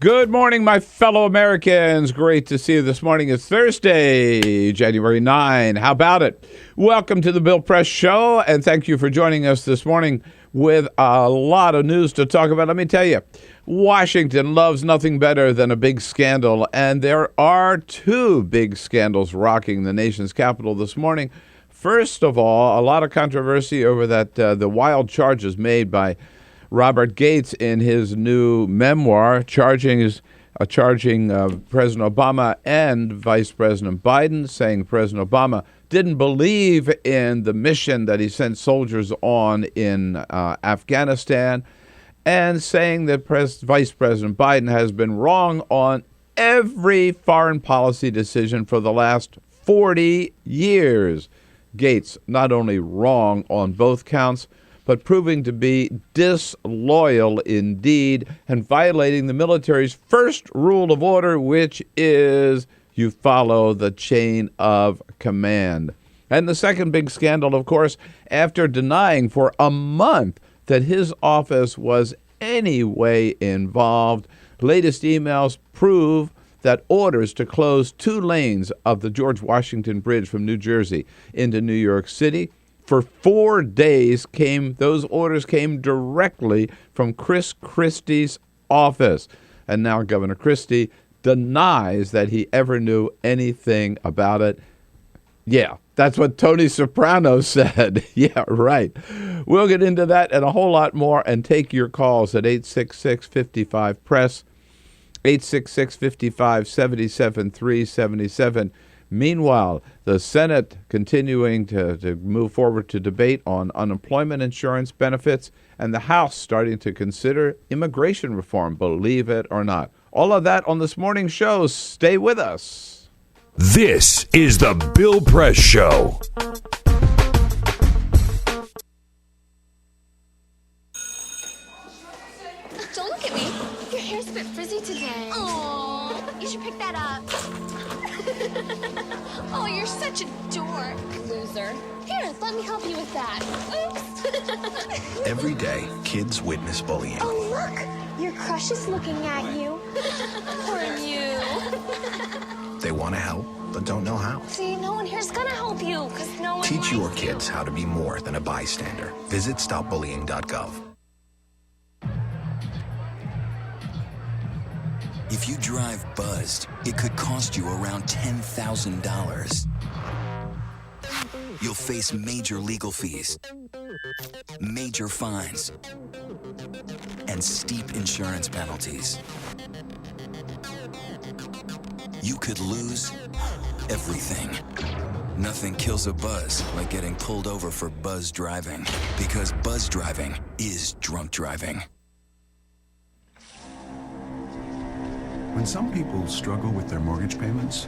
Good morning, my fellow Americans. Great to see you this morning. It's Thursday, January 9. How about it? Welcome to the Bill Press Show, and thank you for joining us this morning with a lot of news to talk about. Let me tell you, Washington loves nothing better than a big scandal, and there are two big scandals rocking the nation's capital this morning. First of all, a lot of controversy over the wild charges made by Robert Gates in his new memoir, charging President Obama and Vice President Biden, saying President Obama didn't believe in the mission that he sent soldiers on in Afghanistan, and saying that Vice President Biden has been wrong on every foreign policy decision for the last 40 years. Gates not only wrong on both counts, but proving to be disloyal indeed and violating the military's first rule of order, which is you follow the chain of command. And the second big scandal, of course, after denying for a month that his office was any way involved, latest emails prove that orders to close 2 lanes of the George Washington Bridge from New Jersey into New York City for 4 days those orders came directly from Chris Christie's office. And now Governor Christie denies that he ever knew anything about it. Yeah, that's what Tony Soprano said. Yeah, right. We'll get into that and a whole lot more and take your calls at 866-55-PRESS, 866-55-77-377. Meanwhile, the Senate continuing to move forward to debate on unemployment insurance benefits, and the House starting to consider immigration reform, believe it or not. All of that on this morning's show. Stay with us. This is the Bill Press Show. Don't look at me. Your hair's a bit frizzy today. Oh, you should pick that up. Oh, you're such a dork, loser. Here, let me help you with that. Oops. Every day, kids witness bullying. Oh, look. Your crush is looking at you. Poor you. They want to help, but don't know how. See, no one here's gonna help you, because no one Teach likes your you. kids how to be more than a bystander. Visit stopbullying.gov. If you drive buzzed, it could cost you around $10,000. You'll face major legal fees, major fines, and steep insurance penalties. You could lose everything. Nothing kills a buzz like getting pulled over for buzz driving, because buzz driving is drunk driving. When some people struggle with their mortgage payments,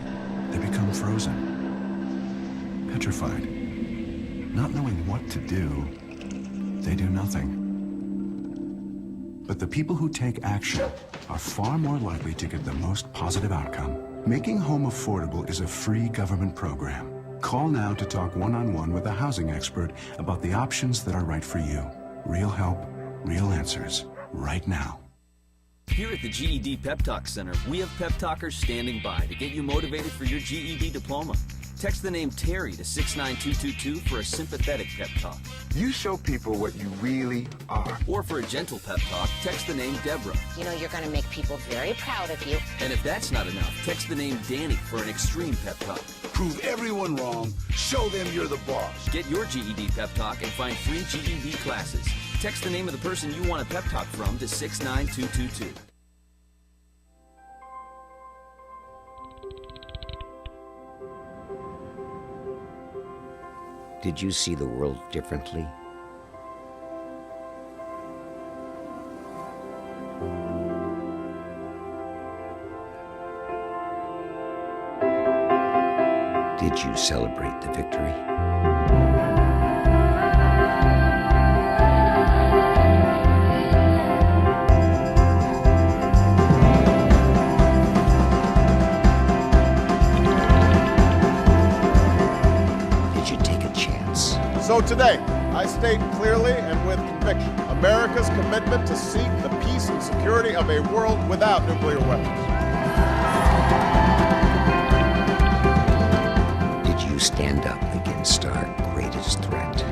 they become frozen, petrified. Not knowing what to do, they do nothing. But the people who take action are far more likely to get the most positive outcome. Making home affordable is a free government program. Call now to talk one-on-one with a housing expert about the options that are right for you. Real help, real answers, right now. Here at the GED Pep Talk Center, we have pep talkers standing by to get you motivated for your GED diploma. Text the name Terry to 69222 for a sympathetic pep talk. You show people what you really are. Or for a gentle pep talk, text the name Deborah. You know you're going to make people very proud of you. And if that's not enough, text the name Danny for an extreme pep talk. Prove everyone wrong. Show them you're the boss. Get your GED pep talk and find free GED classes. Text the name of the person you want a pep talk from to 69222. Did you see the world differently? Did you celebrate the victory? So today, I state clearly and with conviction America's commitment to seek the peace and security of a world without nuclear weapons. Did you stand up against our greatest threat?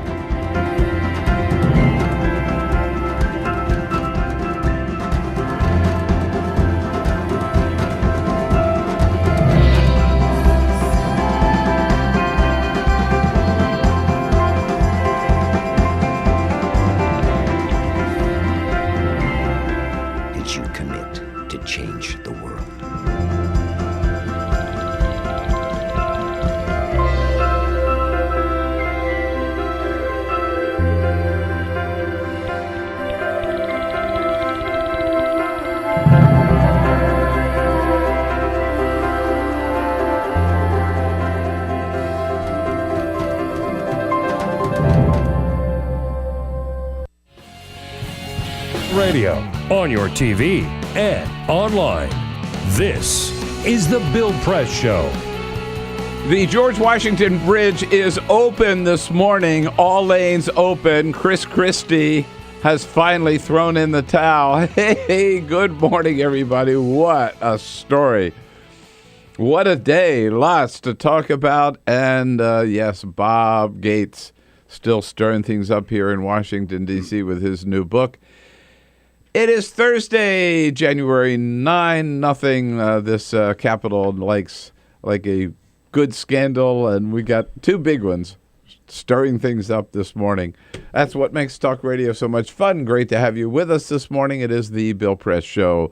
radio, on your TV, and online. This is The Bill Press Show. The George Washington Bridge is open this morning. All lanes open. Chris Christie has finally thrown in the towel. Hey, good morning, everybody. What a story. What a day. Lots to talk about. And yes, Bob Gates still stirring things up here in Washington, D.C. with his new book. It is Thursday, January 9. Nothing this Capitol likes like a good scandal, and we got two big ones stirring things up this morning. That's what makes talk radio so much fun. Great to have you with us this morning. It is the Bill Press Show,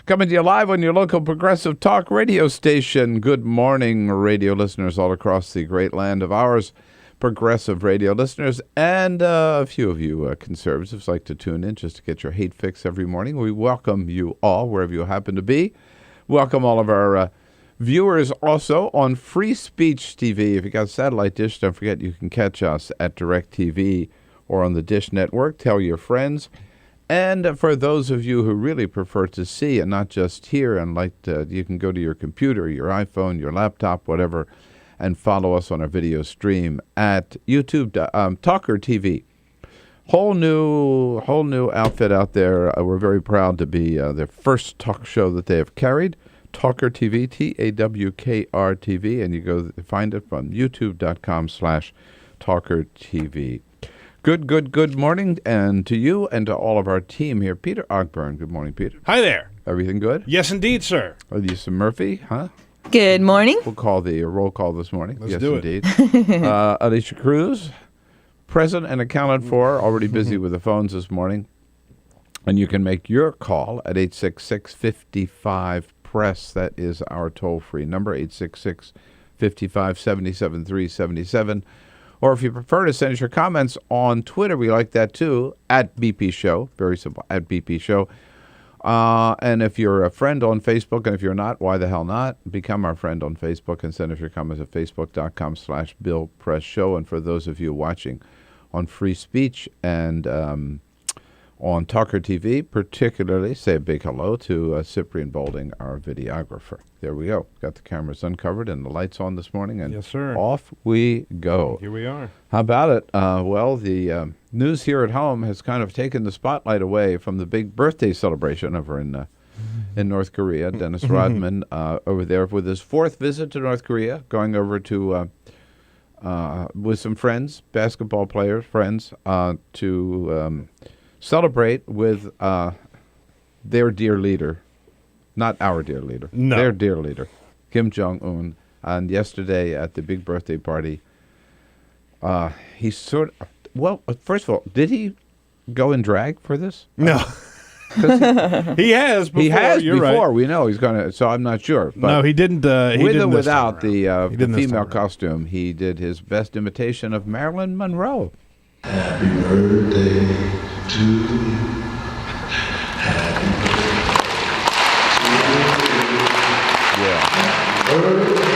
coming to you live on your local progressive talk radio station. Good morning, radio listeners all across the great land of ours, progressive radio listeners, and a few of you conservatives like to tune in just to get your hate fix every morning. We welcome you all wherever you happen to be. Welcome all of our viewers also on Free Speech TV. If you got a satellite dish, don't forget you can catch us at DirecTV or on the Dish Network. Tell your friends. And for those of you who really prefer to see and not just hear, and you can go to your computer, your iPhone, your laptop, whatever, and follow us on our video stream at YouTube, TawkrTV. Whole new outfit out there. We're very proud to be the first talk show that they have carried. TawkrTV, TawkrTV, and you go find it from youtube.com/TawkrTV. Good morning, and to you and to all of our team here. Peter Ogburn. Good morning, Peter. Hi there. Everything good? Yes, indeed, sir. Lisa Murphy, huh? Good morning. We'll call the roll call this morning. Let's yes, do it. Indeed. Alicia Cruz, present and accounted for, already busy with the phones this morning. And you can make your call at 866-55-PRESS. That is our toll-free number, 866-55-77-377. Or if you prefer to send us your comments on Twitter, we like that too, at BP Show. Very simple, at BP Show. And if you're a friend on Facebook, and if you're not, why the hell not? Become our friend on Facebook and send us your comments at facebook.com/Bill Press Show. And for those of you watching on Free Speech and on TawkrTV, particularly, say a big hello to Cyprian Bolding, our videographer. There we go. Got the cameras uncovered and the lights on this morning, and yes, sir. Off we go. Here we are. How about it? Well, the news here at home has kind of taken the spotlight away from the big birthday celebration over in North Korea. Dennis Rodman over there with his fourth visit to North Korea, going over to with some friends, basketball players, friends, to celebrate with their dear leader, not our dear leader, their dear leader, Kim Jong-un. And yesterday at the big birthday party, he sort of, well, first of all, did he go in drag for this? No. He has before. He has You're before. Right. We know he's going to, so I'm not sure. But no, he didn't. He with didn't or without the female time costume, he did his best imitation of Marilyn Monroe. Happy birthday to you. Happy birthday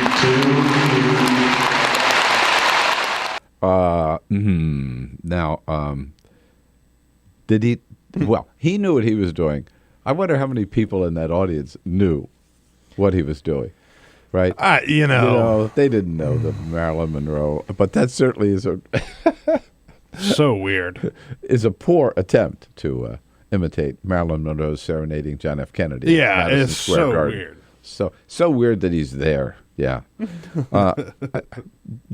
to you. Now, did he? Well, he knew what he was doing. I wonder how many people in that audience knew what he was doing. Right? You know, they didn't know the Marilyn Monroe, but that certainly is a so weird. Is a poor attempt to imitate Marilyn Monroe's serenading John F. Kennedy. Yeah, it's so weird. So weird that he's there. Yeah. Do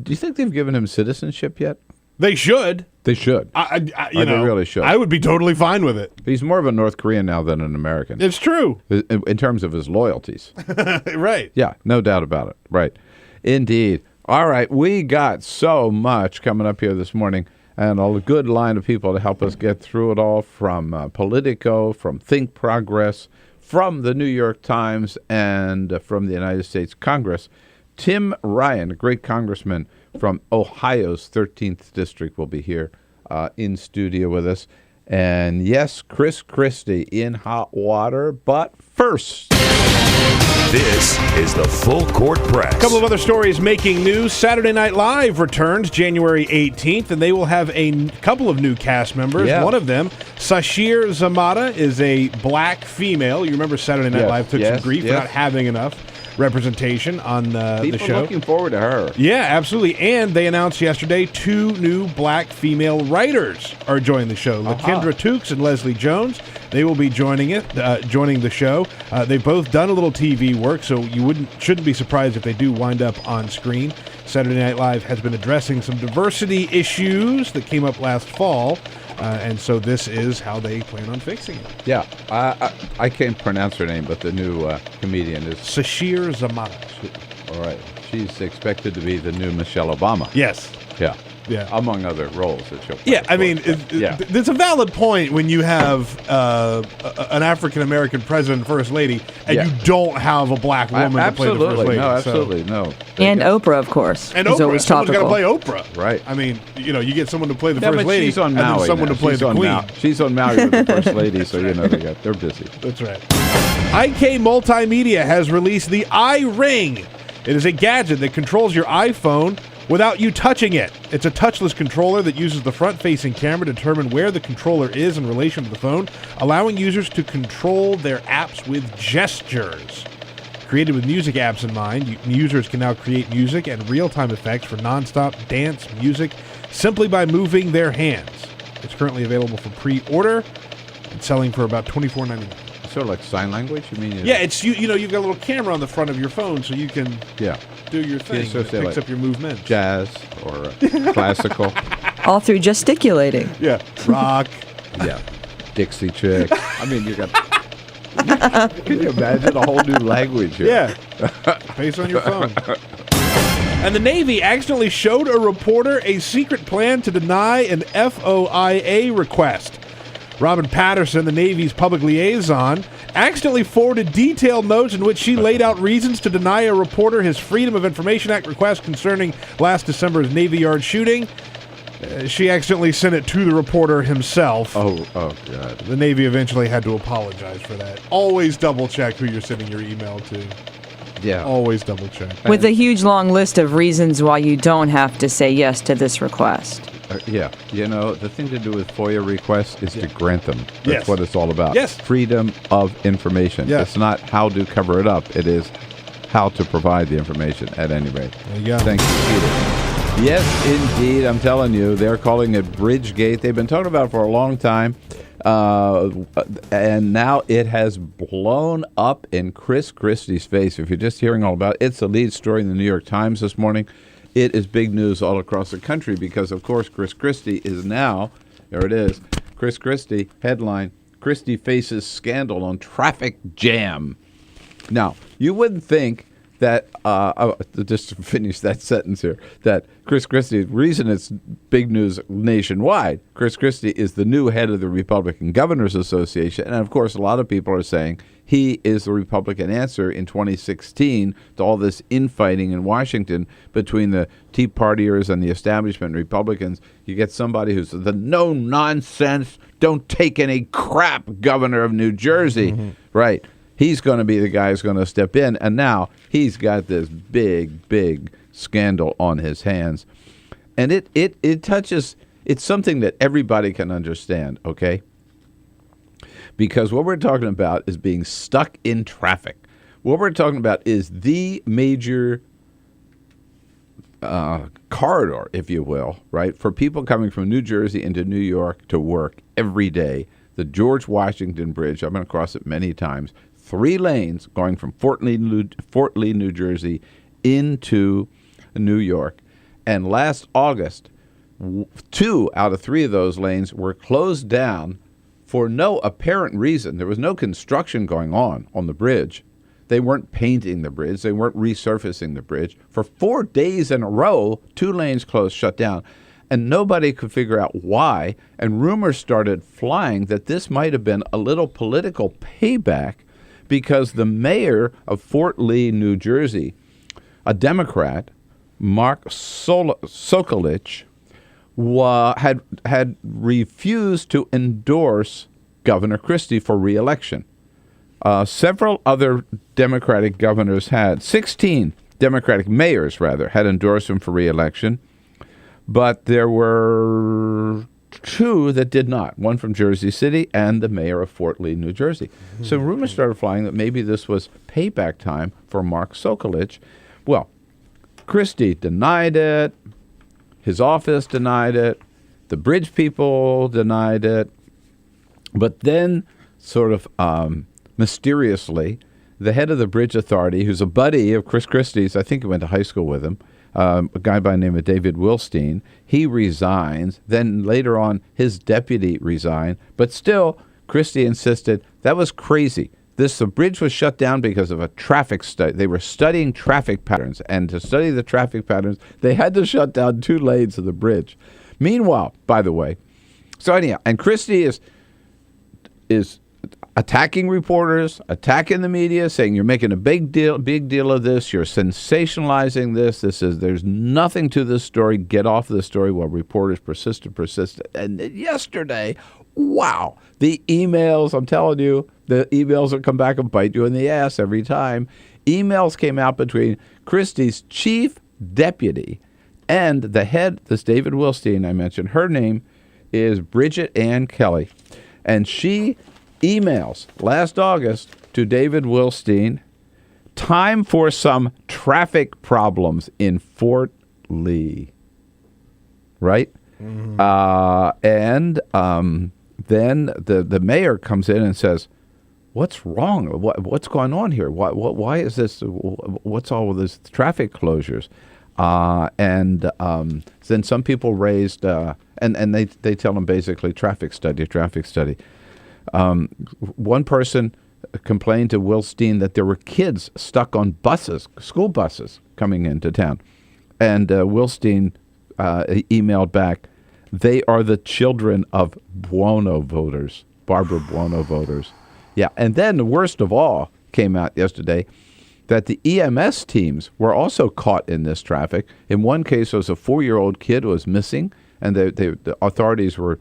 you think they've given him citizenship yet? They should. They should. They really should. I would be totally fine with it. He's more of a North Korean now than an American. It's true. In terms of his loyalties. Right. Yeah, no doubt about it. Right. Indeed. All right, we got so much coming up here this morning, and a good line of people to help us get through it all, from Politico, from Think Progress, from the New York Times, and from the United States Congress. Tim Ryan, a great congressman from Ohio's 13th District, will be here in studio with us. And yes, Chris Christie in hot water, but first. This is the Full Court Press. A couple of other stories making news. Saturday Night Live returns January 18th, and they will have a couple of new cast members. Yeah. One of them, Sashir Zamata, is a black female. You remember Saturday Night Live took some grief for not having enough representation on the show. People looking forward to her. Yeah, absolutely. And they announced yesterday 2 new black female writers are joining the show. LaKendra Tukes and Leslie Jones. They will be joining the show. They've both done a little TV work, so you shouldn't be surprised if they do wind up on screen. Saturday Night Live has been addressing some diversity issues that came up last fall, and so this is how they plan on fixing it. Yeah, I can't pronounce her name, but the new comedian is Sashir Zamata. All right, she's expected to be the new Michelle Obama. Yes. Yeah. Yeah. Among other roles that she'll play. Yeah, I mean, it's a valid point when you have an African-American president, first lady, and you don't have a black woman to play the first lady. No, absolutely, no. And Oprah, of course. And is Oprah, always someone's got to topical. play Oprah. Right. I mean, you get someone to play the first lady, she's on and Maui then someone now. to play She's the on queen. She's on Maui with the first lady, so they're busy. That's right. IK Multimedia has released the iRing. It is a gadget that controls your iPhone without you touching it. It's a touchless controller that uses the front-facing camera to determine where the controller is in relation to the phone, allowing users to control their apps with gestures. Created with music apps in mind, users can now create music and real-time effects for nonstop dance music simply by moving their hands. It's currently available for pre-order. It's selling for about $24.99. Sort of like sign language, you mean? Yeah, it's you've got a little camera on the front of your phone, so you can do your thing. So it picks like up your movement. Jazz or classical. All through gesticulating. Yeah, rock. Yeah, Dixie chick. I mean, you got. Can you imagine a whole new language here? Yeah, based on your phone. And the Navy accidentally showed a reporter a secret plan to deny an FOIA request. Robin Patterson, the Navy's public liaison, accidentally forwarded detailed notes in which she laid out reasons to deny a reporter his Freedom of Information Act request concerning last December's Navy Yard shooting. She accidentally sent it to the reporter himself. Oh, God. The Navy eventually had to apologize for that. Always double check who you're sending your email to. Yeah. Always double check. With a huge long list of reasons why you don't have to say yes to this request. Yeah. The thing to do with FOIA requests is to grant them. That's what it's all about. Yes. Freedom of information. Yes. It's not how to cover it up. It is how to provide the information, at any rate. There you go. Thank you, Peter. Yes, indeed. I'm telling you, they're calling it Bridgegate. They've been talking about it for a long time. And now it has blown up in Chris Christie's face. If you're just hearing all about it, it's the lead story in the New York Times this morning. It is big news all across the country because, of course, Chris Christie is now, there it is, Chris Christie, headline, Christie faces scandal on traffic jam. Now, you wouldn't think that, just to finish that sentence here, that Chris Christie, the reason it's big news nationwide, Chris Christie is the new head of the Republican Governors Association. And, of course, a lot of people are saying he is the Republican answer in 2016 to all this infighting in Washington between the Tea Partiers and the establishment Republicans. You get somebody who's the no-nonsense, don't take any crap governor of New Jersey. Mm-hmm. Right. He's going to be the guy who's going to step in. And now he's got this big, big scandal on his hands. And it touches, it's something that everybody can understand, okay? Because what we're talking about is being stuck in traffic. What we're talking about is the major corridor, if you will, right, for people coming from New Jersey into New York to work every day. The George Washington Bridge, I've been across it many times, 3 lanes going from Fort Lee, New Jersey into New York. And last August, 2 out of 3 of those lanes were closed down for no apparent reason. There was no construction going on the bridge. They weren't painting the bridge. They weren't resurfacing the bridge. For 4 days in a row, 2 lanes closed, shut down. And nobody could figure out why. And rumors started flying that this might have been a little political payback because the mayor of Fort Lee, New Jersey, a Democrat, Mark Sokolich, had refused to endorse Governor Christie for re-election. Several other Democratic governors 16 Democratic mayors, rather, had endorsed him for re-election, but there were 2 that did not, one from Jersey City and the mayor of Fort Lee, New Jersey. So rumors started flying that maybe this was payback time for Mark Sokolich. Well, Christie denied it. His office denied it. The bridge people denied it. But then, sort of mysteriously, the head of the Bridge Authority, who's a buddy of Chris Christie's, I think he went to high school with him, a guy by the name of David Wilstein, he resigns. Then later on, his deputy resigned. But still, Christie insisted that was crazy. The bridge was shut down because of a traffic study. They were studying traffic patterns, and to study the traffic patterns, they had to shut down 2 lanes of the bridge. Meanwhile, by the way, so anyhow, and Christie is attacking reporters, attacking the media, saying you're making a big deal of this, you're sensationalizing this. There's nothing to this story. Get off this story. While reporters persisted. And yesterday, wow, the emails, I'm telling you, the emails will come back and bite you in the ass every time. Emails came out between Christie's chief deputy and the head, this David Wilstein I mentioned. Her name is Bridget Ann Kelly. And she emails last August to David Wilstein, time for some traffic problems in Fort Lee. Right? Mm-hmm. Then the mayor comes in and says, "What's wrong? What's going on here? Why is this? What's all of this traffic closures?" Then some people raised, and they tell them basically traffic study. One person complained to Wilstein that there were kids stuck on buses, school buses, coming into town. And Wilstein emailed back, "They are the children of Buono voters, Barbara Buono voters." Yeah, and then the worst of all came out yesterday, that the EMS teams were also caught in this traffic. In one case, there was a 4-year-old kid who was missing, and the authorities were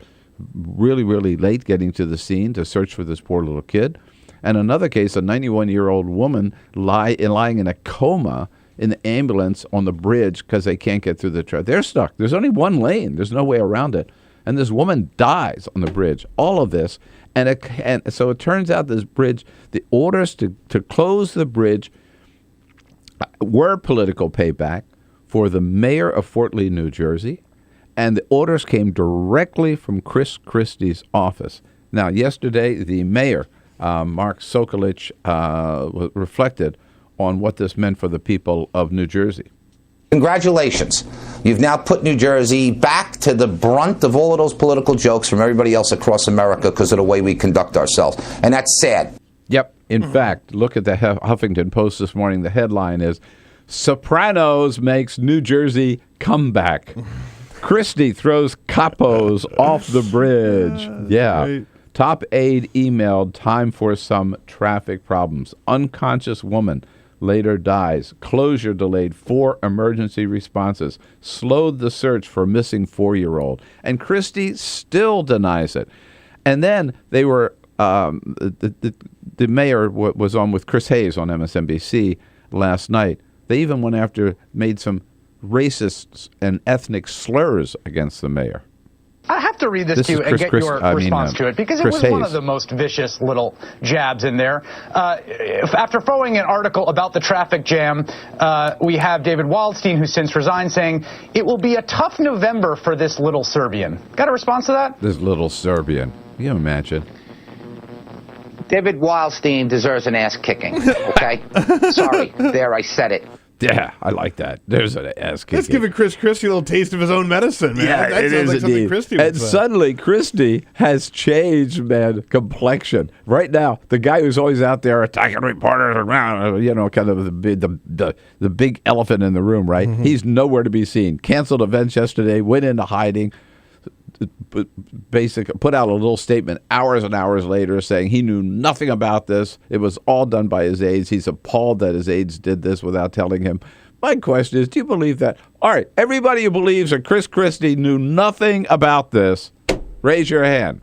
really, really late getting to the scene to search for this poor little kid. And another case, a 91-year-old woman lying in a coma in the ambulance on the bridge because they can't get through the traffic. They're stuck. There's only one lane. There's no way around it. And this woman dies on the bridge. All of this. And so it turns out this bridge, the orders to close the bridge were political payback for the mayor of Fort Lee, New Jersey. And the orders came directly from Chris Christie's office. Now, yesterday, the mayor, Mark Sokolich, reflected on what this meant for the people of New Jersey. Congratulations. You've now put New Jersey back to the brunt of all of those political jokes from everybody else across America because of the way we conduct ourselves. And that's sad. Yep. In fact, look at the Huffington Post this morning. The headline is, "Sopranos makes New Jersey comeback." Christie throws capos off the bridge. Yeah. Right. Top aide emailed, "Time for some traffic problems." Unconscious woman later dies. Closure delayed 4 emergency responses. Slowed the search for missing 4-year-old. And Christie still denies it. And then they were, the mayor was on with Chris Hayes on MSNBC last night. They even went after, made some racist and ethnic slurs against the mayor. I have to read this to you and get your response to it, because it was one of the most vicious little jabs in there. After throwing an article about the traffic jam, we have David Wildstein, who since resigned, saying, "It will be a tough November for this little Serbian." Got a response to that? This little Serbian. Can you imagine? David Wildstein deserves an ass kicking, okay? Sorry, there, I said it. Yeah, I like that. There's an ass kicking. That's giving Chris Christie a little taste of his own medicine, man. Yeah, that it sounds is like something indeed. Christie would And say. suddenly, Christie has changed, man, complexion. Right now, the guy who's always out there attacking reporters around, kind of the big elephant in the room, right? Mm-hmm. He's nowhere to be seen. Canceled events yesterday, went into hiding. Basically put out a little statement hours and hours later saying he knew nothing about this. It was all done by his aides. He's appalled that his aides did this without telling him. My question is, do you believe that? All right, everybody who believes that Chris Christie knew nothing about this, raise your hand.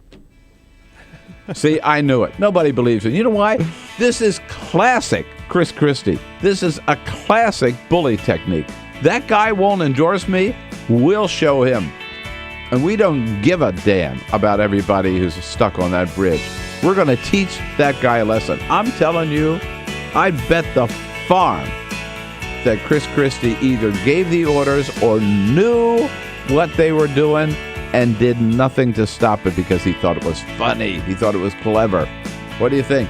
See, I knew it. Nobody believes it. You know why? This is classic Chris Christie. This is a classic bully technique. That guy won't endorse me. We'll show him. And we don't give a damn about everybody who's stuck on that bridge. We're going to teach that guy a lesson. I'm telling you, I bet the farm that Chris Christie either gave the orders or knew what they were doing and did nothing to stop it because he thought it was funny. He thought it was clever. What do you think?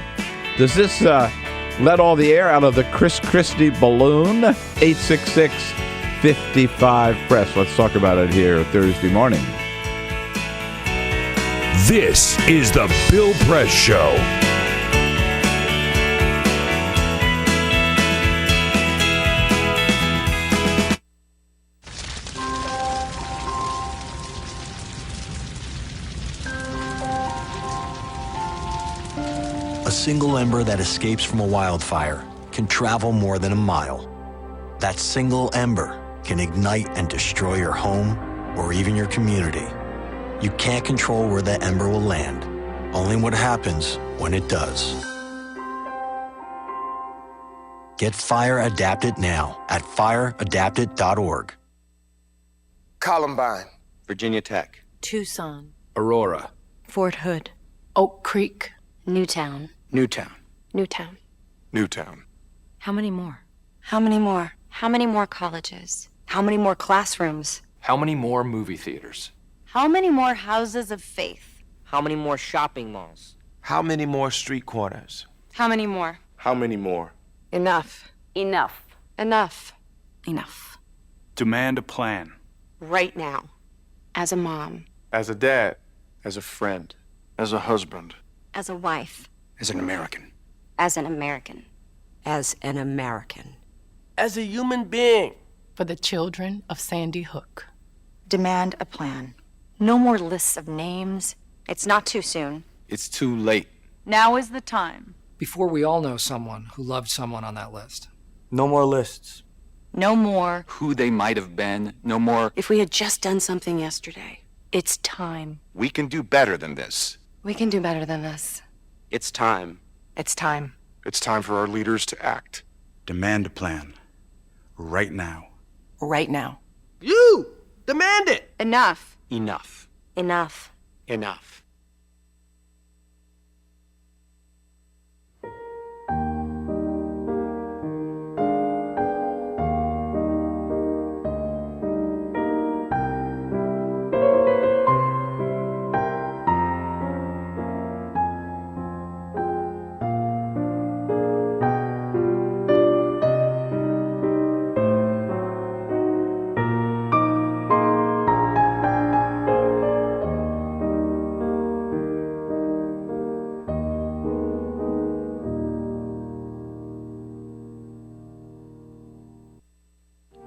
Does this let all the air out of the Chris Christie balloon? 866-55-PRESS. Let's talk about it here Thursday morning. This is the Bill Press Show. A single ember that escapes from a wildfire can travel more than a mile. That single ember can ignite and destroy your home or even your community. You can't control where that ember will land, only what happens when it does. Get Fire Adapted now at fireadapted.org. Columbine, Virginia Tech, Tucson, Aurora, Fort Hood, Oak Creek, Newtown. Newtown, Newtown. Newtown. How many more? How many more? How many more colleges? How many more classrooms? How many more movie theaters? How many more houses of faith? How many more shopping malls? How many more street corners? How many more? How many more? Enough. Enough. Enough. Enough. Demand a plan. Right now. As a mom. As a dad. As a friend. As a husband. As a wife. As an American. As an American. As an American. As a human being. For the children of Sandy Hook. Demand a plan. No more lists of names. It's not too soon. It's too late. Now is the time. Before we all know someone who loved someone on that list. No more lists. No more. Who they might have been. No more. If we had just done something yesterday. It's time. We can do better than this. We can do better than this. It's time. It's time. It's time for our leaders to act. Demand a plan. Right now. Right now. You! Demand it! Enough. Enough. Enough. Enough.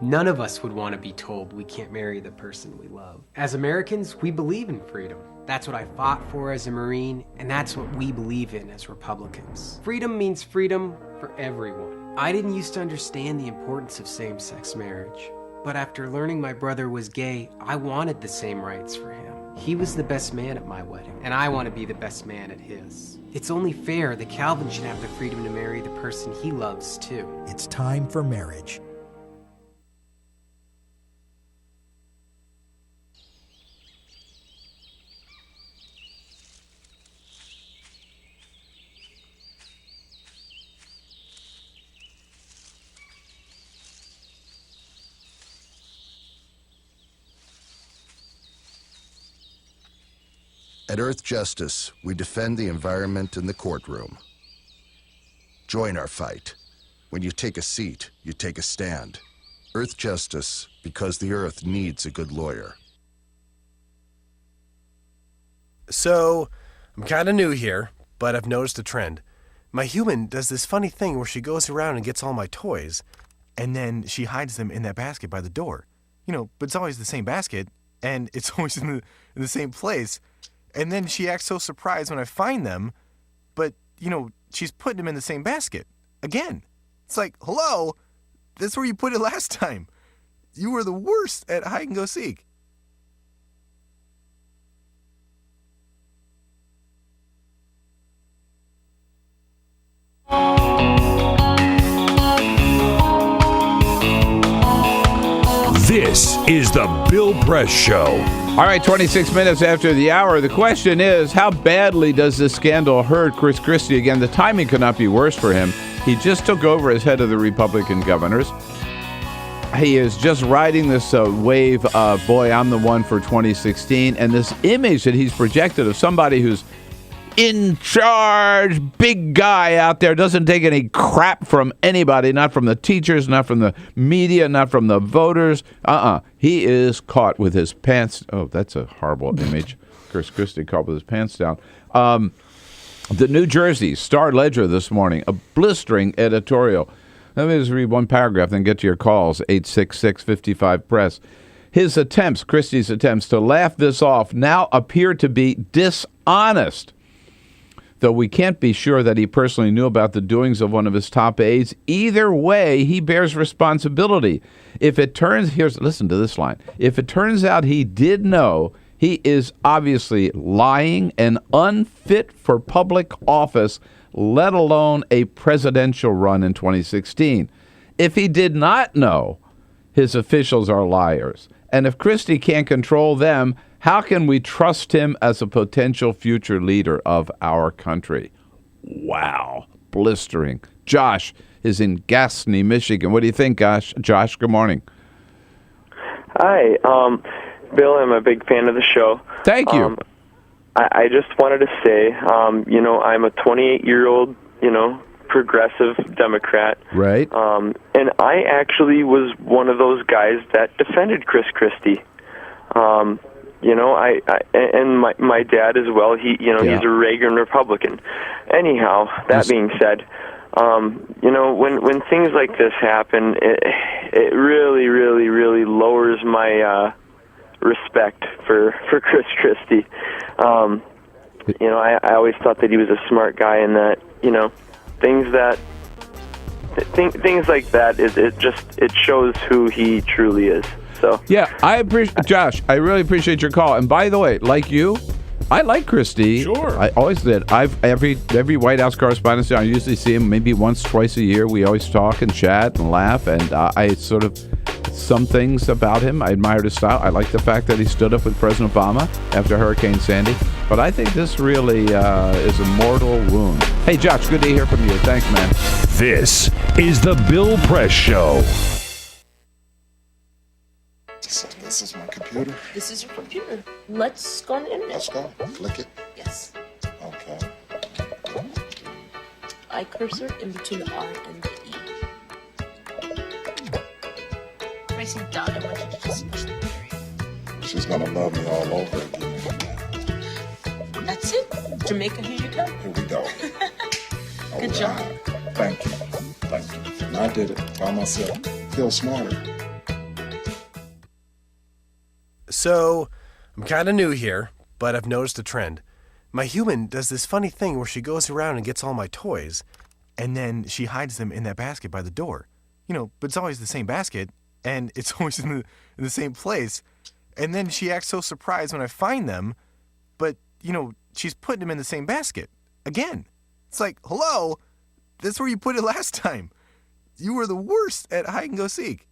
None of us would want to be told we can't marry the person we love. As Americans, we believe in freedom. That's what I fought for as a Marine, and that's what we believe in as Republicans. Freedom means freedom for everyone. I didn't used to understand the importance of same-sex marriage, but after learning my brother was gay, I wanted the same rights for him. He was the best man at my wedding, and I want to be the best man at his. It's only fair that Calvin should have the freedom to marry the person he loves, too. It's time for marriage. At Earth Justice, we defend the environment in the courtroom. Join our fight. When you take a seat, you take a stand. Earth Justice, because the Earth needs a good lawyer. So, I'm kind of new here, but I've noticed a trend. My human does this funny thing where she goes around and gets all my toys, and then she hides them in that basket by the door. You know, but it's always the same basket, and it's always in the same place. And then she acts so surprised when I find them, but, you know, she's putting them in the same basket. Again. It's like, hello? That's where you put it last time. You were the worst at hide and go seek. This is the Bill Press Show. All right, 26 minutes after the hour. The question is, how badly does this scandal hurt Chris Christie? Again, the timing could not be worse for him. He just took over as head of the Republican governors. He is just riding this wave of, boy, I'm the one for 2016. And this image that he's projected of somebody who's in charge, big guy out there, doesn't take any crap from anybody, not from the teachers, not from the media, not from the voters. He is caught with his pants. Oh, that's a horrible image. Chris Christie caught with his pants down. The New Jersey Star-Ledger this morning, a blistering editorial. Let me just read one paragraph, then get to your calls, 866-55-PRESS. His attempts, Christie's attempts, to laugh this off now appear to be dishonest. Though we can't be sure that he personally knew about the doings of one of his top aides, either way, he bears responsibility. Listen to this line. If it turns out he did know, he is obviously lying and unfit for public office, let alone a presidential run in 2016. If he did not know, his officials are liars. And if Christie can't control them, how can we trust him as a potential future leader of our country? Wow. Blistering. Josh is in Gaston, Michigan. What do you think, Josh? Good morning. Hi. Bill, I'm a big fan of the show. Thank you. I just wanted to say, I'm a 28-year-old, progressive Democrat. Right. And I actually was one of those guys that defended Chris Christie. And my dad as well. He's a Reagan Republican. Anyhow, that being said, when things like this happen, it really, really, really lowers my respect for Chris Christie. I always thought that he was a smart guy, and that things like that. It shows who he truly is. So yeah, I appreciate Josh. I really appreciate your call. And by the way, like you, I like Christie. Sure, I always did. Every White House correspondence, I usually see him maybe once, twice a year. We always talk and chat and laugh. And I sort of some things about him. I admired his style. I like the fact that he stood up with President Obama after Hurricane Sandy. But I think this really is a mortal wound. Hey, Josh, good to hear from you. Thanks, man. This is the Bill Press Show. So this is my computer. This is your computer. Let's go on the internet. Let's go. Click it. Yes. Okay. I cursor in between the R and the E. Pressing down, I want you to just push the period. She's gonna love me all over again. That's it. Jamaica, here you come. Here we go. Good job. Thank you. And I did it by myself. Feel smarter. So, I'm kind of new here, but I've noticed a trend. My human does this funny thing where she goes around and gets all my toys, and then she hides them in that basket by the door. But it's always the same basket, and it's always in the same place. And then she acts so surprised when I find them, but, she's putting them in the same basket. Again. It's like, hello? That's where you put it last time. You were the worst at hide and go seek.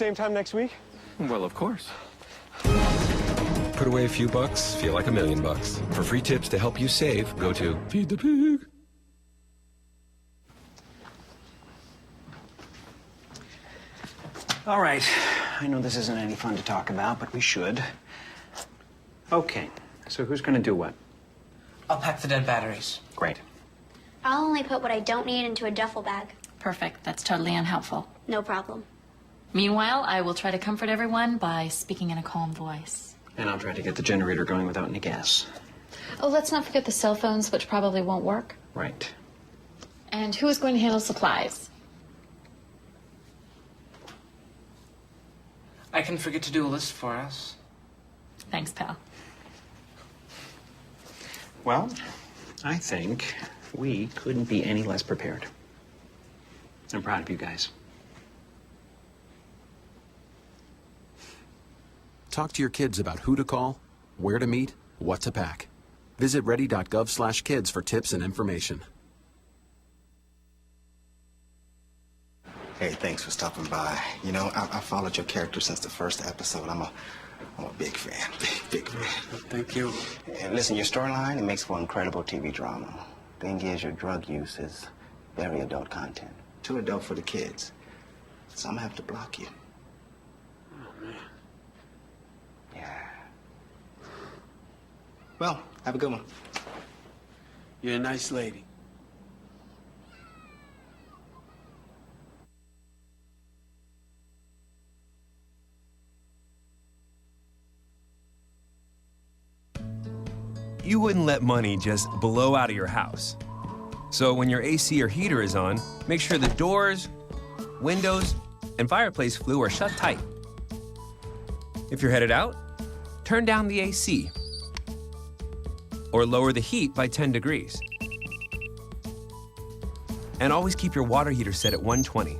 same time next week? Well, of course. Put away a few bucks, feel like $1 million. For free tips to help you save, go to Feed the Pig. All right. I know this isn't any fun to talk about, but we should. Okay. So who's going to do what? I'll pack the dead batteries. Great. I'll only put what I don't need into a duffel bag. Perfect. That's totally unhelpful. No problem. Meanwhile, I will try to comfort everyone by speaking in a calm voice. And I'll try to get the generator going without any gas. Oh, let's not forget the cell phones, which probably won't work. Right. And who is going to handle supplies? I can forget to do a list for us. Thanks, pal. Well, I think we couldn't be any less prepared. I'm proud of you guys. Talk to your kids about who to call, where to meet, what to pack. Visit ready.gov/kids for tips and information. Hey, thanks for stopping by. You know, I followed your character since the first episode. I'm a big fan. Big fan. Thank you. And listen, your storyline, it makes for incredible TV drama. Thing is, your drug use is very adult content. Too adult for the kids. So I'm gonna have to block you. Oh, man. Yeah. Well, have a good one. You're a nice lady. You wouldn't let money just blow out of your house. So when your AC or heater is on, make sure the doors, windows, and fireplace flue are shut tight. If you're headed out, turn down the AC or lower the heat by 10 degrees. And always keep your water heater set at 120.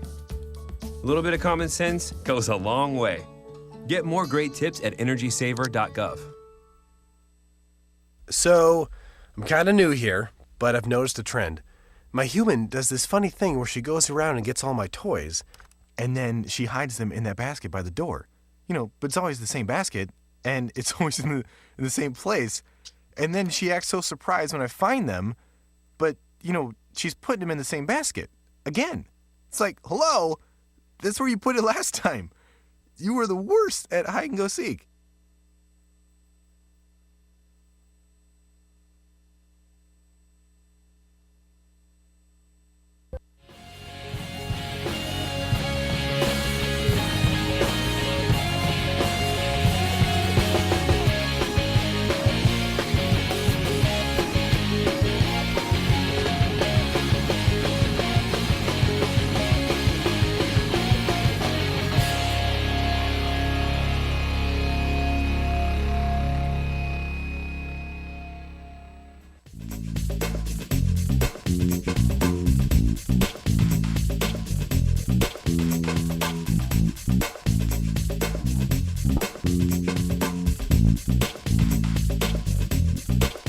A little bit of common sense goes a long way. Get more great tips at energysaver.gov. So, I'm kind of new here, but I've noticed a trend. My human does this funny thing where she goes around and gets all my toys, and then she hides them in that basket by the door. You know, but it's always the same basket, and it's always in the same place. And then she acts so surprised when I find them, but, you know, she's putting them in the same basket. Again. It's like, hello? That's where you put it last time. You were the worst at hide and go seek.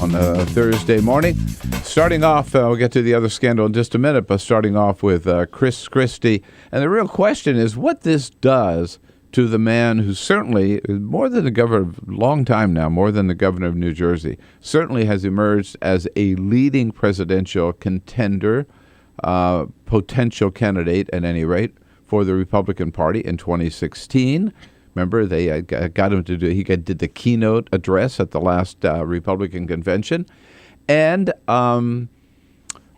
On a Thursday morning. Starting off, we'll get to the other scandal in just a minute, but starting off with Chris Christie. And the real question is what this does to the man who certainly, more than the governor, long time now, more than the governor of New Jersey, certainly has emerged as a leading presidential contender, potential candidate at any rate, for the Republican Party in 2016. Remember, they got him to do, he did the keynote address at the last Republican convention. And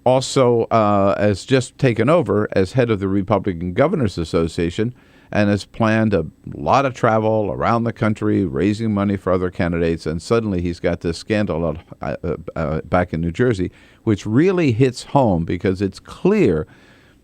also has just taken over as head of the Republican Governors Association and has planned a lot of travel around the country, raising money for other candidates. And suddenly he's got this scandal back in New Jersey, which really hits home because it's clear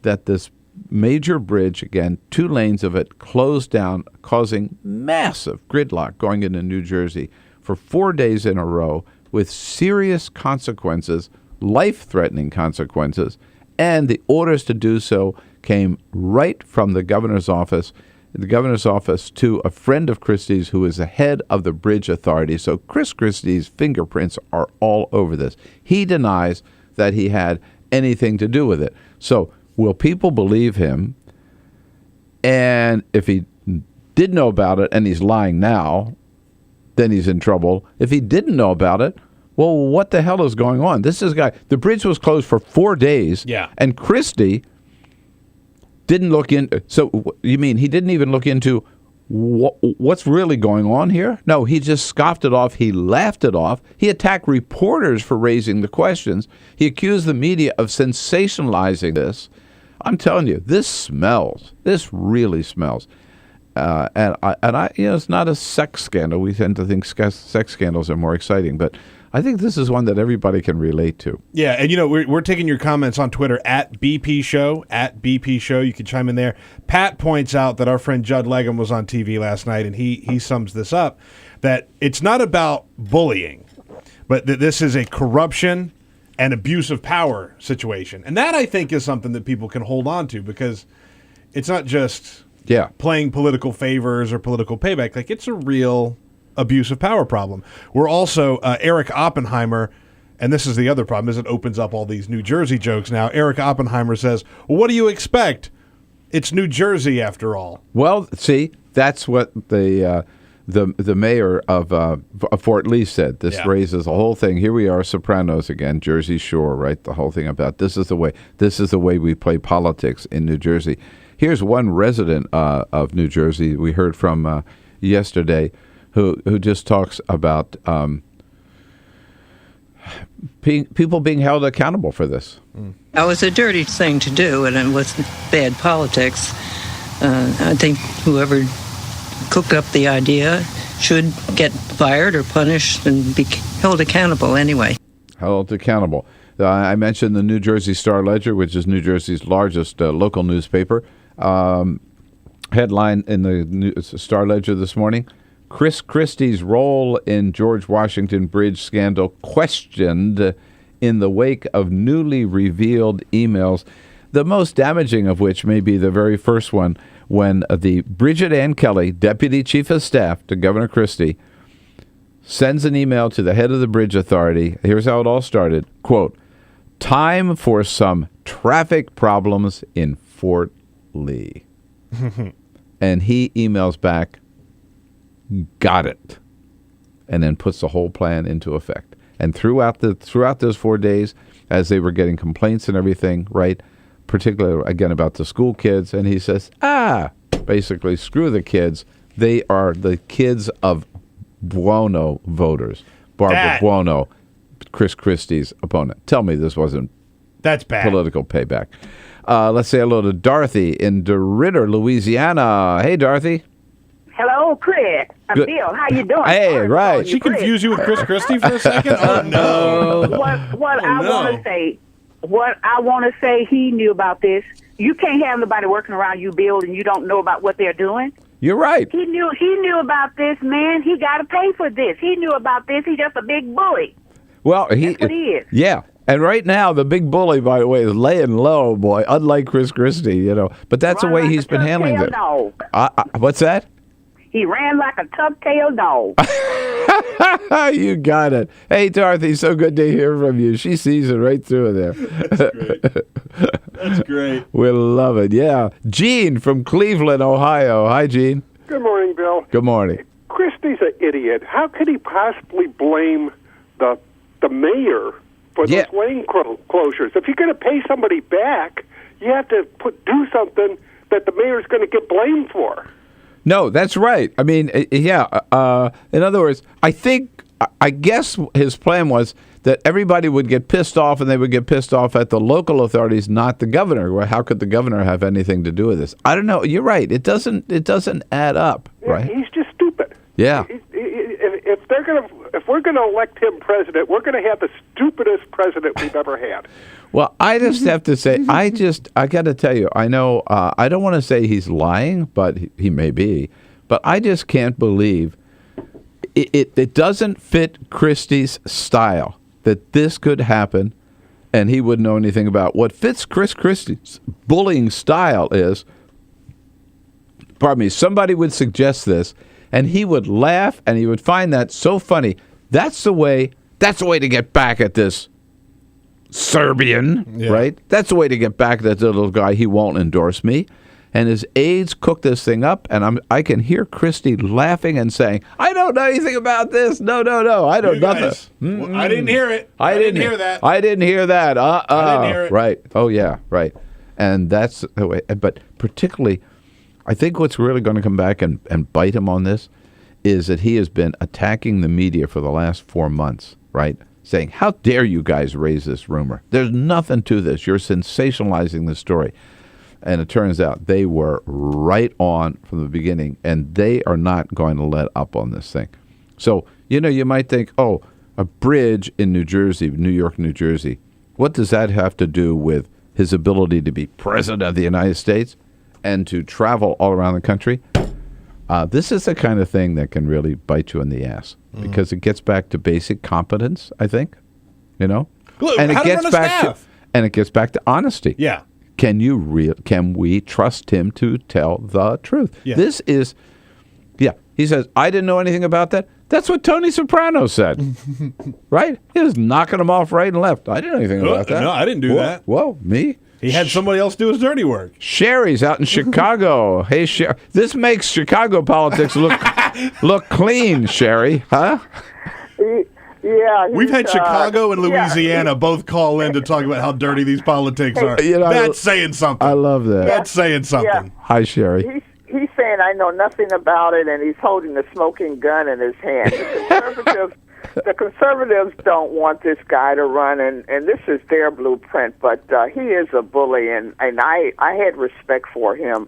that this major bridge, again, 2 lanes of it closed down, causing massive gridlock going into New Jersey for 4 days in a row with serious consequences, life-threatening consequences, and the orders to do so came right from the governor's office to a friend of Christie's who is the head of the bridge authority. So Chris Christie's fingerprints are all over this. He denies that he had anything to do with it. So will people believe him? And if he did know about it and he's lying now, then he's in trouble. If he didn't know about it, well, what the hell is going on? This is a guy. The bridge was closed for 4 days. Yeah. And Christie didn't look in. So you mean he didn't even look into what's really going on here? No, he just scoffed it off. He laughed it off. He attacked reporters for raising the questions. He accused the media of sensationalizing this. I'm telling you, this smells. This really smells. And I, it's not a sex scandal. We tend to think sex scandals are more exciting, but I think this is one that everybody can relate to. Yeah, and we're taking your comments on Twitter at BP Show. You can chime in there. Pat points out that our friend Judd Legum was on TV last night, and he sums this up, that it's not about bullying, but that this is a corruption and abuse of power situation. And that, I think, is something that people can hold on to, because it's not just playing political favors or political payback. Like, it's a real abuse of power problem. We're also Eric Oppenheimer, and this is the other problem, is it opens up all these New Jersey jokes now. Eric Oppenheimer says, well, what do you expect? It's New Jersey after all. Well, see, that's what the mayor of Fort Lee said. This raises the whole thing. Here we are, Sopranos again, Jersey Shore, right? The whole thing about this is the way we play politics in New Jersey. Here's one resident of New Jersey we heard from yesterday, who just talks about people being held accountable for this. It was a dirty thing to do, and it was bad politics. I think whoever cooked up the idea should get fired or punished and be held accountable anyway. Held accountable. I mentioned the New Jersey Star-Ledger, which is New Jersey's largest local newspaper. Headline in the Star-Ledger this morning: Chris Christie's role in George Washington Bridge scandal questioned in the wake of newly revealed emails, the most damaging of which may be the very first one, when the Bridget Ann Kelly, Deputy Chief of Staff to Governor Christie, sends an email to the head of the Bridge Authority. Here's how it all started. Quote, "Time for some traffic problems in Fort Lee." And he emails back, "Got it," and then puts the whole plan into effect. And throughout those 4 days, as they were getting complaints and everything, right, particularly again about the school kids, and he says, basically, screw the kids. They are the kids of Buono voters. Barbara Buono, Chris Christie's opponent. Tell me this wasn't that's bad political payback. Let's say hello to Dorothy in DeRidder, Louisiana. Hey, Dorothy. Hello, Chris. Good. Bill. How you doing? Hey, right. She confused you with Chris Christie for a second? Oh, no. What I want to say, he knew about this. You can't have nobody working around you, Bill, and you don't know about what they're doing. You're right. He knew about this, man. He got to pay for this. He knew about this. He's just a big bully. Well, That's what he is. Yeah. And right now, the big bully, by the way, is laying low, boy, unlike Chris Christie, But that's the way he's been handling it. What's that? He ran like a tough-tailed dog. You got it. Hey, Dorothy, so good to hear from you. She sees it right through there. That's great. That's great. We love it, yeah. Gene from Cleveland, Ohio. Hi, Gene. Good morning, Bill. Good morning. Christie's an idiot. How could he possibly blame the mayor for those lane closures? If you're going to pay somebody back, you have to do something that the mayor's going to get blamed for. No, that's right. I mean, in other words, I guess his plan was that everybody would get pissed off, and they would get pissed off at the local authorities, not the governor. Well, how could the governor have anything to do with this? I don't know. You're right. It doesn't add up, right? He's just stupid. Yeah. If we're going to elect him president, we're going to have the stupidest president we've ever had. Well, I just have to say, I got to tell you, I know, I don't want to say he's lying, but he may be, but I just can't believe it doesn't fit Christie's style that this could happen and he wouldn't know anything about. What fits Chris Christie's bullying style is, somebody would suggest this and he would laugh and he would find that so funny. That's the way to get back at this Serbian, right? That's the way to get back at that little guy. He won't endorse me. And his aides cooked this thing up, and I can hear Christie laughing and saying, "I don't know anything about this. No, I don't know nothing. Well, I didn't hear it. I didn't hear that. I didn't hear that. I didn't hear it. Right. Oh, yeah, right. And that's the way. But particularly, I think what's really going to come back and bite him on this is that he has been attacking the media for the last 4 months, right? Saying, how dare you guys raise this rumor? There's nothing to this. You're sensationalizing the story. And it turns out they were right on from the beginning, and they are not going to let up on this thing. So, you might think, oh, a bridge in New York, New Jersey, what does that have to do with his ability to be president of the United States and to travel all around the country? This is the kind of thing that can really bite you in the ass because it gets back to basic competence, I think, Look, and it gets back to honesty. Yeah. Can we trust him to tell the truth? Yeah. This is, he says, I didn't know anything about that. That's what Tony Soprano said, right? He was knocking them off right and left. I didn't know anything about that. No, I didn't do that. Well, me? He had somebody else do his dirty work. Sherry's out in Chicago. Hey, Sherry. This makes Chicago politics look clean, Sherry, huh? Yeah. We've had Chicago and Louisiana both call in to talk about how dirty these politics are. That's saying something. I love that. That's saying something. Yeah. Hi, Sherry. He's saying, I know nothing about it, and he's holding a smoking gun in his hand. The conservatives don't want this guy to run, and this is their blueprint, but he is a bully, and I had respect for him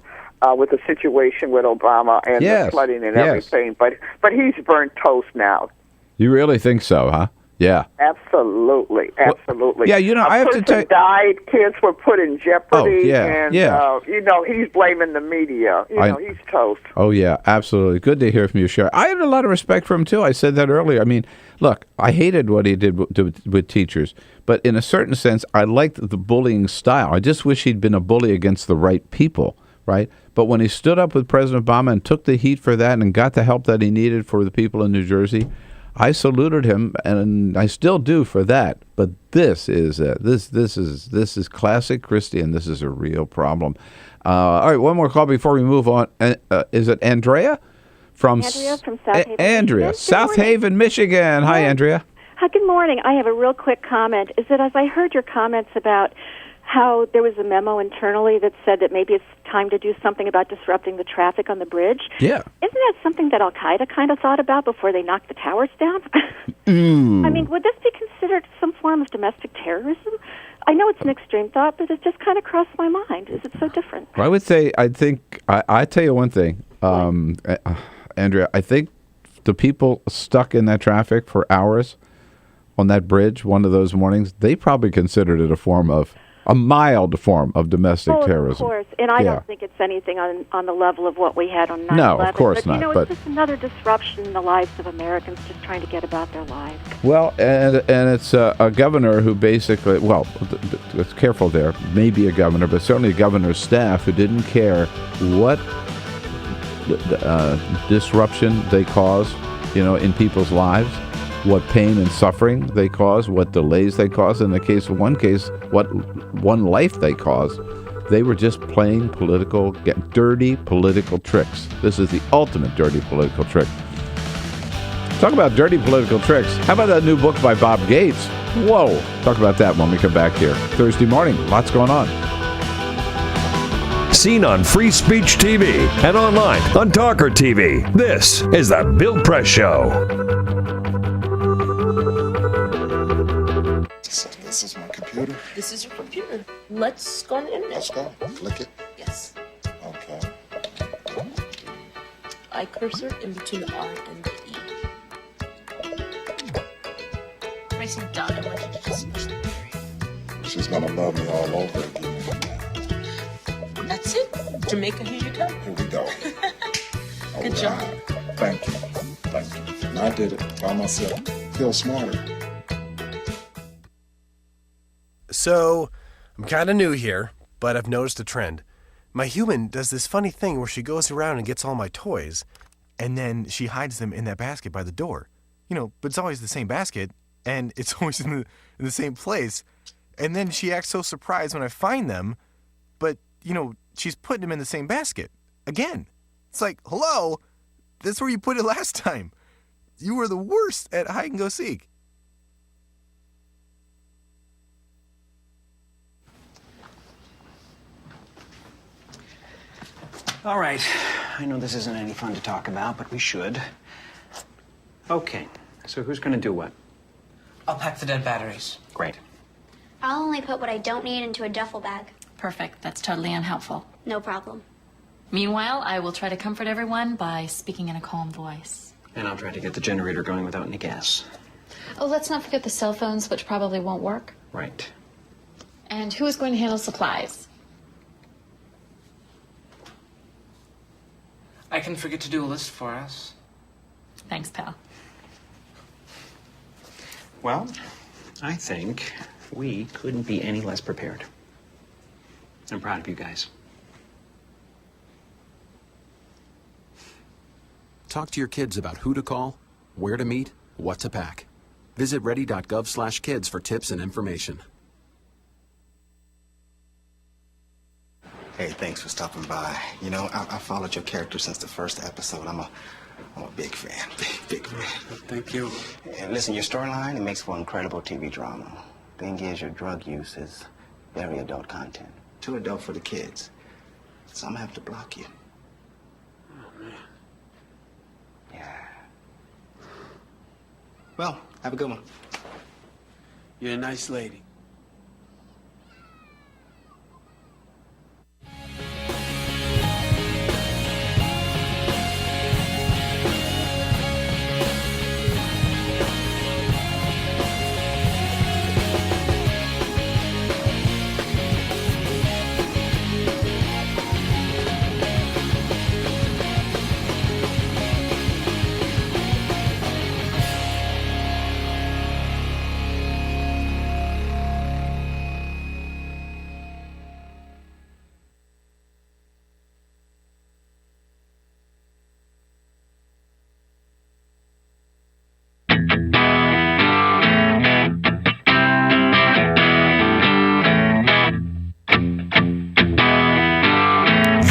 with the situation with Obama and the flooding and everything, but he's burnt toast now. You really think so, huh? Yeah. Absolutely. Yeah, I have to tell you. Died, kids were put in jeopardy, and he's blaming the media. He's toast. Oh, yeah, absolutely. Good to hear from you, Sherry. I had a lot of respect for him, too. I said that earlier. I mean, look, I hated what he did with teachers, but in a certain sense, I liked the bullying style. I just wish he'd been a bully against the right people, right? But when he stood up with President Obama and took the heat for that and got the help that he needed for the people in New Jersey, I saluted him, and I still do for that. But this is classic Christie, and this is a real problem. All right, one more call before we move on. Is it Andrea from South Haven? Andrea, South Haven, Michigan. Hi, Andrea. Hi, good morning. I have a real quick comment. Is that as I heard your comments about how there was a memo internally that said that maybe it's time to do something about disrupting the traffic on the bridge. Yeah. Isn't that something that Al-Qaeda kind of thought about before they knocked the towers down? I mean, would this be considered some form of domestic terrorism? I know it's an extreme thought, but it just kind of crossed my mind. Is it so different? I would say, I tell you one thing, Andrea, I think the people stuck in that traffic for hours on that bridge one of those mornings, they probably considered it a mild form of domestic terrorism. Of course, and I don't think it's anything on the level of what we had on 9/11. No, of course not. It's just another disruption in the lives of Americans just trying to get about their lives. Well, and it's a governor who basically, let's careful there, maybe a governor, but certainly a governor's staff who didn't care what disruption they cause, in people's lives, what pain and suffering they cause, what delays they cause. In the case of what one life they caused, they were just playing dirty political tricks. This is the ultimate dirty political trick. Talk about dirty political tricks. How about that new book by Bob Gates? Whoa. Talk about that when we come back here. Thursday morning. Lots going on. Seen on Free Speech TV and online on TawkrTV. This is the Bill Press Show. This is my computer. This is your computer. Let's go on the internet. Let's go. Click it. Yes. Okay. I cursor in between the R and the E. Pressing dot, I want you to just push the area. She's gonna love me all over again. That's it. Jamaica, here you go. Here we go. Good job. Thank you. And I did it by myself. Feel smarter. So, I'm kind of new here, but I've noticed a trend. My human does this funny thing where she goes around and gets all my toys, and then she hides them in that basket by the door. But it's always the same basket, and it's always in the same place. And then she acts so surprised when I find them, but she's putting him in the same basket. Again. It's like, hello, that's where you put it last time. You were the worst at hide and go seek. All right. I know this isn't any fun to talk about, but we should. Okay. So who's going to do what? I'll pack the dead batteries. Great. I'll only put what I don't need into a duffel bag. Perfect. That's totally unhelpful. No problem. Meanwhile, I will try to comfort everyone by speaking in a calm voice. And I'll try to get the generator going without any gas. Oh, let's not forget the cell phones, which probably won't work. Right. And who is going to handle supplies? I can forget to do a list for us. Thanks, pal. Well, I think we couldn't be any less prepared. I'm proud of you guys. Talk to your kids about who to call, where to meet, what to pack. Visit ready.gov/kids for tips and information. Hey, thanks for stopping by. I followed your character since the first episode. I'm a big fan. Big fan. Thank you. And listen, your storyline, it makes for incredible TV drama. Thing is, your drug use is very adult content. Too adult for the kids. So I'm gonna have to block you. Oh, man. Yeah. Well, have a good one. You're a nice lady.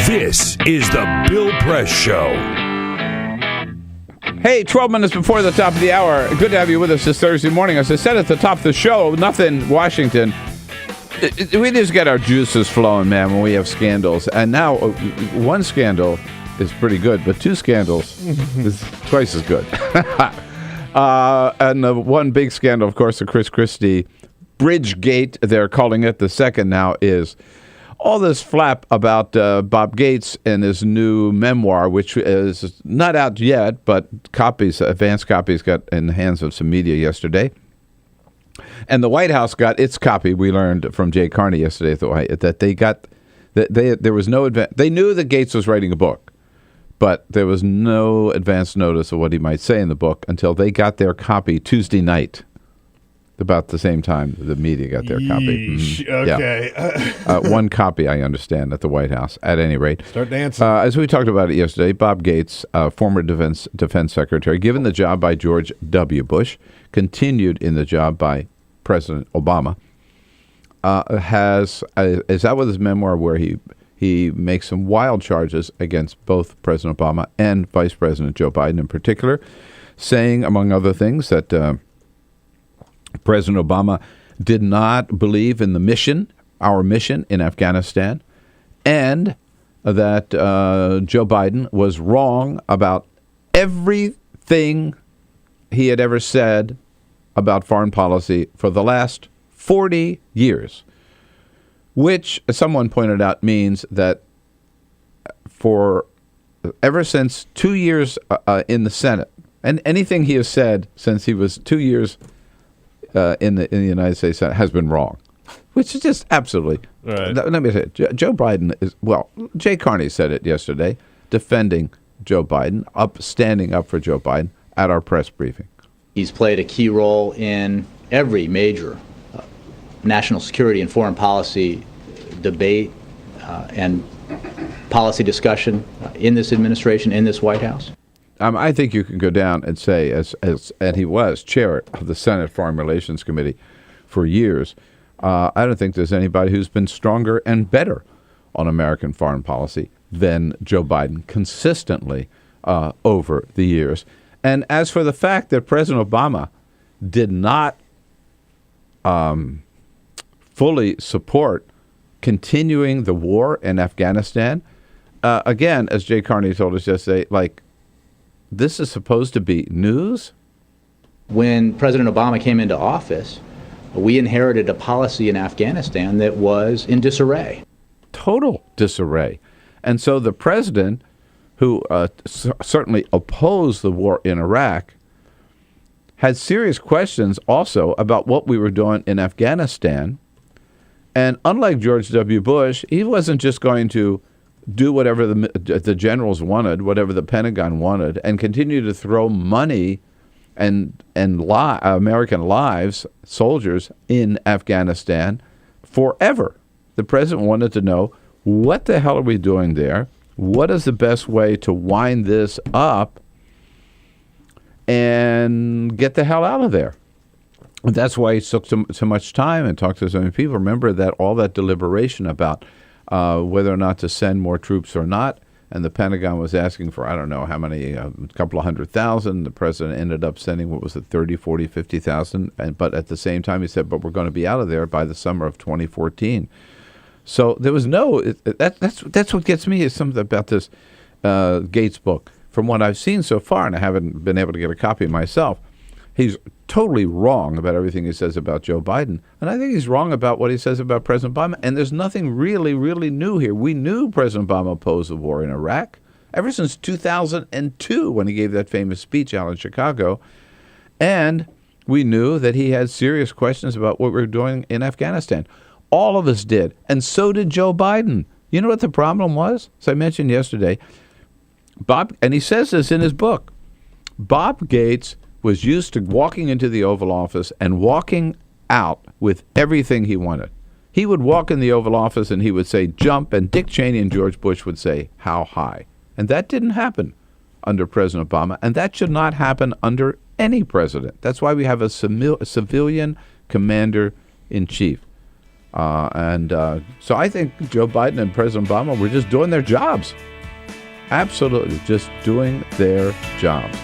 This is the Bill Press Show. Hey, 12 minutes before the top of the hour. Good to have you with us this Thursday morning. As I said at the top of the show, nothing Washington. We just get our juices flowing, man, when we have scandals. And now one scandal is pretty good, but two scandals is twice as good. And the one big scandal, of course, the Chris Christie Bridgegate, they're calling it. The second now is all this flap about Bob Gates and his new memoir, which is not out yet, but advanced copies got in the hands of some media yesterday. And the White House got its copy. We learned from Jay Carney yesterday at the White that they got there was no advance. They knew that Gates was writing a book, but there was no advance notice of what he might say in the book until they got their copy Tuesday night. About the same time the media got their copy. Okay. Yeah. One copy, I understand, at the White House, at any rate. Start dancing. As we talked about it yesterday, Bob Gates, former defense Secretary, given the job by George W. Bush, continued in the job by President Obama, is out with his memoir where he makes some wild charges against both President Obama and Vice President Joe Biden in particular, saying, among other things, that President Obama did not believe in our mission in Afghanistan, and that Joe Biden was wrong about everything he had ever said about foreign policy for the last 40 years, which someone pointed out means that ever since 2 years in the Senate, and anything he has said since he was 2 years in the United States Senate has been wrong, which is just absolutely. Right. Let me say it. Joe Biden is, Jay Carney said it yesterday, defending Joe Biden, standing up for Joe Biden at our press briefing. He's played a key role in every major national security and foreign policy debate and policy discussion in this administration, in this White House. I think you can go down and say, and he was chair of the Senate Foreign Relations Committee for years, I don't think there's anybody who's been stronger and better on American foreign policy than Joe Biden consistently over the years. And as for the fact that President Obama did not fully support continuing the war in Afghanistan, again, as Jay Carney told us yesterday, this is supposed to be news. When President Obama came into office, we inherited a policy in Afghanistan that was in disarray. Total disarray. And so the president, who certainly opposed the war in Iraq, had serious questions also about what we were doing in Afghanistan. And unlike George W. Bush, he wasn't just going to do whatever the generals wanted, whatever the Pentagon wanted, and continue to throw money and American lives, soldiers in Afghanistan forever. The president wanted to know, what the hell are we doing there? What is the best way to wind this up and get the hell out of there? And that's why he took so much time and talked to so many people. Remember that all that deliberation about whether or not to send more troops or not, and the Pentagon was asking for, I don't know how many, a couple of 100,000. The president ended up sending, 30, 40, 50,000. But at the same time, he said, but we're going to be out of there by the summer of 2014. So there was that's what gets me is something about this Gates book. From what I've seen so far, and I haven't been able to get a copy myself, he's totally wrong about everything he says about Joe Biden. And I think he's wrong about what he says about President Obama. And there's nothing really, really new here. We knew President Obama opposed the war in Iraq ever since 2002 when he gave that famous speech out in Chicago. And we knew that he had serious questions about what we were doing in Afghanistan. All of us did. And so did Joe Biden. You know what the problem was? As I mentioned yesterday, and he says this in his book, Bob Gates was used to walking into the Oval Office and walking out with everything he wanted. He would walk in the Oval Office and he would say, jump, and Dick Cheney and George Bush would say, how high? And that didn't happen under President Obama, and that should not happen under any president. That's why we have a civilian commander-in-chief. So I think Joe Biden and President Obama were just doing their jobs. Absolutely, just doing their jobs.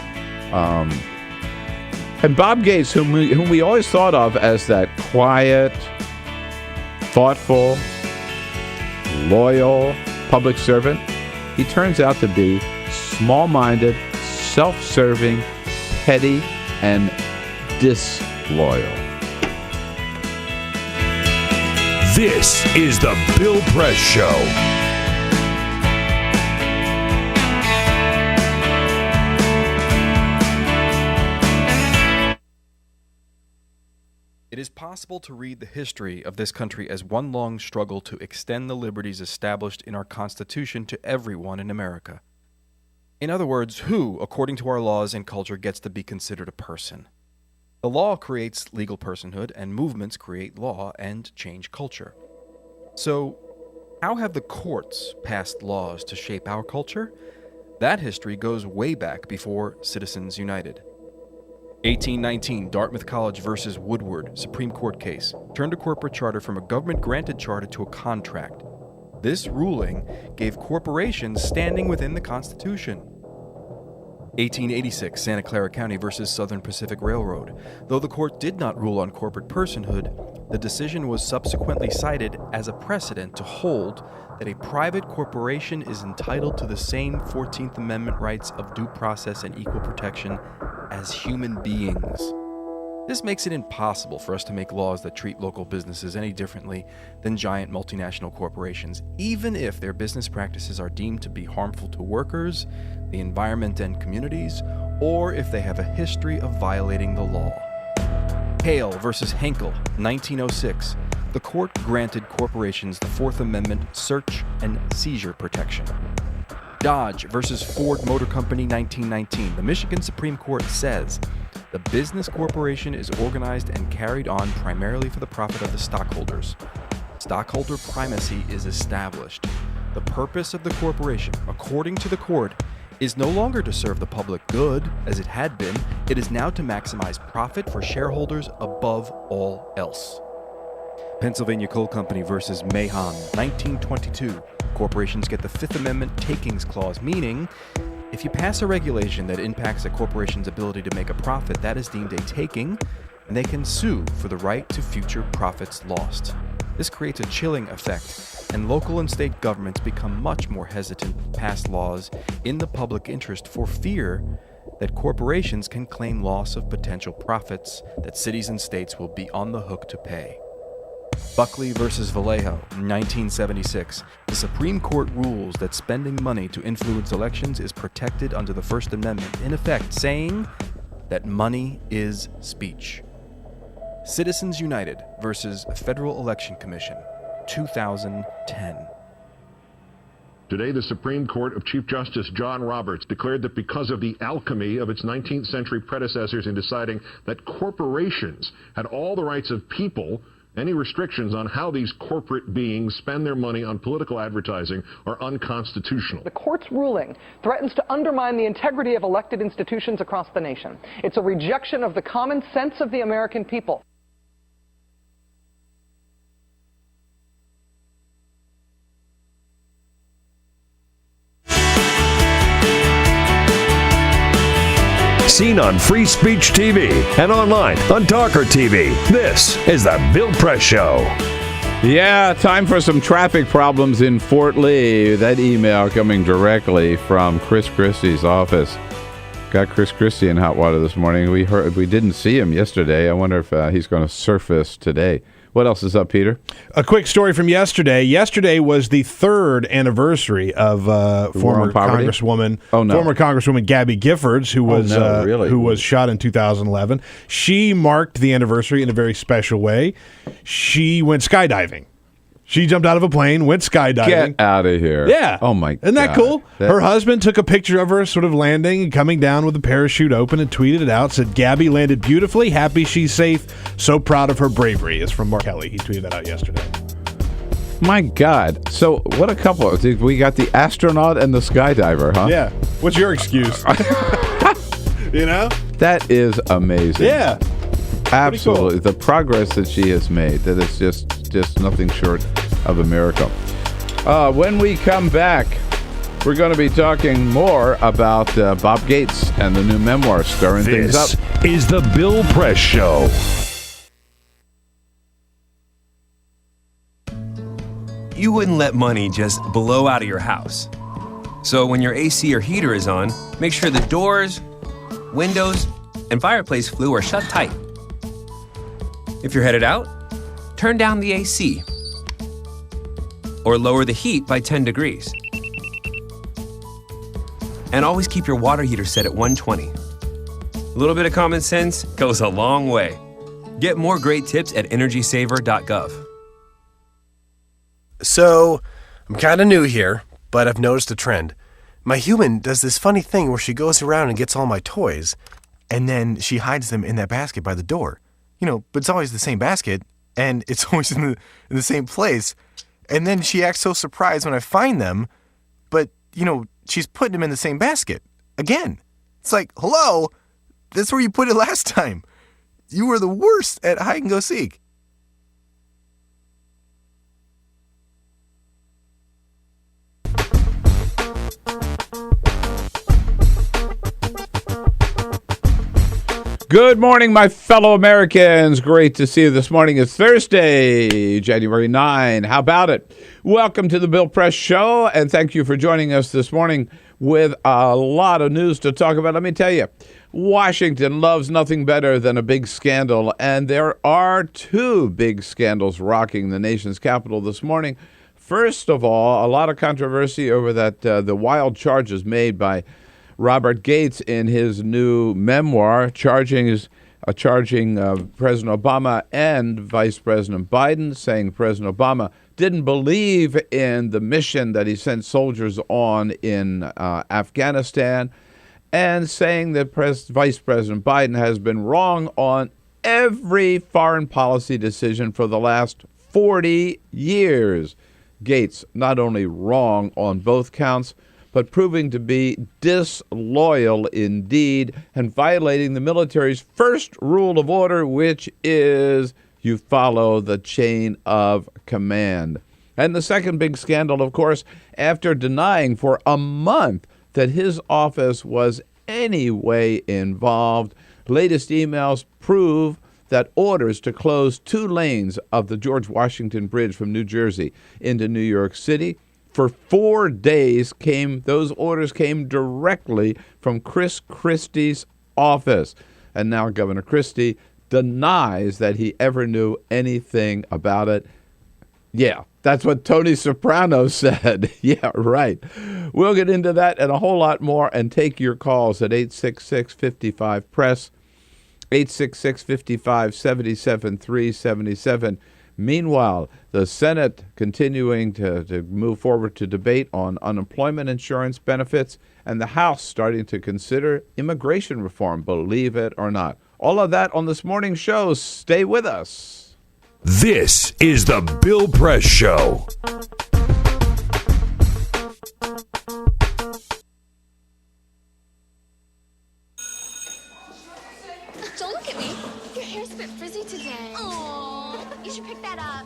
And Bob Gates, whom we always thought of as that quiet, thoughtful, loyal public servant, he turns out to be small-minded, self-serving, petty, and disloyal. This is the Bill Press Show. It is possible to read the history of this country as one long struggle to extend the liberties established in our Constitution to everyone in America. In other words, who, according to our laws and culture, gets to be considered a person? The law creates legal personhood, and movements create law and change culture. So, how have the courts passed laws to shape our culture? That history goes way back before Citizens United. 1819, Dartmouth College versus Woodward, Supreme Court case, turned a corporate charter from a government-granted charter to a contract. This ruling gave corporations standing within the Constitution. 1886, Santa Clara County versus Southern Pacific Railroad. Though the court did not rule on corporate personhood, the decision was subsequently cited as a precedent to hold that a private corporation is entitled to the same 14th Amendment rights of due process and equal protection as human beings. This makes it impossible for us to make laws that treat local businesses any differently than giant multinational corporations, even if their business practices are deemed to be harmful to workers, the environment and communities, or if they have a history of violating the law. Hale versus Henkel, 1906. The court granted corporations the Fourth Amendment search and seizure protection. Dodge versus Ford Motor Company, 1919. The Michigan Supreme Court says the business corporation is organized and carried on primarily for the profit of the stockholders. Stockholder primacy is established. The purpose of the corporation, according to the court, is no longer to serve the public good, as it had been. It is now to maximize profit for shareholders above all else. Pennsylvania Coal Company versus Mahon, 1922. Corporations get the Fifth Amendment takings clause, meaning if you pass a regulation that impacts a corporation's ability to make a profit, that is deemed a taking, and they can sue for the right to future profits lost. This creates a chilling effect, and local and state governments become much more hesitant to pass laws in the public interest for fear that corporations can claim loss of potential profits that cities and states will be on the hook to pay. Buckley versus Vallejo, 1976. The Supreme Court rules that spending money to influence elections is protected under the First Amendment, in effect saying that money is speech. Citizens United versus Federal Election Commission, 2010. Today, the Supreme Court of Chief Justice John Roberts declared that because of the alchemy of its 19th century predecessors in deciding that corporations had all the rights of people, any restrictions on how these corporate beings spend their money on political advertising are unconstitutional. The court's ruling threatens to undermine the integrity of elected institutions across the nation. It's a rejection of the common sense of the American people. Seen on Free Speech TV and online on TawkrTV. This is the Bill Press Show. Yeah, time for some traffic problems in Fort Lee. That email coming directly from Chris Christie's office. Got Chris Christie in hot water this morning. We didn't see him yesterday. I wonder if he's going to surface today. What else is up, Peter? A quick story from yesterday. Yesterday was the 3rd anniversary of former Congresswoman Gabby Giffords, who was shot in 2011. She marked the anniversary in a very special way. She went skydiving. She jumped out of a plane, went skydiving. Get out of here. Yeah. Oh, my God. Isn't that cool? Her husband took a picture of her sort of landing and coming down with the parachute open and tweeted it out. Said, Gabby landed beautifully. Happy she's safe. So proud of her bravery. It's from Mark Kelly. He tweeted that out yesterday. My God. So what a couple. We got the astronaut and the skydiver, huh? Yeah. What's your excuse? You know? That is amazing. Yeah. Absolutely. Cool. The progress that she has made, that is just nothing short of a miracle. When we come back, we're going to be talking more about Bob Gates and the new memoir stirring things up. This is the Bill Press Show. You wouldn't let money just blow out of your house. So when your AC or heater is on, make sure the doors, windows, and fireplace flue are shut tight. If you're headed out, turn down the AC or lower the heat by 10 degrees. And always keep your water heater set at 120. A little bit of common sense goes a long way. Get more great tips at energysaver.gov. So, I'm kind of new here, but I've noticed a trend. My human does this funny thing where she goes around and gets all my toys, and then she hides them in that basket by the door. You know, but it's always the same basket, and it's always in the same place. And then she acts so surprised when I find them, but, you know, she's putting them in the same basket. Again. It's like, hello, that's where you put it last time. You were the worst at hide and go seek. Good morning, my fellow Americans. Great to see you this morning. It's Thursday, January 9. How about it? Welcome to the Bill Press Show, and thank you for joining us this morning with a lot of news to talk about. Let me tell you, Washington loves nothing better than a big scandal, and there are two big scandals rocking the nation's capital this morning. First of all, a lot of controversy over that the wild charges made by Robert Gates in his new memoir, charging President Obama and Vice President Biden, saying President Obama didn't believe in the mission that he sent soldiers on in Afghanistan, and saying that Vice President Biden has been wrong on every foreign policy decision for the last 40 years. Gates not only wrong on both counts, but proving to be disloyal indeed and violating the military's first rule of order, which is you follow the chain of command. And the second big scandal, of course, after denying for a month that his office was any way involved, latest emails prove that orders to close 2 lanes of the George Washington Bridge from New Jersey into New York City for 4 days those orders came directly from Chris Christie's office. And now Governor Christie denies that he ever knew anything about it. Yeah, that's what Tony Soprano said. Yeah, right. We'll get into that and a whole lot more and take your calls at 866-55-PRESS, 866-55-77-377. Meanwhile, the Senate continuing to move forward to debate on unemployment insurance benefits, and the House starting to consider immigration reform, believe it or not. All of that on this morning's show. Stay with us. This is the Bill Press Show. Don't look at me. Your hair's a bit frizzy today. Oh, you should pick that up.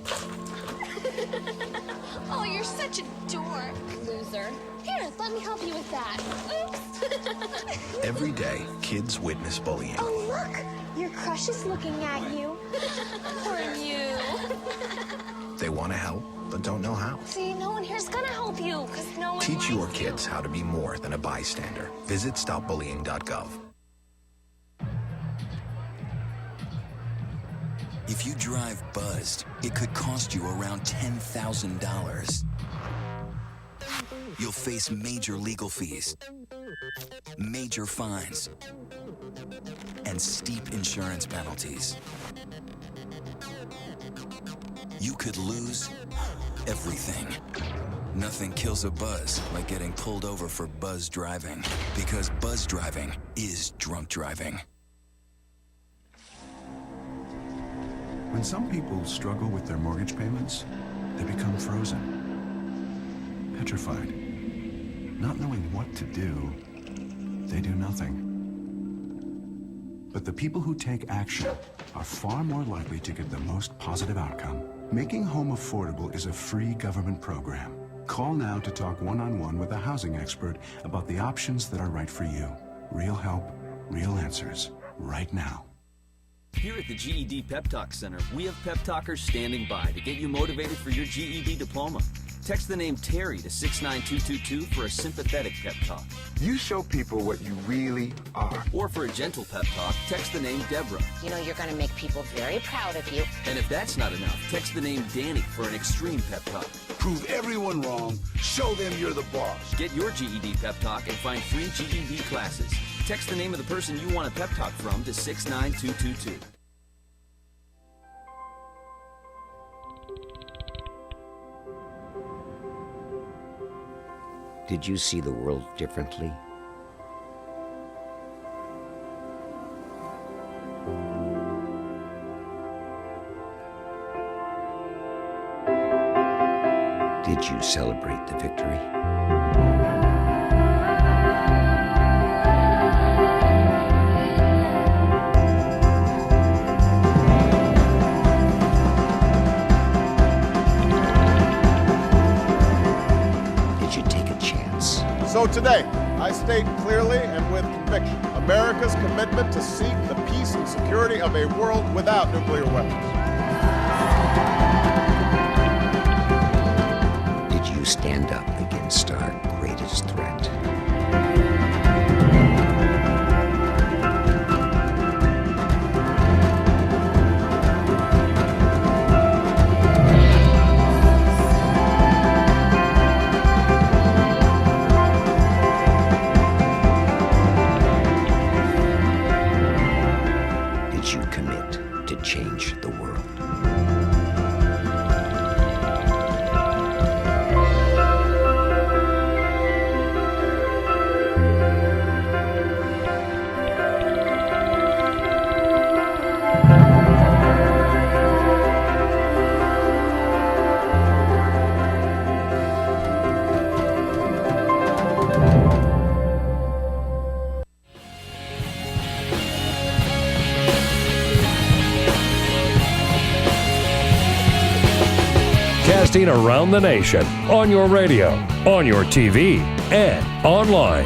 Oh, you're such a dork. Loser. Here, let me help you with that. Oops. Every day, kids witness bullying. Oh, look. Your crush is looking at you. Poor you. They want to help, but don't know how. See, no one here's gonna help you, because no one Teach your likes kids how to be more than a bystander. Visit stopbullying.gov. If you drive buzzed, it could cost you around $10,000. You'll face major legal fees, major fines, and steep insurance penalties. You could lose everything. Nothing kills a buzz like getting pulled over for buzz driving, because buzz driving is drunk driving. When some people struggle with their mortgage payments, they become frozen, petrified. Not knowing what to do, they do nothing. But the people who take action are far more likely to get the most positive outcome. Making home affordable is a free government program. Call now to talk one-on-one with a housing expert about the options that are right for you. Real help, real answers, right now. Here at the GED Pep Talk Center, we have pep talkers standing by to get you motivated for your GED diploma. Text the name Terry to 69222 for a sympathetic pep talk. You show people what you really are. Or for a gentle pep talk, text the name Deborah. You know you're going to make people very proud of you. And if that's not enough, text the name Danny for an extreme pep talk. Prove everyone wrong. Show them you're the boss. Get your GED pep talk and find free GED classes. Text the name of the person you want a pep talk from to 69222. Did you see the world differently? Did you celebrate the victory? So today, I state clearly and with conviction America's commitment to seek the peace and security of a world without nuclear weapons. Did you stand up against our greatest threat? Change the world. broadcasting around the nation, on your radio, on your TV, and online.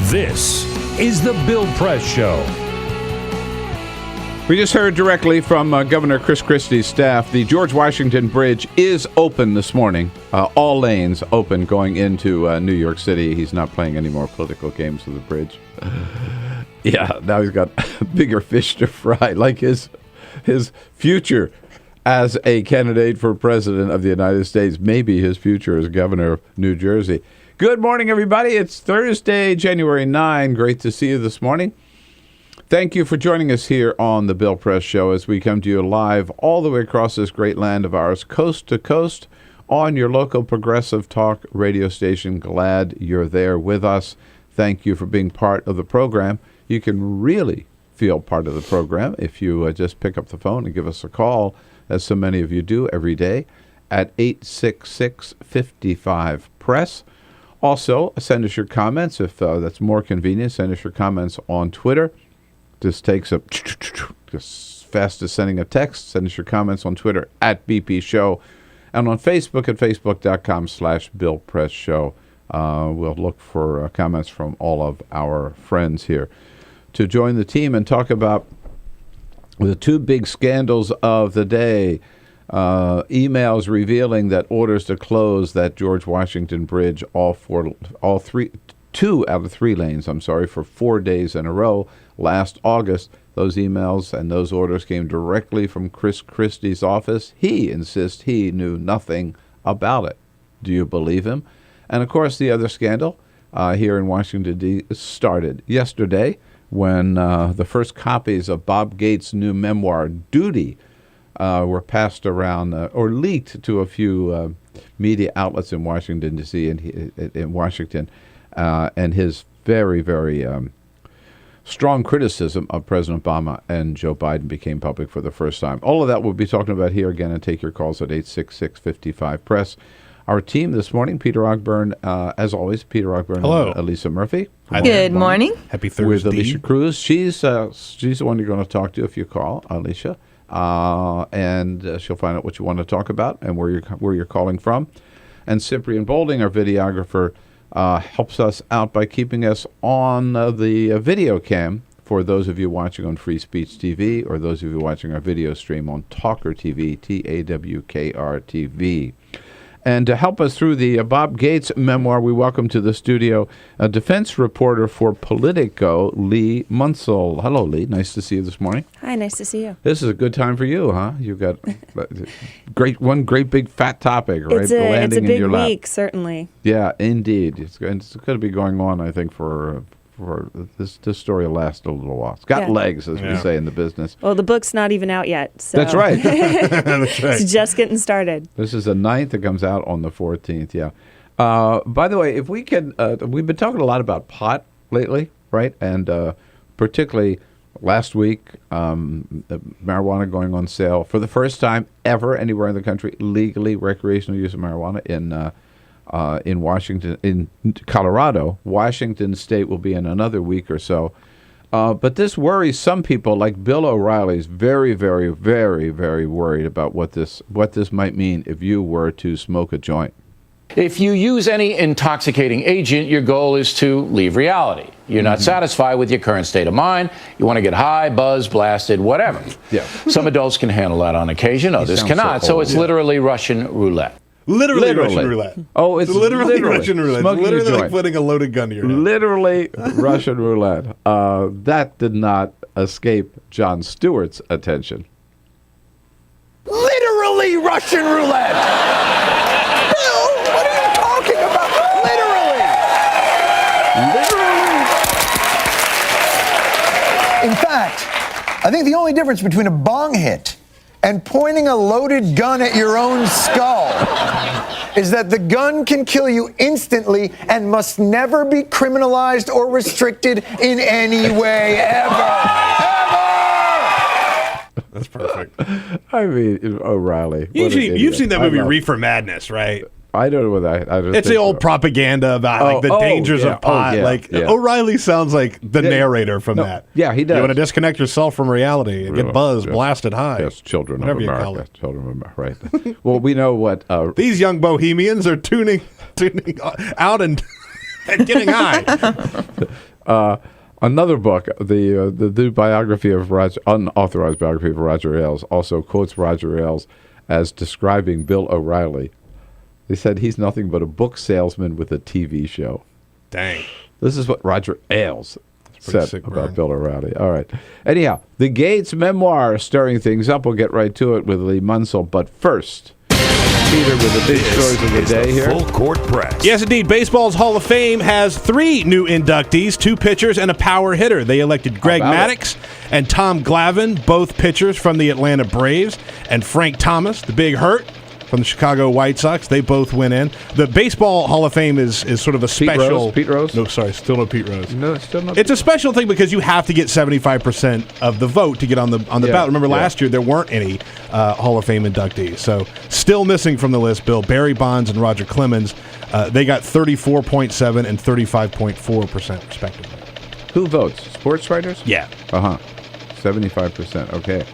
This is the Bill Press Show. We just heard directly from Governor Chris Christie's staff. The George Washington Bridge is open this morning. All lanes open going into New York City. He's not playing any more political games with the bridge. Yeah, now he's got bigger fish to fry, like his future as a candidate for president of the United States, maybe his future as governor of New Jersey. Good morning, everybody. It's Thursday, January 9. Great to see you this morning. Thank you for joining us here on the Bill Press Show as we come to you live all the way across this great land of ours, coast to coast, on your local progressive talk radio station. Glad you're there with us. Thank you for being part of the program. You can really feel part of the program if you just pick up the phone and give us a call, as so many of you do every day, at 866-55-PRESS. Also, send us your comments if that's more convenient. Send us your comments on Twitter. This takes up just fast as sending a text. Send us your comments on Twitter at BP Show and on Facebook at facebook.com/Bill Press Show. We'll look for comments from all of our friends here to join the team and talk about the two big scandals of the day. Emails revealing that orders to close that George Washington Bridge, two out of three lanes, for 4 days in a row last August. Those emails and those orders came directly from Chris Christie's office. He insists he knew nothing about it. Do you believe him? And, of course, the other scandal here in Washington, D.C. started yesterday when the first copies of Bob Gates' new memoir, Duty, were passed around or leaked to a few media outlets in Washington, D.C., in Washington, and his very, very strong criticism of President Obama and Joe Biden became public for the first time. All of that we'll be talking about here again, and take your calls at 866-55-PRESS. Our team this morning, Peter Ogburn, as always, Peter Ogburn. Hello. And Elisa Murphy. Good morning. Happy Thursday. With Alicia Cruz. She's the one you're going to talk to if you call, Alicia. And she'll find out what you want to talk about and where you're calling from. And Cyprian Bolding, our videographer, helps us out by keeping us on the video cam for those of you watching on Free Speech TV or those of you watching our video stream on TawkrTV, TAWKR-TV. And to help us through the Bob Gates memoir, we welcome to the studio a defense reporter for Politico, Leigh Munsil. Hello, Leigh. Nice to see you this morning. Hi, nice to see you. This is a good time for you, huh? You've got one great big fat topic, right? It's a big week, certainly. Yeah, indeed. It's going to be going on, I think, for this story will last a little while. It's got legs, as we say in the business. Well, the book's not even out yet. So. That's right. That's right. It's just getting started. This is the 9th. It comes out on the 14th, yeah. By the way, if we can, we've been talking a lot about pot lately, right? And particularly last week, marijuana going on sale for the first time ever anywhere in the country, legally recreational use of marijuana in Washington, in Colorado. Washington State will be in another week or so. But this worries some people, like Bill O'Reilly is very, very, very, very worried about what this might mean if you were to smoke a joint. If you use any intoxicating agent, your goal is to leave reality. You're not satisfied with your current state of mind. You want to get high, buzzed, blasted, whatever. Yeah. Some adults can handle that on occasion, others cannot. So it's literally Russian roulette. Literally Russian roulette. Oh, it's literally Russian roulette. It's literally like putting a loaded gun to your head. Literally Russian roulette. That did not escape Jon Stewart's attention. Literally Russian roulette! Bill, what are you talking about? Literally! In fact, I think the only difference between a bong hit and pointing a loaded gun at your own skull is that the gun can kill you instantly and must never be criminalized or restricted in any way ever. That's perfect. I mean, O'Reilly. You've seen that movie Reefer Madness, right? I don't know what I it's the old propaganda about the dangers of pot. O'Reilly sounds like the narrator from that. Yeah, he does. You want to disconnect yourself from reality and get buzzed, blasted high. Yes, children whatever of you America. call it. Children of America, right. Well, we know what... These young bohemians are tuning out and getting high. Another book, the new biography of unauthorized biography of Roger Ailes, also quotes Roger Ailes as describing Bill O'Reilly. They said he's nothing but a book salesman with a TV show. Dang. This is what Roger Ailes said sick about burn. Bill O'Reilly. All right. Anyhow, the Gates memoir stirring things up. We'll get right to it with Leigh Munsil. But first, Peter with the big stories of the day here. Full Court Press. Yes, indeed. Baseball's Hall of Fame has 3 new inductees, 2 pitchers and a power hitter. They elected Greg Maddux and Tom Glavine, both pitchers from the Atlanta Braves, and Frank Thomas, the big hurt, from the Chicago White Sox. They both went in. The Baseball Hall of Fame is sort of a special... Pete Rose? No, sorry, still no Pete Rose. No, still not. It's a special thing because you have to get 75% of the vote to get on the ballot. Remember last year there weren't any Hall of Fame inductees. So still missing from the list, Bill, Barry Bonds and Roger Clemens. They got 34.7 and 35.4% respectively. Who votes? Sports writers? Yeah. 75%. Okay.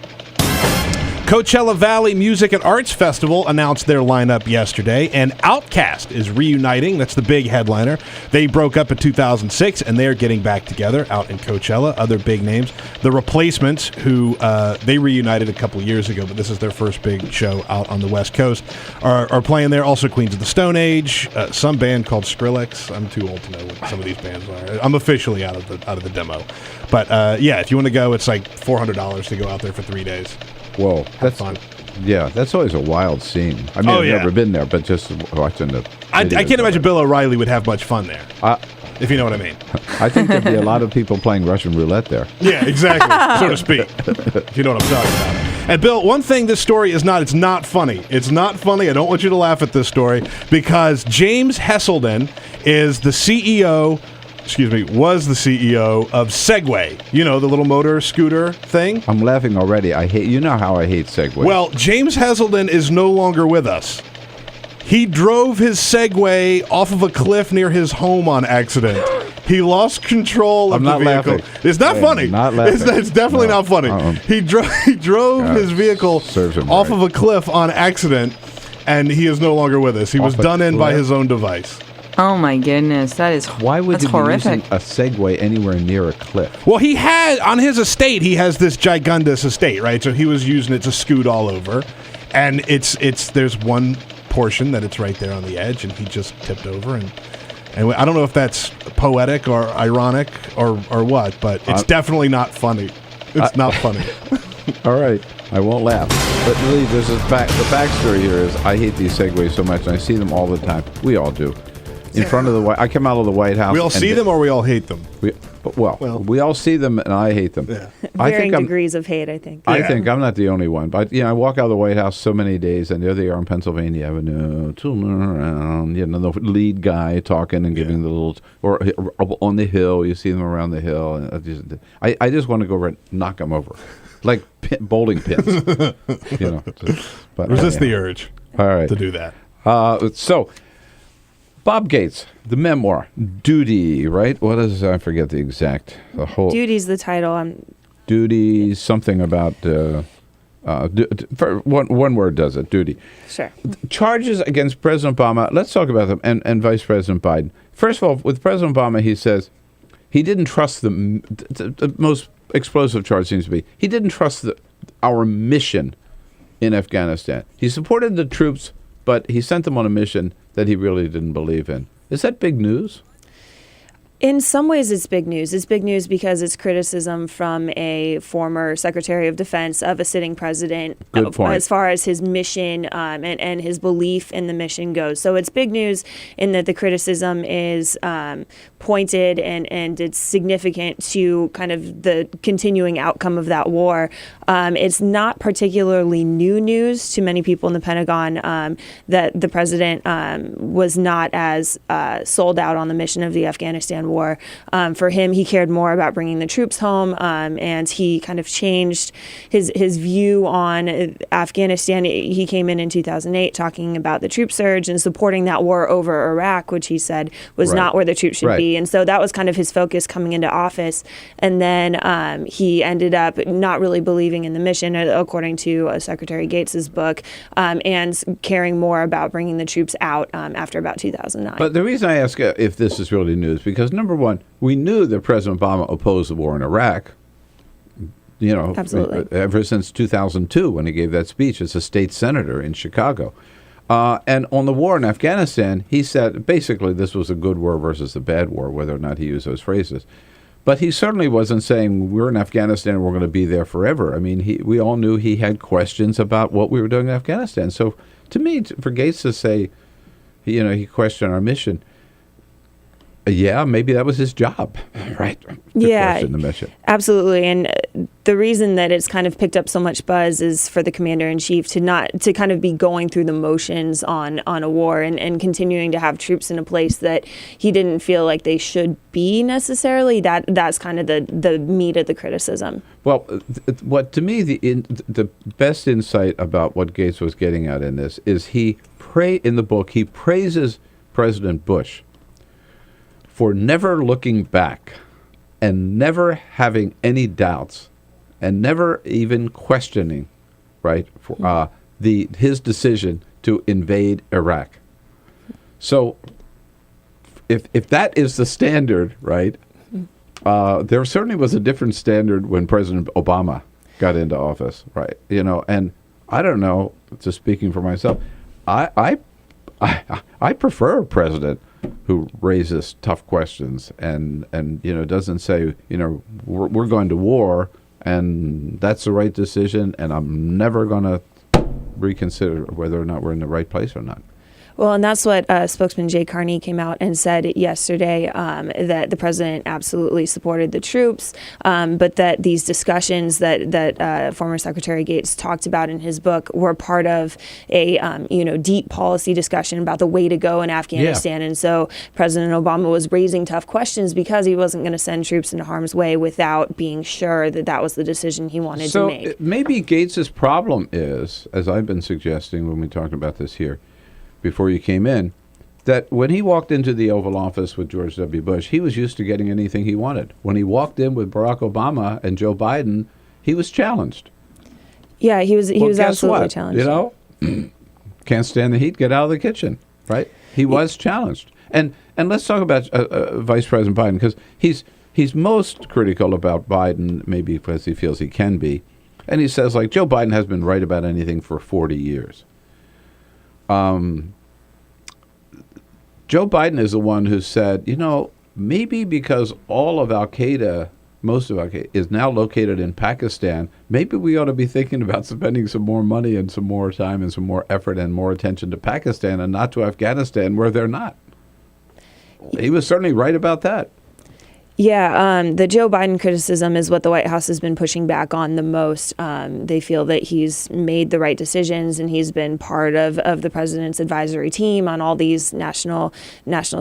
Coachella Valley Music and Arts Festival announced their lineup yesterday, and Outkast is reuniting. That's the big headliner. They broke up in 2006, and they're getting back together out in Coachella. Other big names. The Replacements, who they reunited a couple years ago, but this is their first big show out on the West Coast, are playing there. Also Queens of the Stone Age, some band called Skrillex. I'm too old to know what some of these bands are. I'm officially out of the demo. But yeah, if you want to go, it's like $400 to go out there for 3 days. Whoa, that's fun. Yeah, that's always a wild scene. I mean, I've never been there, but just watching the. I can't imagine Bill O'Reilly would have much fun there. If you know what I mean. I think there'd be a lot of people playing Russian roulette there. Yeah, exactly, so to speak. If you know what I'm talking about. And Bill, one thing this story is not, it's not funny. It's not funny. I don't want you to laugh at this story because James Hesselden is the CEO. Was the CEO of Segway. You know, the little motor scooter thing? I'm laughing already. You know how I hate Segway. Well, James Hesselden is no longer with us. He drove his Segway off of a cliff near his home on accident. He lost control of the vehicle. Laughing. It's not funny. Not laughing. It's definitely not funny. He drove his vehicle off of a cliff on accident, and he is no longer with us. He was done in by his own device. Oh my goodness, why would you be horrific. using a Segway anywhere near a cliff? Well, he had on his estate. He has this gigundous estate, right? So he was using it to scoot all over, and there's one portion that it's right there on the edge, and he just tipped over, and I don't know if that's poetic or ironic or what, but it's definitely not funny. It's not funny. All right, I won't laugh. But Leigh, the backstory here is I hate these Segways so much, and I see them all the time. We all do. In front of the White, I come out of the White House. We all see them, or we all hate them. We all see them, and I hate them. Yeah. Varying degrees of hate, I think. I think I'm not the only one, but I walk out of the White House so many days, and there they are on Pennsylvania Avenue, tooling around. The lead guy talking and giving the little, or on the Hill. You see them around the Hill, and I just want to go over and knock them over, like bowling pins. But resist the urge. All right, to do that. So. Bob Gates, the memoir, Duty, right? What is, I forget the whole... Duty's the title. Duty, something about, one word does it, duty. Sure. Charges against President Obama, let's talk about them, and Vice President Biden. First of all, with President Obama, he says he didn't trust the most explosive charge seems to be, he didn't trust our mission in Afghanistan. He supported the troops, but he sent them on a mission that he really didn't believe in. Is that big news? In some ways, it's big news. It's big news because it's criticism from a former Secretary of Defense of a sitting president as far as his mission and his belief in the mission goes. So it's big news in that the criticism is pointed and it's significant to kind of the continuing outcome of that war. It's not particularly new news to many people in the Pentagon that the president was not as sold out on the mission of the Afghanistan Afghanistan war. For him, he cared more about bringing the troops home, and he kind of changed his view on Afghanistan. He came in 2008 talking about the troop surge and supporting that war over Iraq, which he said was not where the troops should be. And so that was kind of his focus coming into office. And then he ended up not really believing in the mission, according to Secretary Gates's book, and caring more about bringing the troops out after about 2009. But the reason I ask if this is really news, because number one, we knew that President Obama opposed the war in Iraq. Absolutely. Ever since 2002, when he gave that speech as a state senator in Chicago. And on the war in Afghanistan, he said basically this was a good war versus a bad war, whether or not he used those phrases. But he certainly wasn't saying we're in Afghanistan and we're going to be there forever. I mean, we all knew he had questions about what we were doing in Afghanistan. So to me, for Gates to say, he questioned our mission, yeah, maybe that was his job, right? Question the mission. Absolutely. And the reason that it's kind of picked up so much buzz is for the commander-in-chief to kind of be going through the motions on a war and continuing to have troops in a place that he didn't feel like they should be necessarily. That's kind of the meat of the criticism. Well, what to me the best insight about what Gates was getting at in this is in the book he praises President Bush for never looking back and never having any doubts and never even questioning, right, for his decision to invade Iraq. So if that is the standard, right, there certainly was a different standard when President Obama got into office, right? And I don't know, just speaking for myself, I prefer a president who raises tough questions and doesn't say, we're going to war and that's the right decision and I'm never going to reconsider whether or not we're in the right place or not. Well, and that's what spokesman Jay Carney came out and said yesterday, that the president absolutely supported the troops, but that these discussions that former Secretary Gates talked about in his book were part of a deep policy discussion about the way to go in Afghanistan. And so President Obama was raising tough questions because he wasn't going to send troops into harm's way without being sure that that was the decision he wanted to make. So maybe Gates's problem is, as I've been suggesting when we talked about this here, before you came in, that when he walked into the Oval Office with George W. Bush, he was used to getting anything he wanted. When he walked in with Barack Obama and Joe Biden, he was challenged. Yeah, he was absolutely challenged. Can't stand the heat, get out of the kitchen, right? He was challenged. And let's talk about Vice President Biden, because he's most critical about Biden, maybe because he feels he can be. And he says, like, Joe Biden has been right about anything for 40 years. Joe Biden is the one who said, maybe because all of Al-Qaeda, most of Al-Qaeda, is now located in Pakistan, maybe we ought to be thinking about spending some more money and some more time and some more effort and more attention to Pakistan and not to Afghanistan, where they're not. He was certainly right about that. Yeah, the Joe Biden criticism is what the White House has been pushing back on the most. They feel that he's made the right decisions and he's been part of the president's advisory team on all these national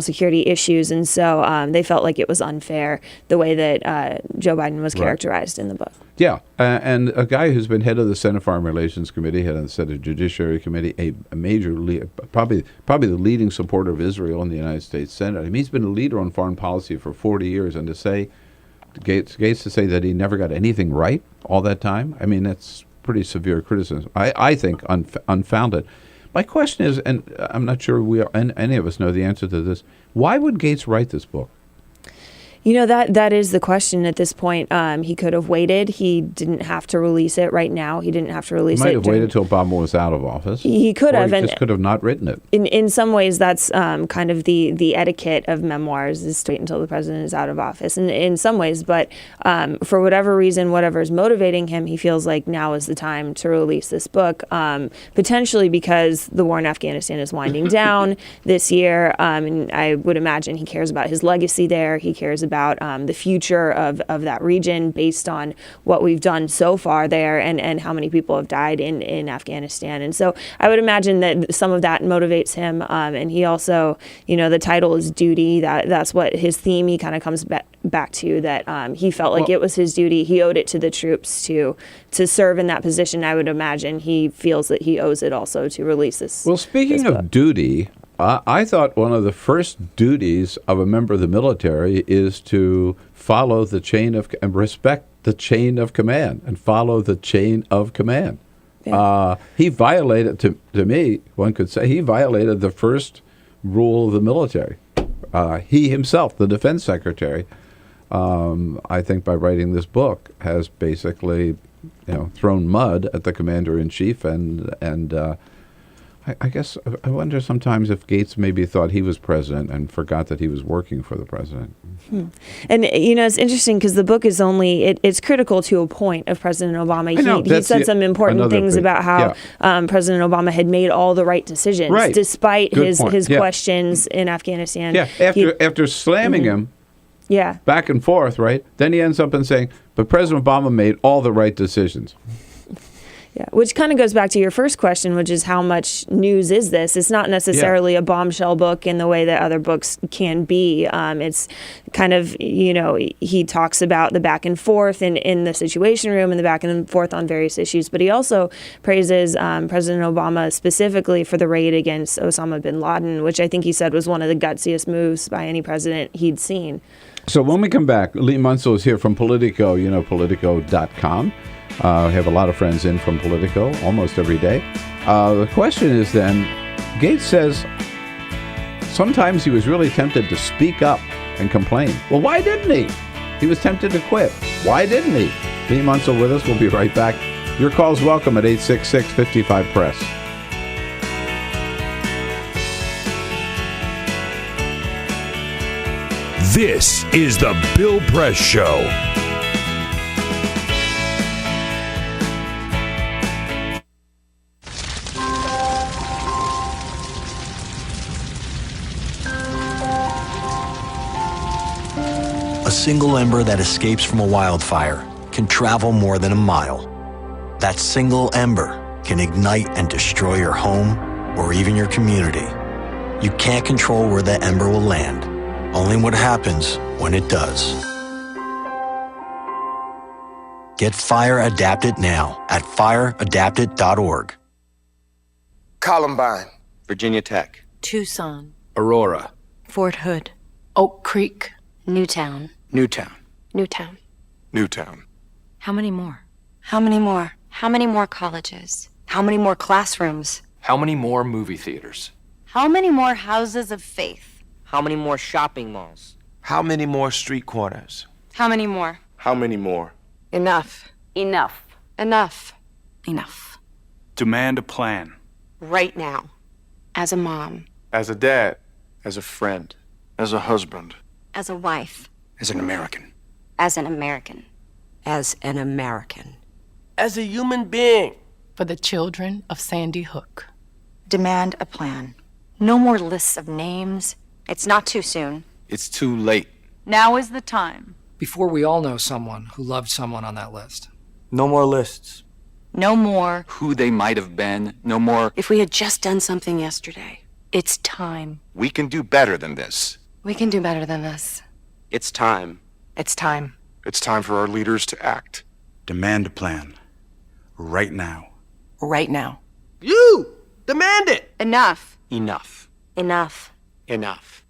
security issues. And so they felt like it was unfair the way that Joe Biden was characterized in the book. Yeah, and a guy who's been head of the Senate Foreign Relations Committee, head of the Senate Judiciary Committee, a major probably the leading supporter of Israel in the United States Senate. I mean, he's been a leader on foreign policy for 40 years, and to say Gates to say that he never got anything right all that time, I mean, that's pretty severe criticism. I think unfounded. My question is, and I'm not sure any of us know the answer to this, why would Gates write this book? That is the question at this point. He could have waited. He didn't have to release it right now. He didn't have to release it. He might have waited until Obama was out of office. He could have. He just could have not written it. In some ways, that's kind of the etiquette of memoirs, is to wait until the president is out of office. And in some ways, but for whatever reason, whatever is motivating him, he feels like now is the time to release this book, potentially because the war in Afghanistan is winding down this year. And I would imagine he cares about his legacy there. He cares about about the future of that region based on what we've done so far there and how many people have died in Afghanistan. And so I would imagine that some of that motivates him. And he also, the title is duty. That's what his theme, he kind of comes back to, that he felt like it was his duty. He owed it to the troops to serve in that position. I would imagine he feels that he owes it also to release this. Well, speaking of duty, I thought one of the first duties of a member of the military is to follow the chain of and respect the chain of command and follow the chain of command. Yeah. He violated, to me, one could say, he violated the first rule of the military. He himself, the defense secretary, I think by writing this book, has basically, thrown mud at the commander-in-chief, and I guess I wonder sometimes if Gates maybe thought he was president and forgot that he was working for the president. And, it's interesting because the book is it's critical to a point of President Obama. He said some important things about how President Obama had made all the right decisions, despite his questions in Afghanistan. Yeah, after slamming him back and forth, right? Then he ends up in saying, but President Obama made all the right decisions. Yeah, which kind of goes back to your first question, which is how much news is this? It's not necessarily a bombshell book in the way that other books can be. It's kind of, he talks about the back and forth in the Situation Room and the back and forth on various issues, but he also praises President Obama specifically for the raid against Osama bin Laden, which I think he said was one of the gutsiest moves by any president he'd seen. So when we come back, Leigh Munsil is here from Politico, Politico.com. I have a lot of friends in from Politico almost every day. The question is then, Gates says sometimes he was really tempted to speak up and complain. Well, why didn't he? He was tempted to quit. Why didn't he? Leigh Munsil with us. We'll be right back. Your call's welcome at 866-55-PRESS. This is the Bill Press Show. A single ember that escapes from a wildfire can travel more than a mile. That single ember can ignite and destroy your home or even your community. You can't control where that ember will land, only what happens when it does. Get Fire Adapted now at fireadapted.org. Columbine, Virginia Tech, Tucson, Aurora, Fort Hood, Oak Creek, Newtown. Newtown, Newtown. Newtown. How many more? How many more? How many more colleges? How many more classrooms? How many more movie theaters? How many more houses of faith? How many more shopping malls? How many more street corners? How many more? How many more? Enough. Enough. Enough. Enough. Demand a plan. Right now. As a mom. As a dad. As a friend. As a husband. As a wife. As an American. As an American. As an American. As a human being. For the children of Sandy Hook. Demand a plan. No more lists of names. It's not too soon. It's too late. Now is the time. Before we all know someone who loved someone on that list. No more lists. No more. Who they might have been. No more. If we had just done something yesterday. It's time. We can do better than this. We can do better than this. It's time. It's time. It's time for our leaders to act. Demand a plan. Right now. Right now. You! Demand it! Enough. Enough. Enough. Enough.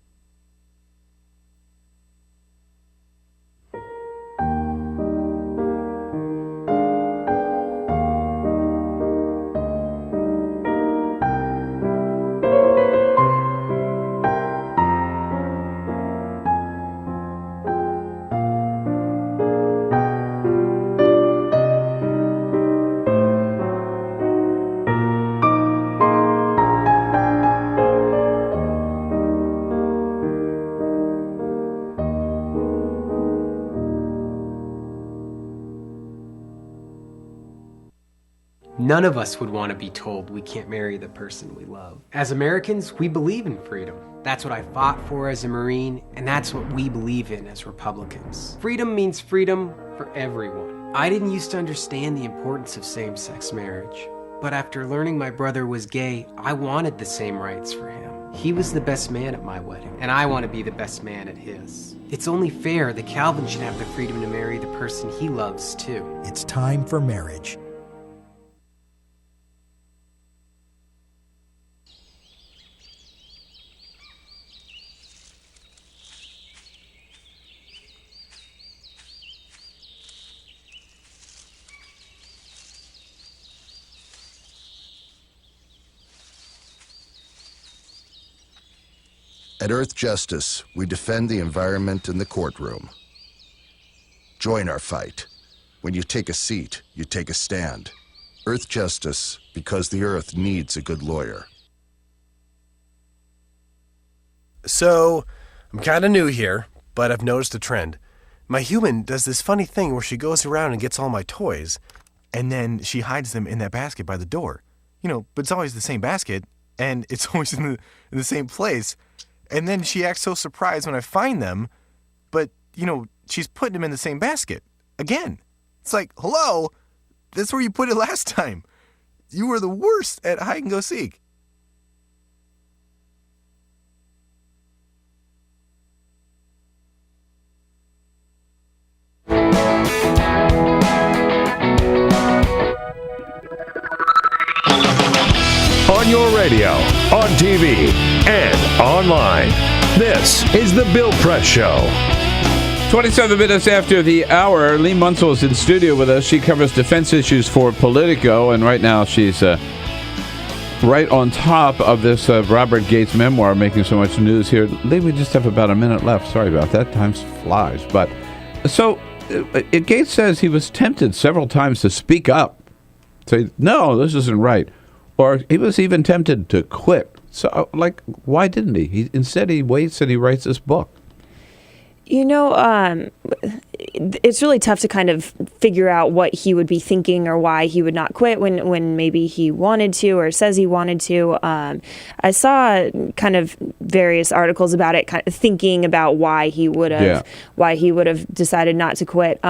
None of us would want to be told we can't marry the person we love. As Americans, we believe in freedom. That's what I fought for as a Marine, and that's what we believe in as Republicans. Freedom means freedom for everyone. I didn't used to understand the importance of same-sex marriage, but after learning my brother was gay, I wanted the same rights for him. He was the best man at my wedding, and I want to be the best man at his. It's only fair that Calvin should have the freedom to marry the person he loves, too. It's time for marriage. At Earth Justice, we defend the environment in the courtroom. Join our fight. When you take a seat, you take a stand. Earth Justice, because the Earth needs a good lawyer. So, I'm kind of new here, but I've noticed a trend. My human does this funny thing where she goes around and gets all my toys, and then she hides them in that basket by the door. But it's always the same basket, and it's always in the same place. And then she acts so surprised when I find them, but, she's putting them in the same basket. Again. It's like, hello, that's where you put it last time. You were the worst at hide and go seek. On your radio, on TV, and online. This is The Bill Press Show. 27 minutes after the hour, Leigh Munsil is in studio with us. She covers defense issues for Politico, and right now she's right on top of this Robert Gates memoir, making so much news here. Leigh, we just have about a minute left. Sorry about that. Time flies. But so Gates says he was tempted several times to speak up, say, no, this isn't right. Or he was even tempted to quit. So, why didn't he? Instead, he waits and he writes this book. It's really tough to kind of figure out what he would be thinking or why he would not quit when maybe he wanted to or says he wanted to. I saw kind of various articles about it, kind of thinking about why he would have decided not to quit.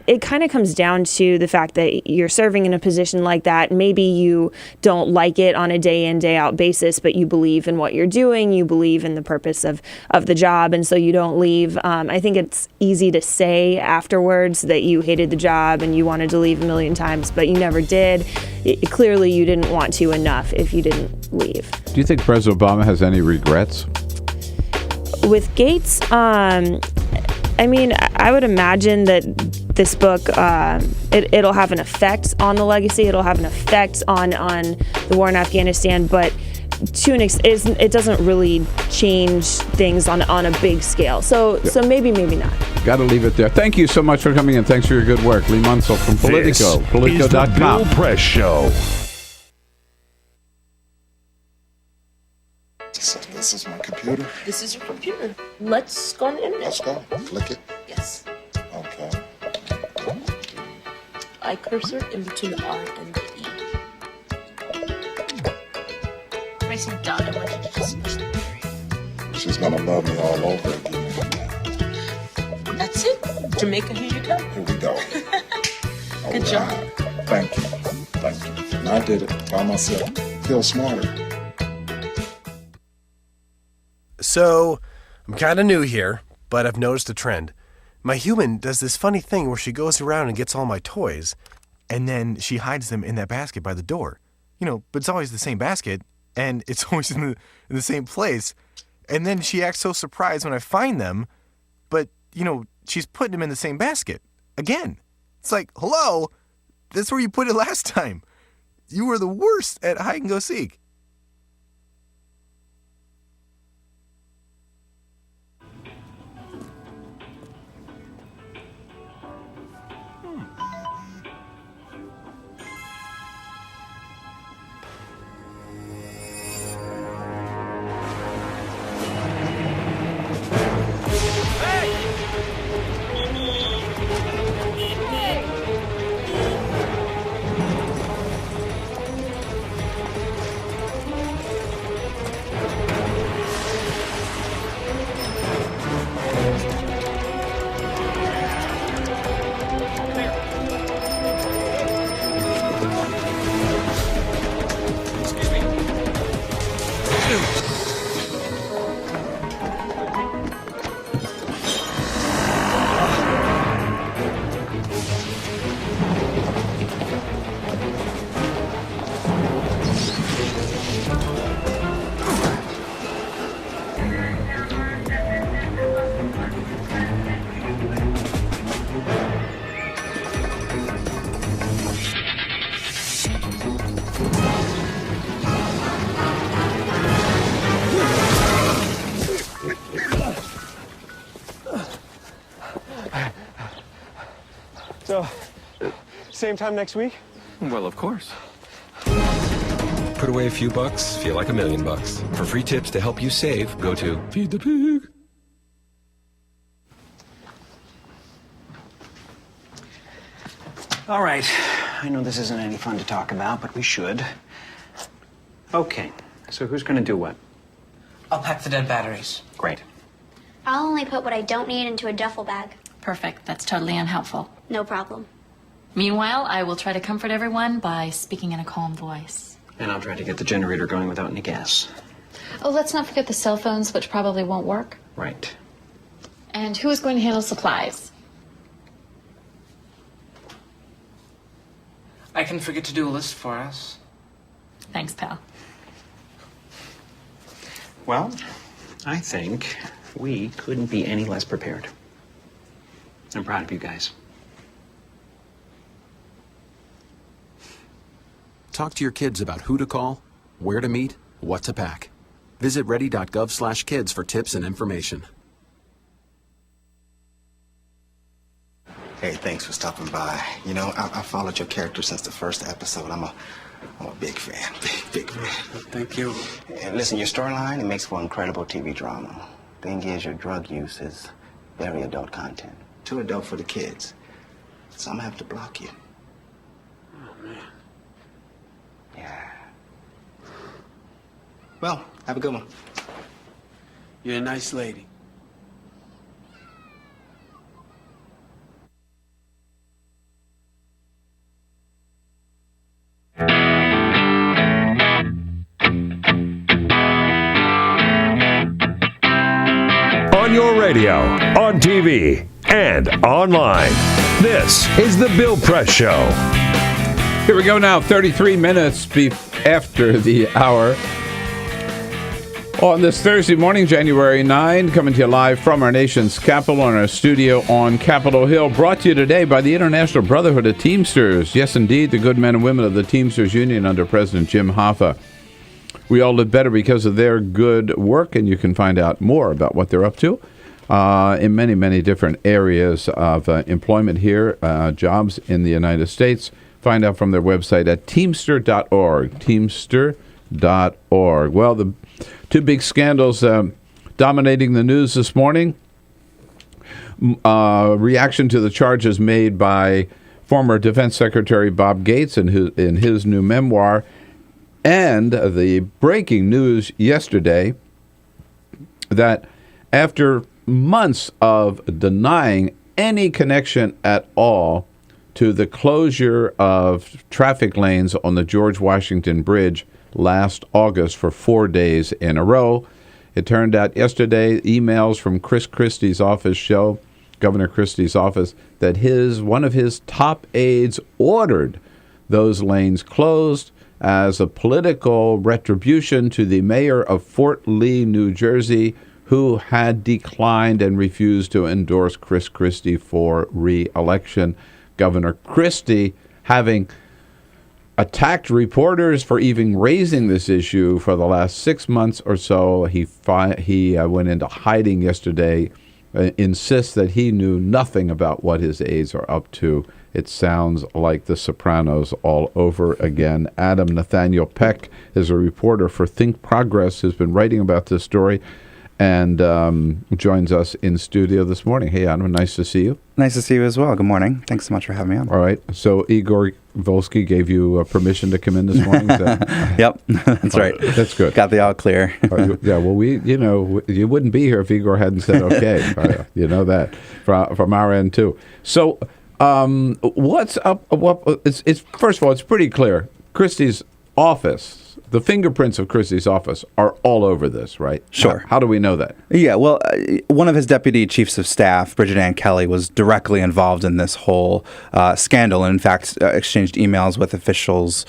It kind of comes down to the fact that you're serving in a position like that. Maybe you don't like it on a day in, day out basis, but you believe in what you're doing. You believe in the purpose of the job, and so you don't leave. I think it's easy to say afterwards that you hated the job and you wanted to leave a million times, but you never did. Clearly, you didn't want to enough if you didn't leave. Do you think President Obama has any regrets? With Gates, I would imagine that this book, it'll have an effect on the legacy. It'll have an effect on the war in Afghanistan, but to an extent, it doesn't really change things on a big scale. So maybe not. Got to leave it there. Thank you so much for coming in. Thanks for your good work. Leigh Munsil from Politico. Politico.com. This is the Bill Press Show. So this is my computer. This is your computer. Let's go on the internet. Let's go. Click it. Yes. Okay. I cursor in between the R and the E. When I say dot, I want you to just push the period. She's gonna love me all over again. That's it. Jamaica, here you go. Here we go. Good job. Thank you. And I did it by myself. Feel smarter. So, I'm kind of new here, but I've noticed a trend. My human does this funny thing where she goes around and gets all my toys, and then she hides them in that basket by the door. But it's always the same basket, and it's always in the same place. And then she acts so surprised when I find them, but, she's putting them in the same basket. Again. It's like, hello, that's where you put it last time. You were the worst at hide and go seek. Same time next week? Well, of course. Put away a few bucks, feel like $1 million. For free tips to help you save, go to Feed the Pig. All right. I know this isn't any fun to talk about, but we should. Okay. So who's going to do what? I'll pack the dead batteries. Great. I'll only put what I don't need into a duffel bag. Perfect. That's totally unhelpful. No problem. Meanwhile, I will try to comfort everyone by speaking in a calm voice. And I'll try to get the generator going without any gas. Oh, let's not forget the cell phones, which probably won't work. Right. And who is going to handle supplies? I can forget to do a list for us. Thanks, pal. Well, I think we couldn't be any less prepared. I'm proud of you guys. Talk to your kids about who to call, where to meet, what to pack. Visit ready.gov/kids for tips and information. Hey, thanks for stopping by. You know, I followed your character since the first episode. I'm a big fan. Big fan. Thank you. And listen, your storyline, it makes for incredible TV drama. Thing is, your drug use is very adult content. Too adult for the kids. So I'm gonna have to block you. Oh, man. Yeah. Well, have a good one. You're a nice lady. On your radio, on TV, and online. This is The Bill Press Show. Here we go now, 33 minutes after the hour. On this Thursday morning, January 9, coming to you live from our nation's capital and our studio on Capitol Hill, brought to you today by the International Brotherhood of Teamsters. Yes, indeed, the good men and women of the Teamsters Union under President Jim Hoffa. We all live better because of their good work, and you can find out more about what they're up to in many, many different areas of employment here, jobs in the United States. Find out from their website at teamster.org, teamster.org. Well, the two big scandals dominating the news this morning. Reaction to the charges made by former Defense Secretary Bob Gates in his new memoir, and the breaking news yesterday that after months of denying any connection at all to the closure of traffic lanes on the George Washington Bridge last August for 4 days in a row, it turned out yesterday, emails from Chris Christie's office show, Governor Christie's office, that one of his top aides ordered those lanes closed as a political retribution to the mayor of Fort Lee, New Jersey, who had declined and refused to endorse Chris Christie for re-election. Governor Christie, having attacked reporters for even raising this issue for the last 6 months or so, he went into hiding yesterday, insists that he knew nothing about what his aides are up to. It sounds like The Sopranos all over again. Nathaniel Peck is a reporter for Think Progress who's been writing about this story and joins us in studio this morning. Hey, Adam, nice to see you. Nice to see you as well. Good morning. Thanks so much for having me on. All right. So Igor Volsky gave you permission to come in this morning? Yep, that's right. That's good. Got the all clear. Yeah, well, you wouldn't be here if Igor hadn't said okay. You know that from our end, too. So what's up? It's first of all, it's pretty clear. Christie's office, the fingerprints of Christie's office are all over this, right? Sure. How do we know that? Yeah, well, one of his deputy chiefs of staff, Bridgegate Kelly, was directly involved in this whole scandal and, in fact, exchanged emails with officials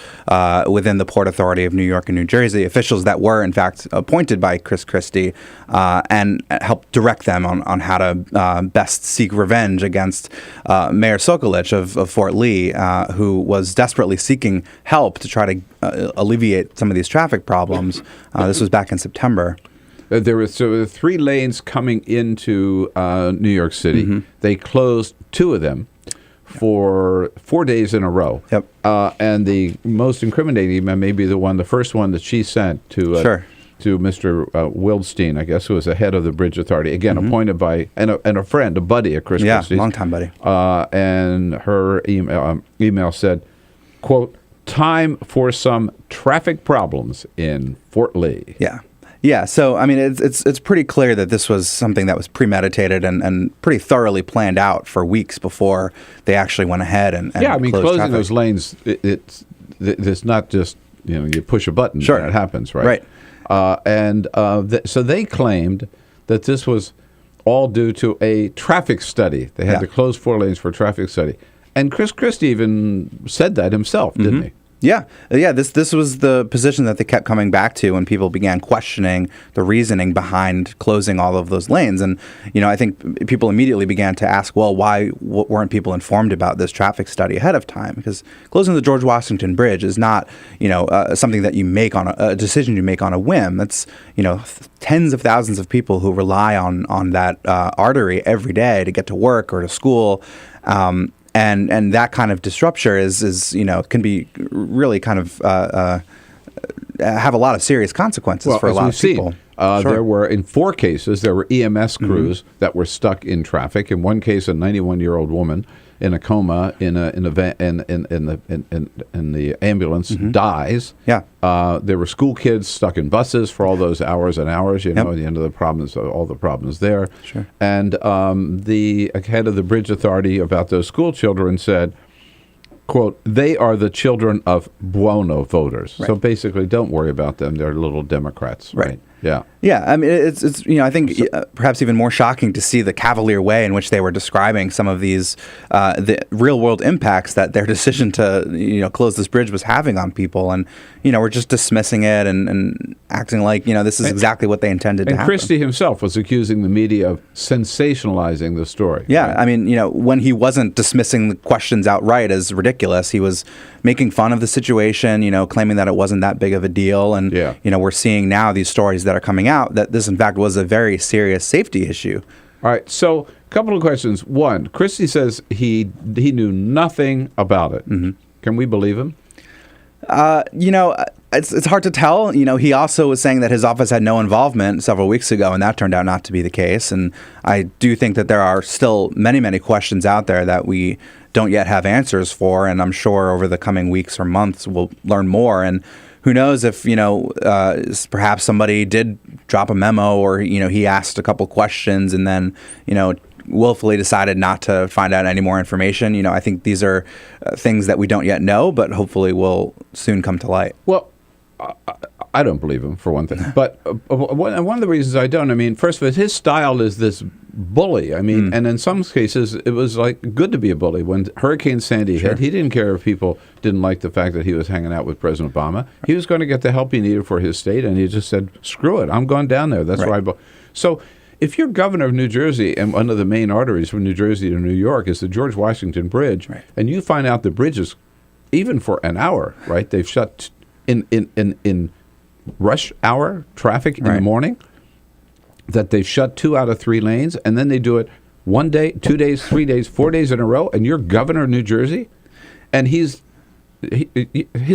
within the Port Authority of New York and New Jersey, officials that were, in fact, appointed by Chris Christie, and helped direct them on how to best seek revenge against Mayor Sokolich of Fort Lee, who was desperately seeking help to try to alleviate some of these traffic problems. This was back in September. There were 3 lanes coming into New York City. Mm-hmm. They closed 2 of them for 4 days in a row. Yep. And the most incriminating email may be the first one that she sent to to Mr. Wildstein, I guess, who was the head of the Bridge Authority, again, appointed by, and a friend, a buddy of Chris Christie's. Yeah, longtime buddy. And her email said, quote, "Time for some traffic problems in Fort Lee." Yeah. Yeah, so I mean, it's pretty clear that this was something that was premeditated and pretty thoroughly planned out for weeks before they actually went ahead and yeah, I mean, closed closing traffic. those lanes, it's not just, you push a button Sure. and it happens, right? Right. So they claimed that this was all due to a traffic study. They had to close 4 lanes for a traffic study. And Chris Christie even said that himself, didn't he? Yeah. This was the position that they kept coming back to when people began questioning the reasoning behind closing all of those lanes. And I think people immediately began to ask, well, why weren't people informed about this traffic study ahead of time? Because closing the George Washington Bridge is not something that you make on a decision you make on a whim. That's tens of thousands of people who rely on that artery every day to get to work or to school. And that kind of disruption is can be really kind of have a lot of serious consequences for a lot of people. There were, in 4 cases, there were EMS crews that were stuck in traffic. In one case, a 91-year-old woman in a coma in the ambulance dies. Yeah. There were school kids stuck in buses for all those hours and hours. At the end of the problems, all the problems there. Sure. And the head of the Bridge Authority about those school children said, quote, "They are the children of Buono voters." Right. So basically, don't worry about them. They're little Democrats. Right. Yeah. Yeah, I mean, it's I think perhaps even more shocking to see the cavalier way in which they were describing some of these the real world impacts that their decision to close this bridge was having on people, and we're just dismissing it and acting like this is exactly what they intended to happen. And Christie himself was accusing the media of sensationalizing the story. Yeah, right? I mean, when he wasn't dismissing the questions outright as ridiculous, he was making fun of the situation, claiming that it wasn't that big of a deal, and we're seeing now these stories that are coming out that this, in fact, was a very serious safety issue. All right, so a couple of questions. One, Christie says he knew nothing about it. Can we believe him? It's hard to tell. He also was saying that his office had no involvement several weeks ago, and that turned out not to be the case. And I do think that there are still many, many questions out there that we don't yet have answers for, and I'm sure over the coming weeks or months we'll learn more. And who knows if, perhaps somebody did drop a memo or, he asked a couple questions and then, willfully decided not to find out any more information. I think these are things that we don't yet know, but hopefully will soon come to light. Well, I don't believe him, for one thing. But one of the reasons I don't, first of all, his style is this bully. And in some cases, it was like good to be a bully. When Hurricane Sandy hit, he didn't care if people didn't like the fact that he was hanging out with President Obama. He was going to get the help he needed for his state, and he just said, screw it, I'm going down there. That's where So if you're governor of New Jersey, and one of the main arteries from New Jersey to New York is the George Washington Bridge, and you find out the bridge is, even for an hour, right, they've shut in rush hour traffic in the morning, that they've shut 2 out of 3 lanes, and then they do it 1 day, 2 days, 3 days, 4 days in a row, and you're governor of New Jersey, and his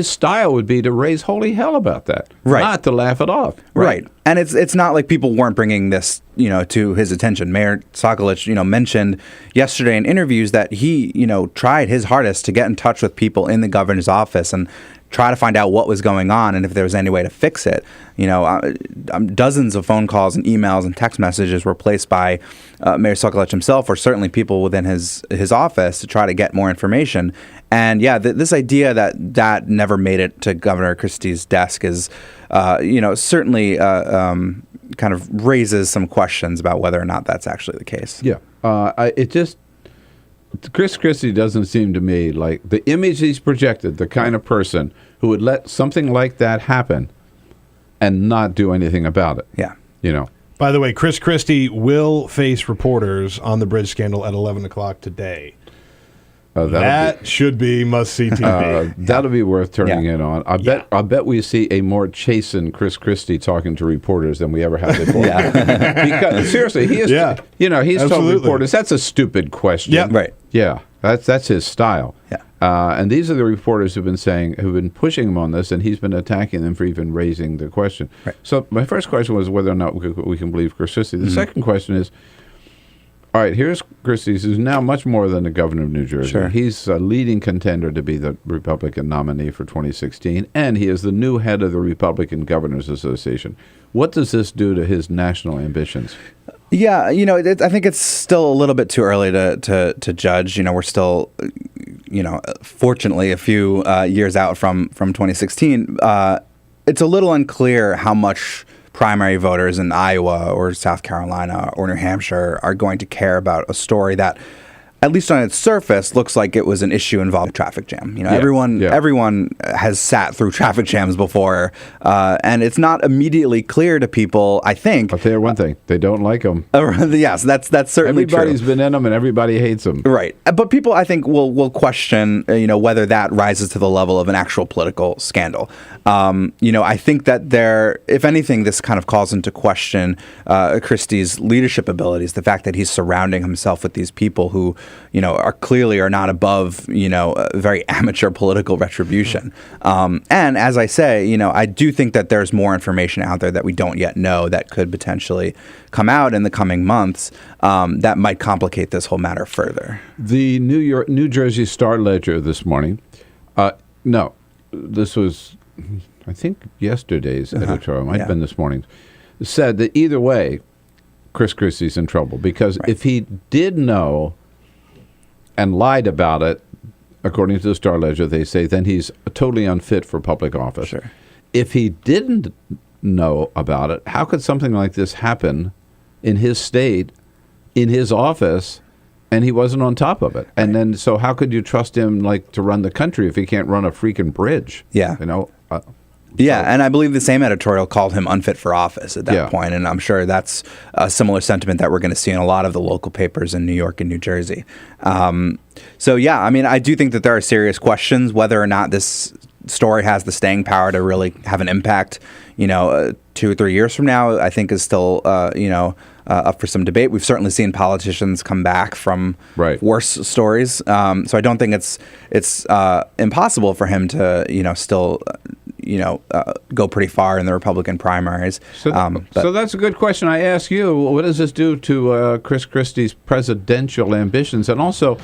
style would be to raise holy hell about that, not to laugh it off. Right. And it's not like people weren't bringing this, to his attention. Mayor Sokolich, mentioned yesterday in interviews that he, tried his hardest to get in touch with people in the governor's office and try to find out what was going on and if there was any way to fix it. Dozens of phone calls and emails and text messages were placed by Mayor Sokolich himself, or certainly people within his office, to try to get more information. And this idea that never made it to Governor Christie's desk is, certainly kind of raises some questions about whether or not that's actually the case. Yeah, Chris Christie doesn't seem to me like the image he's projected, the kind of person who would let something like that happen and not do anything about it. Yeah. By the way, Chris Christie will face reporters on the bridge scandal at 11 o'clock today. That should be must-see TV. That'll be worth turning in on. I bet we see a more chastened Chris Christie talking to reporters than we ever have before. Because seriously, he is. He's told reporters that's a stupid question. Yep. Right. Yeah. That's his style. Yeah. And these are the reporters who've been pushing him on this, and he's been attacking them for even raising the question. Right. So my first question was whether or not we can believe Chris Christie. The second question is, all right, here's Christie, who's now much more than the governor of New Jersey. Sure. He's a leading contender to be the Republican nominee for 2016, and he is the new head of the Republican Governors Association. What does this do to his national ambitions? Yeah, I think it's still a little bit too early to judge. We're still, fortunately a few years out from 2016. It's a little unclear how much primary voters in Iowa or South Carolina or New Hampshire are going to care about a story that, at least on its surface, looks like it was an issue involving a traffic jam. Everyone has sat through traffic jams before, and it's not immediately clear to people, I think. I'll tell you one thing. They don't like them. Yes, that's certainly true. Everybody's been in them, and everybody hates them. Right. But people, I think, will question, whether that rises to the level of an actual political scandal. I think that if anything, this kind of calls into question Christie's leadership abilities, the fact that he's surrounding himself with these people who, are not above, very amateur political retribution. And as I say, I do think that there's more information out there that we don't yet know that could potentially come out in the coming months that might complicate this whole matter further. The New Jersey Star-Ledger this morning, this was, I think, yesterday's editorial, might have been this morning's, said that either way, Chris Christie's in trouble because if he did know and lied about it, according to the Star-Ledger, they say, then he's totally unfit for public office. Sure. If he didn't know about it, how could something like this happen in his state, in his office, and he wasn't on top of it? And then, so how could you trust him, to run the country if he can't run a freaking bridge? Yeah. And I believe the same editorial called him unfit for office at that point, and I'm sure that's a similar sentiment that we're going to see in a lot of the local papers in New York and New Jersey. I do think that there are serious questions whether or not this story has the staying power to really have an impact. 2 or 3 years from now, I think is still up for some debate. We've certainly seen politicians come back from worse stories, so I don't think it's impossible for him to still go pretty far in the Republican primaries. So that's a good question. I ask you, what does this do to Chris Christie's presidential ambitions? And also,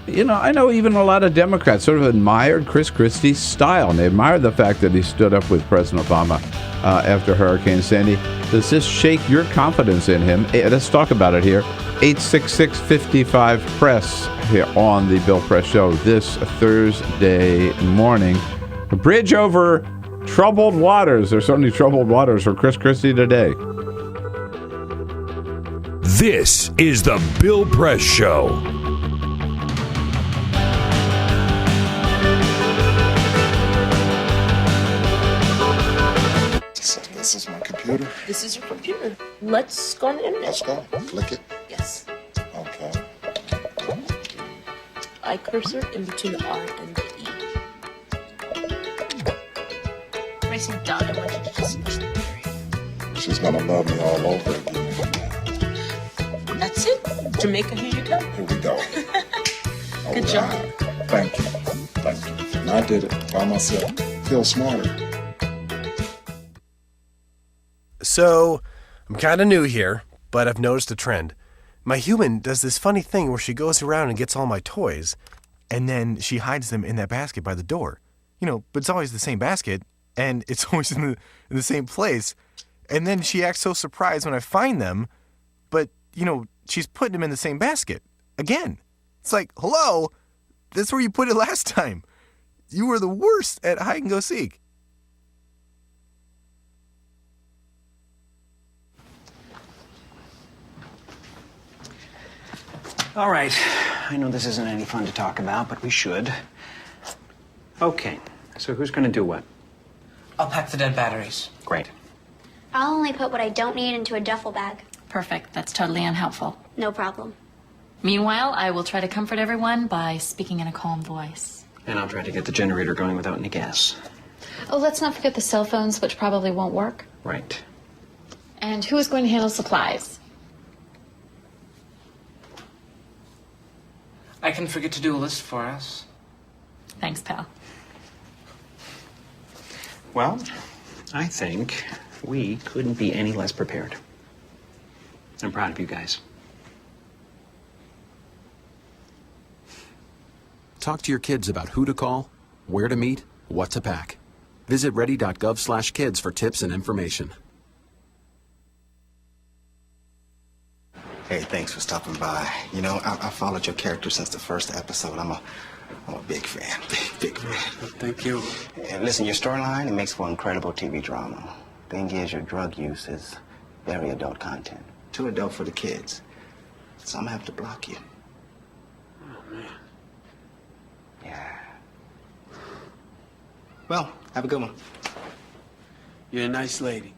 I know even a lot of Democrats sort of admired Chris Christie's style, and they admired the fact that he stood up with President Obama after Hurricane Sandy. Does this shake your confidence in him? Let's talk about it here. 866-55-PRESS here on the Bill Press Show this Thursday morning. A bridge over troubled waters. There's certainly troubled waters for Chris Christie today. This is the Bill Press Show. This is my computer. This is your computer. Let's go on the internet. Let's go. Click it. Yes. Okay. I cursor in between the R and the E. Racing dot, I want you to just push the period. She's gonna love me all over again. That's it. Jamaica, here you go. Here we go. Good job. Thank you. And I did it by myself. Feel smarter. So, I'm kind of new here, but I've noticed a trend. My human does this funny thing where she goes around and gets all my toys, and then she hides them in that basket by the door. But it's always the same basket, and it's always in the same place. And then she acts so surprised when I find them, but, she's putting them in the same basket. Again. It's like, hello? That's where you put it last time. You were the worst at hide and go seek. All right. I know this isn't any fun to talk about, but we should. Okay. So who's going to do what? I'll pack the dead batteries. Great. I'll only put what I don't need into a duffel bag. Perfect. That's totally unhelpful. No problem. Meanwhile, I will try to comfort everyone by speaking in a calm voice. And I'll try to get the generator going without any gas. Oh, let's not forget the cell phones, which probably won't work. Right. And who is going to handle supplies? I can forget to do a list for us. Thanks, pal. Well, I think we couldn't be any less prepared. I'm proud of you guys. Talk to your kids about who to call, where to meet, what to pack. Visit ready.gov/kids for tips and information. Hey, thanks for stopping by. You know, I followed your character since the first episode. I'm a big fan. Big fan. Thank you. And listen, your storyline, it makes for incredible TV drama. Thing is, your drug use is very adult content. Too adult for the kids. So I'm gonna have to block you. Oh, man. Yeah. Well, have a good one. You're a nice lady.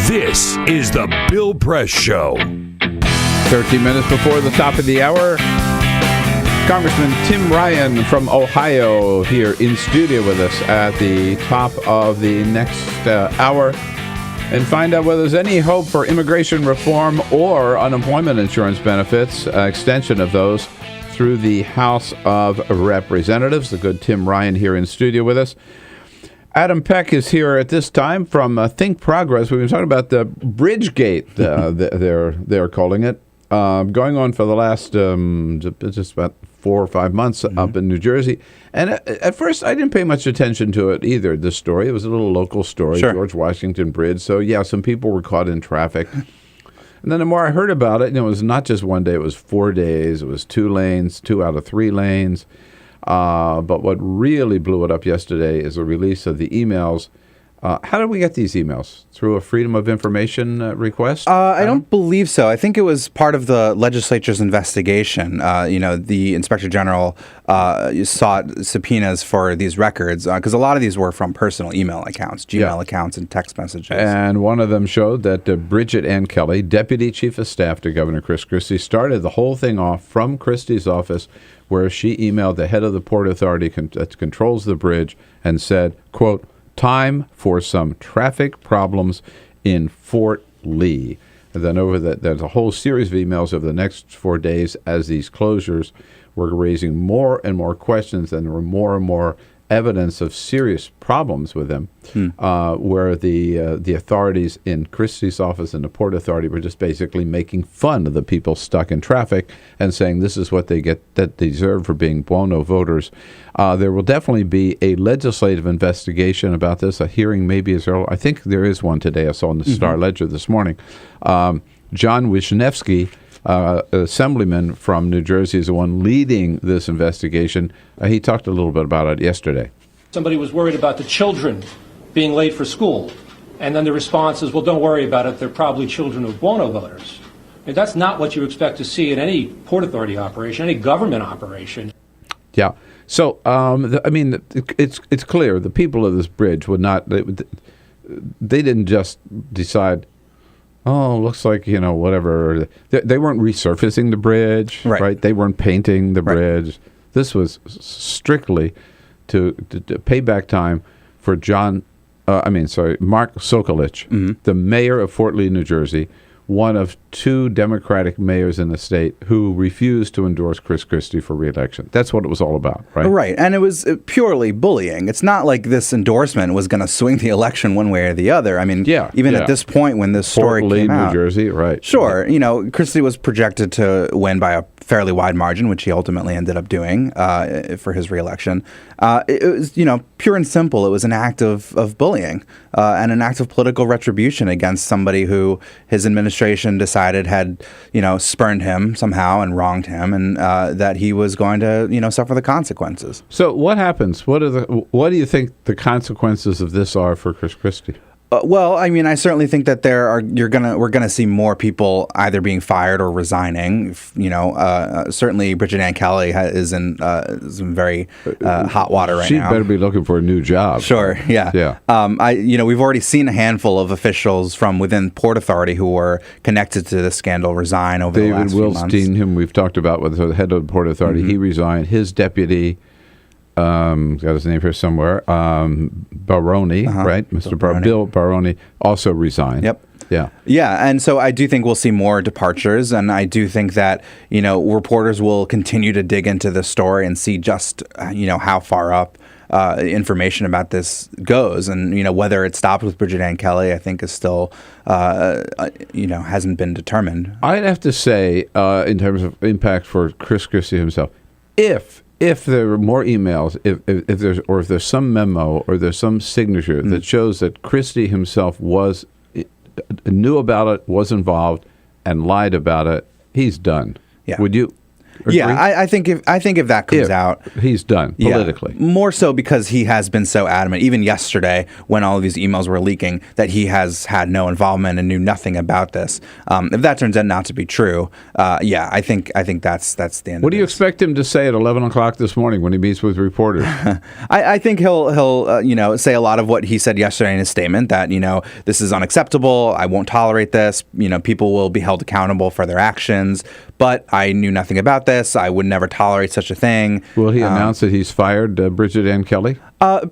This is the Bill Press Show. 13 minutes before the top of the hour, Congressman Tim Ryan from Ohio here in studio with us at the top of the next hour, and find out whether there's any hope for immigration reform or unemployment insurance benefits, extension of those through the House of Representatives. The good Tim Ryan here in studio with us. Adam Peck is here at this time from Think Progress. We've been talking about the Bridgegate, they're calling it, going on for the last just about 4 or 5 months up in New Jersey. And at first, I didn't pay much attention to it either, this story. It was a little local story, Sure. George Washington Bridge. So, yeah, some people were caught in traffic. And then the more I heard about it, it was not just one day, it was 4 days. It was 2 lanes, 2 out of 3 lanes. But what really blew it up yesterday is the release of the emails. How did we get these emails? Through a Freedom of Information request? I don't believe so. I think it was part of the legislature's investigation. The Inspector General sought subpoenas for these records because a lot of these were from personal email accounts, Gmail accounts, and text messages. And one of them showed that Bridget Ann Kelly, Deputy Chief of Staff to Governor Chris Christie, started the whole thing off from Christie's office, where she emailed the head of the Port Authority that controls the bridge and said, quote, "Time for some traffic problems in Fort Lee." And then there's a whole series of emails over the next 4 days as these closures were raising more and more questions, and there were more and more evidence of serious problems with them, where the authorities in Christie's office and the Port Authority were just basically making fun of the people stuck in traffic and saying this is what they get that they deserve for being buono voters. There will definitely be a legislative investigation about this. A hearing maybe is early. I think there is one today. I saw in the Star Ledger this morning. John Wisniewski, assemblyman from New Jersey, is the one leading this investigation. He talked a little bit about it yesterday. Somebody was worried about the children being late for school, and then the response is, well, don't worry about it, they're probably children of buono voters. I mean, that's not what you expect to see in any Port Authority operation, any government operation. Yeah. So, it's clear the people of this bridge would not, they didn't just decide, oh, looks like, whatever. They weren't resurfacing the bridge, right? They weren't painting the bridge. This was strictly to pay back time for Mark Sokolich, the mayor of Fort Lee, New Jersey, one of 2 Democratic mayors in the state who refused to endorse Chris Christie for re-election. That's what it was all about, right? Right, and it was purely bullying. It's not like this endorsement was going to swing the election one way or the other. I mean, even at this point when this story Fort Lee, came out, New Jersey, right? Sure, Christie was projected to win by a fairly wide margin, which he ultimately ended up doing for his reelection. It was, pure and simple. It was an act of bullying and an act of political retribution against somebody who his administration decided had, spurned him somehow and wronged him, and that he was going to, suffer the consequences. So what happens? What do you think the consequences of this are for Chris Christie? Well, I mean, I certainly think that we're gonna see more people either being fired or resigning. Certainly Bridget Ann Kelly is in some very hot water right now. She better be looking for a new job. Sure, yeah. We've already seen a handful of officials from within Port Authority who were connected to this scandal resign over the last few months. David Wilstein, whom we've talked about, with the head of the Port Authority, he resigned. His deputy. Got his name here somewhere. Baroni, right? Bill Baroni also resigned. Yep. Yeah. Yeah, and so I do think we'll see more departures, and I do think that, reporters will continue to dig into the story and see just, how far up information about this goes. And, whether it stopped with Bridget Ann Kelly, I think is still, hasn't been determined. I'd have to say, in terms of impact for Chris Christie himself, if there were more emails, if there's some memo or there's some signature that shows that Christie himself knew about it, was involved, and lied about it, he's done. Yeah. Would you agree? Yeah, I think if that comes out, he's done politically. Yeah, more so because he has been so adamant, even yesterday when all of these emails were leaking, that he has had no involvement and knew nothing about this. If that turns out not to be true, I think that's the end. What do you expect him to say at 11 o'clock this morning when he meets with reporters? I think he'll say a lot of what he said yesterday in his statement, that this is unacceptable. I won't tolerate this. People will be held accountable for their actions. But I knew nothing about this. I would never tolerate such a thing. Will he announce that he's fired Bridget Ann Kelly?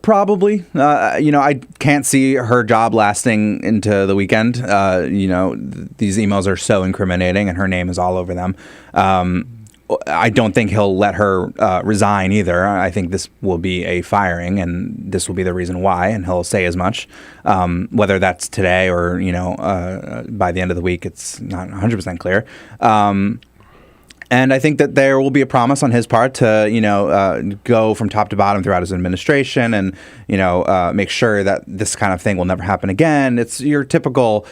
Probably. I can't see her job lasting into the weekend. These emails are so incriminating, and her name is all over them. I don't think he'll let her resign either. I think this will be a firing, and this will be the reason why, and he'll say as much. Whether that's today or, by the end of the week, it's not 100% clear. And I think that there will be a promise on his part to, go from top to bottom throughout his administration and, make sure that this kind of thing will never happen again. It's your typical,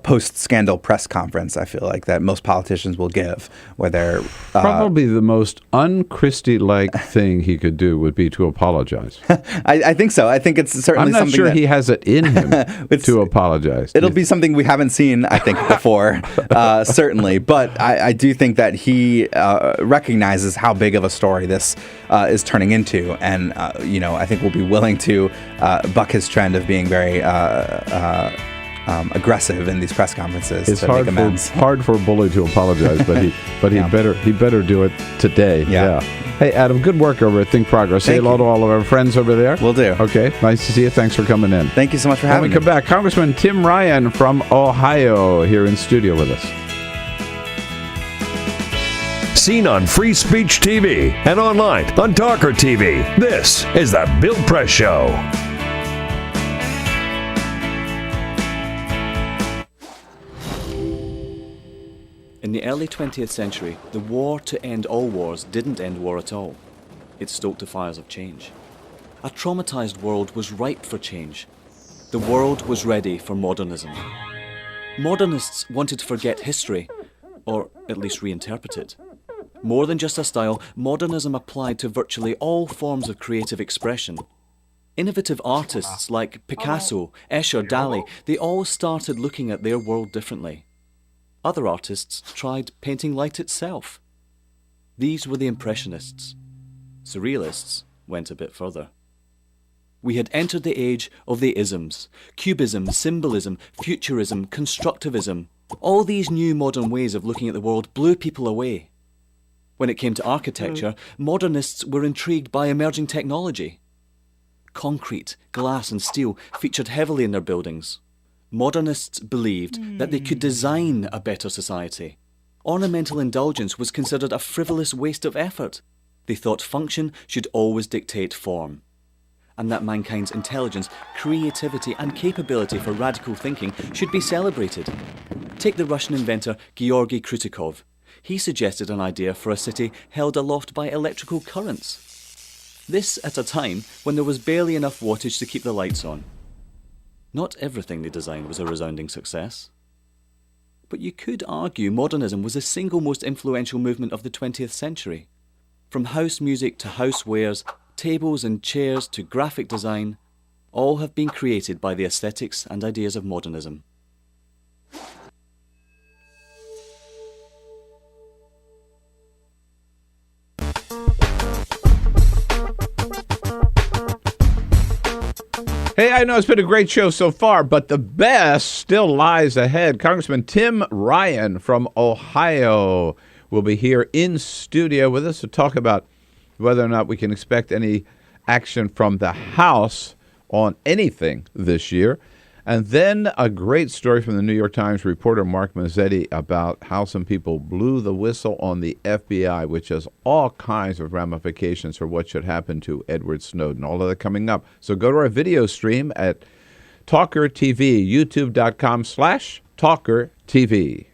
post-scandal press conference, I feel like, that most politicians will give, where they're... Probably the most un-Christie-like thing he could do would be to apologize. I think so. I think it's certainly something I'm not sure he has it in him to apologize. It'll be something we haven't seen, I think, before, certainly. But I do think that he recognizes how big of a story this is turning into. And, I think we'll be willing to buck his trend of being very... aggressive in these press conferences it's to make amends. Hard for a bully to apologize, but he better do it today. Yeah. Hey, Adam, good work over at Think Progress. Say hello to all of our friends over there. Will do. Okay, nice to see you. Thanks for coming in. Thank you so much for having me. When we come back, Congressman Tim Ryan from Ohio here in studio with us. Seen on Free Speech TV and online on TawkrTV. This is the Bill Press Show. In the early 20th century, the war to end all wars didn't end war at all. It stoked the fires of change. A traumatized world was ripe for change. The world was ready for modernism. Modernists wanted to forget history, or at least reinterpret it. More than just a style, modernism applied to virtually all forms of creative expression. Innovative artists like Picasso, Escher, Dali, they all started looking at their world differently. Other artists tried painting light itself. These were the Impressionists. Surrealists went a bit further. We had entered the age of the isms: Cubism, Symbolism, Futurism, Constructivism. All these new modern ways of looking at the world blew people away. When it came to architecture, modernists were intrigued by emerging technology. Concrete, glass and steel featured heavily in their buildings. Modernists believed that they could design a better society. Ornamental indulgence was considered a frivolous waste of effort. They thought function should always dictate form, and that mankind's intelligence, creativity and capability for radical thinking should be celebrated. Take the Russian inventor Georgy Krutikov. he suggested an idea for a city held aloft by electrical currents. This at a time when there was barely enough wattage to keep the lights on. Not everything they designed was a resounding success. But you could argue modernism was the single most influential movement of the 20th century. From house music to housewares, tables and chairs to graphic design, all have been created by the aesthetics and ideas of modernism. Hey, I know it's been a great show so far, but the best still lies ahead. Congressman Tim Ryan from Ohio will be here in studio with us to talk about whether or not we can expect any action from the House on anything this year. And then a great story from the New York Times reporter Mark Mazetti about how some people blew the whistle on the FBI, which has all kinds of ramifications for what should happen to Edward Snowden. All of that coming up. So go to our video stream at TawkrTV, youtube.com/TawkrTV.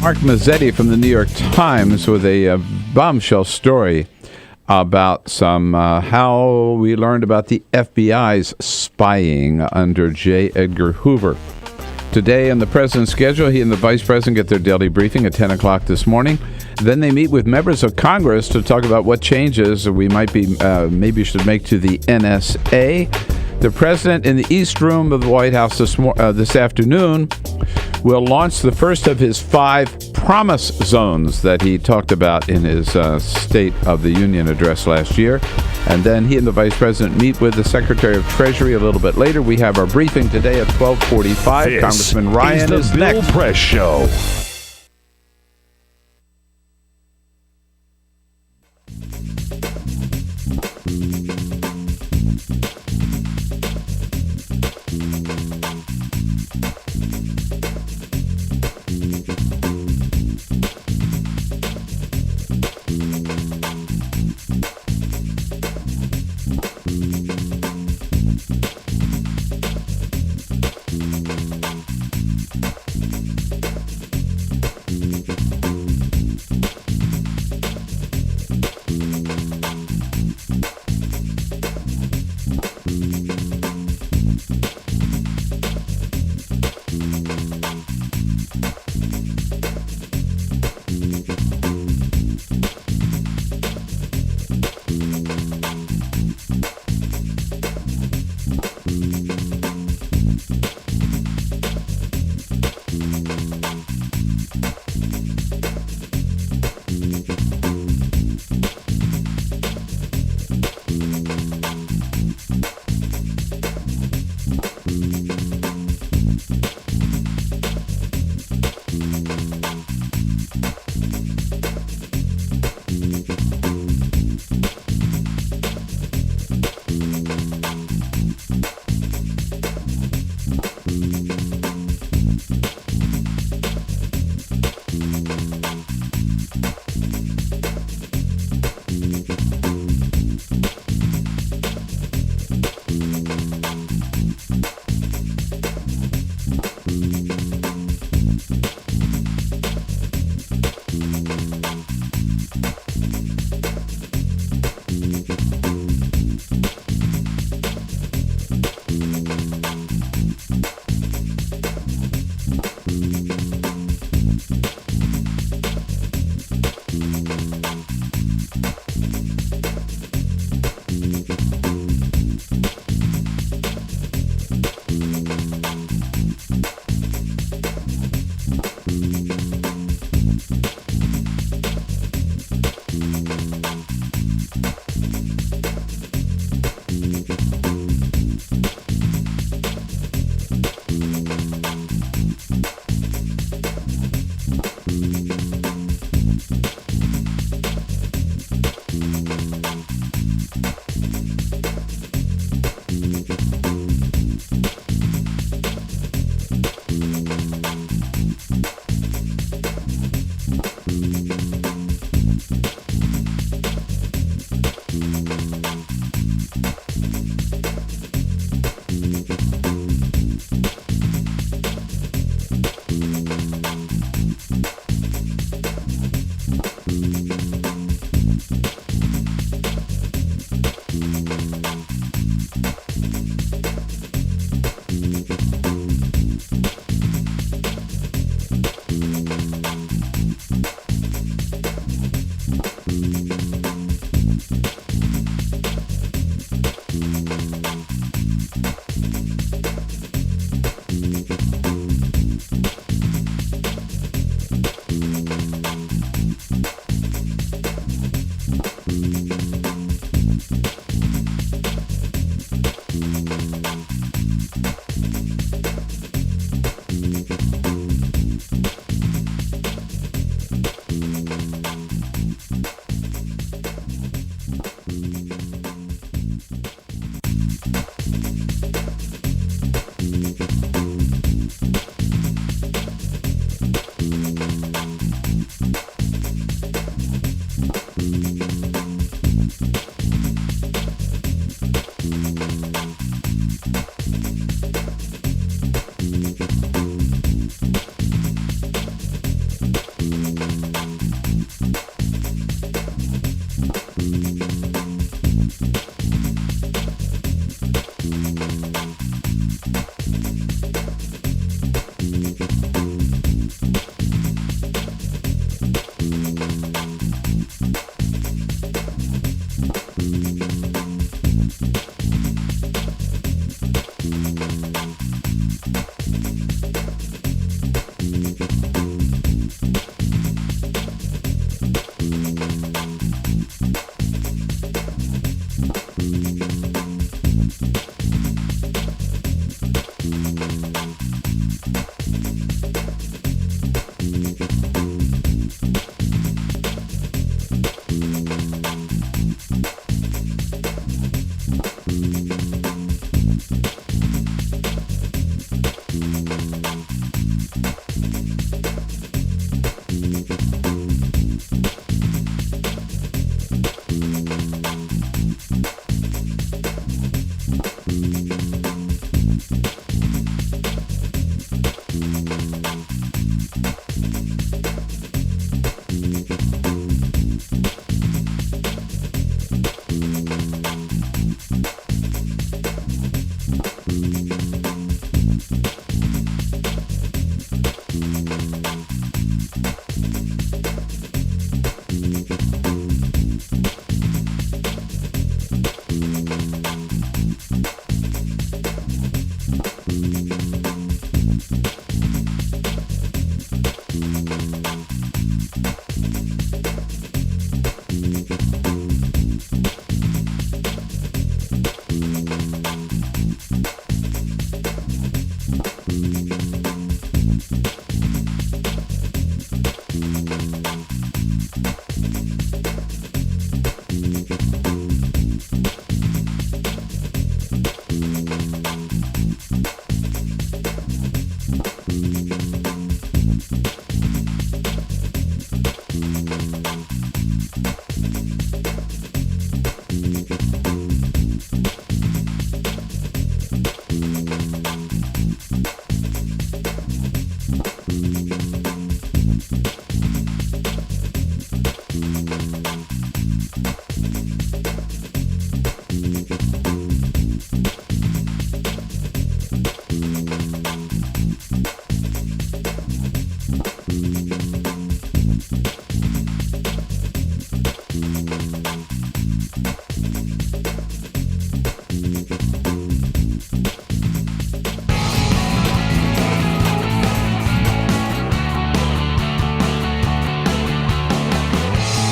Mark Mazetti from the New York Times with a bombshell story about how we learned about the FBI's spying under J. Edgar Hoover. Today on the president's schedule, he and the vice president get their daily briefing at 10 o'clock this morning. Then they meet with members of Congress to talk about what changes we might be maybe should make to the NSA. The president in the East Room of the White House this afternoon will launch the first of his 5 promise zones that he talked about in his State of the Union address last year. And then he and the vice president meet with the Secretary of Treasury a little bit later. We have our briefing today at 12:45. This Congressman Ryan is the Bill next. Press Show.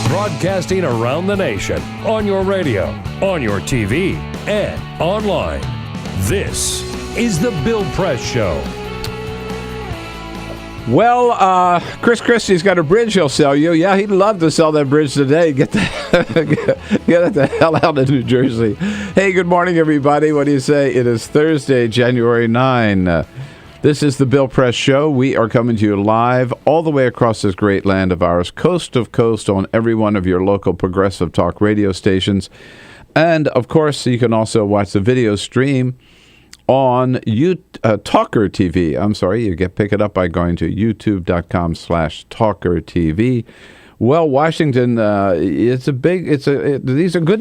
Broadcasting around the nation, on your radio, on your TV, and online. This is the Bill Press Show. Well, Chris Christie's got a bridge he'll sell you. Yeah, he'd love to sell that bridge today. Get it the hell out of New Jersey. Hey, good morning, everybody. What do you say? It is Thursday, January 9. This is the Bill Press Show. We are coming to you live all the way across this great land of ours, coast to coast, on every one of your local progressive talk radio stations. And, of course, you can also watch the video stream on TawkrTV. I'm sorry, you pick it up by going to youtube.com/TawkrTV. Well, Washington, these are good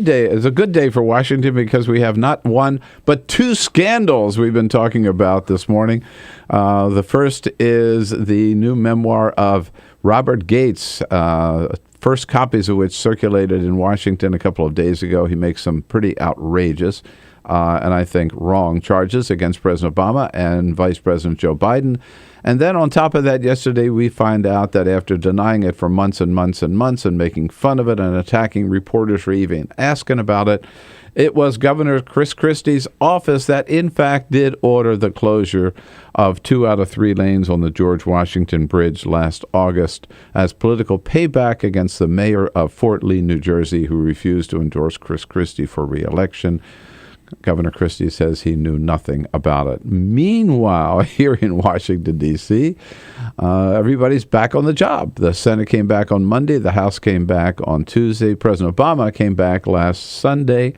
day. It's a good day for Washington because we have not one but two scandals we've been talking about this morning. The first is the new memoir of Robert Gates, first copies of which circulated in Washington a couple of days ago. He makes some pretty outrageous and I think wrong charges against President Obama and Vice President Joe Biden. And then on top of that, yesterday we find out that after denying it for months and months and months and making fun of it and attacking reporters for even asking about it, it was Governor Chris Christie's office that in fact did order the closure of 2 out of 3 lanes on the George Washington Bridge last August as political payback against the mayor of Fort Lee, New Jersey, who refused to endorse Chris Christie for re-election. Governor Christie says he knew nothing about it. Meanwhile, here in Washington, D.C., everybody's back on the job. The Senate came back on Monday. The House came back on Tuesday. President Obama came back last Sunday.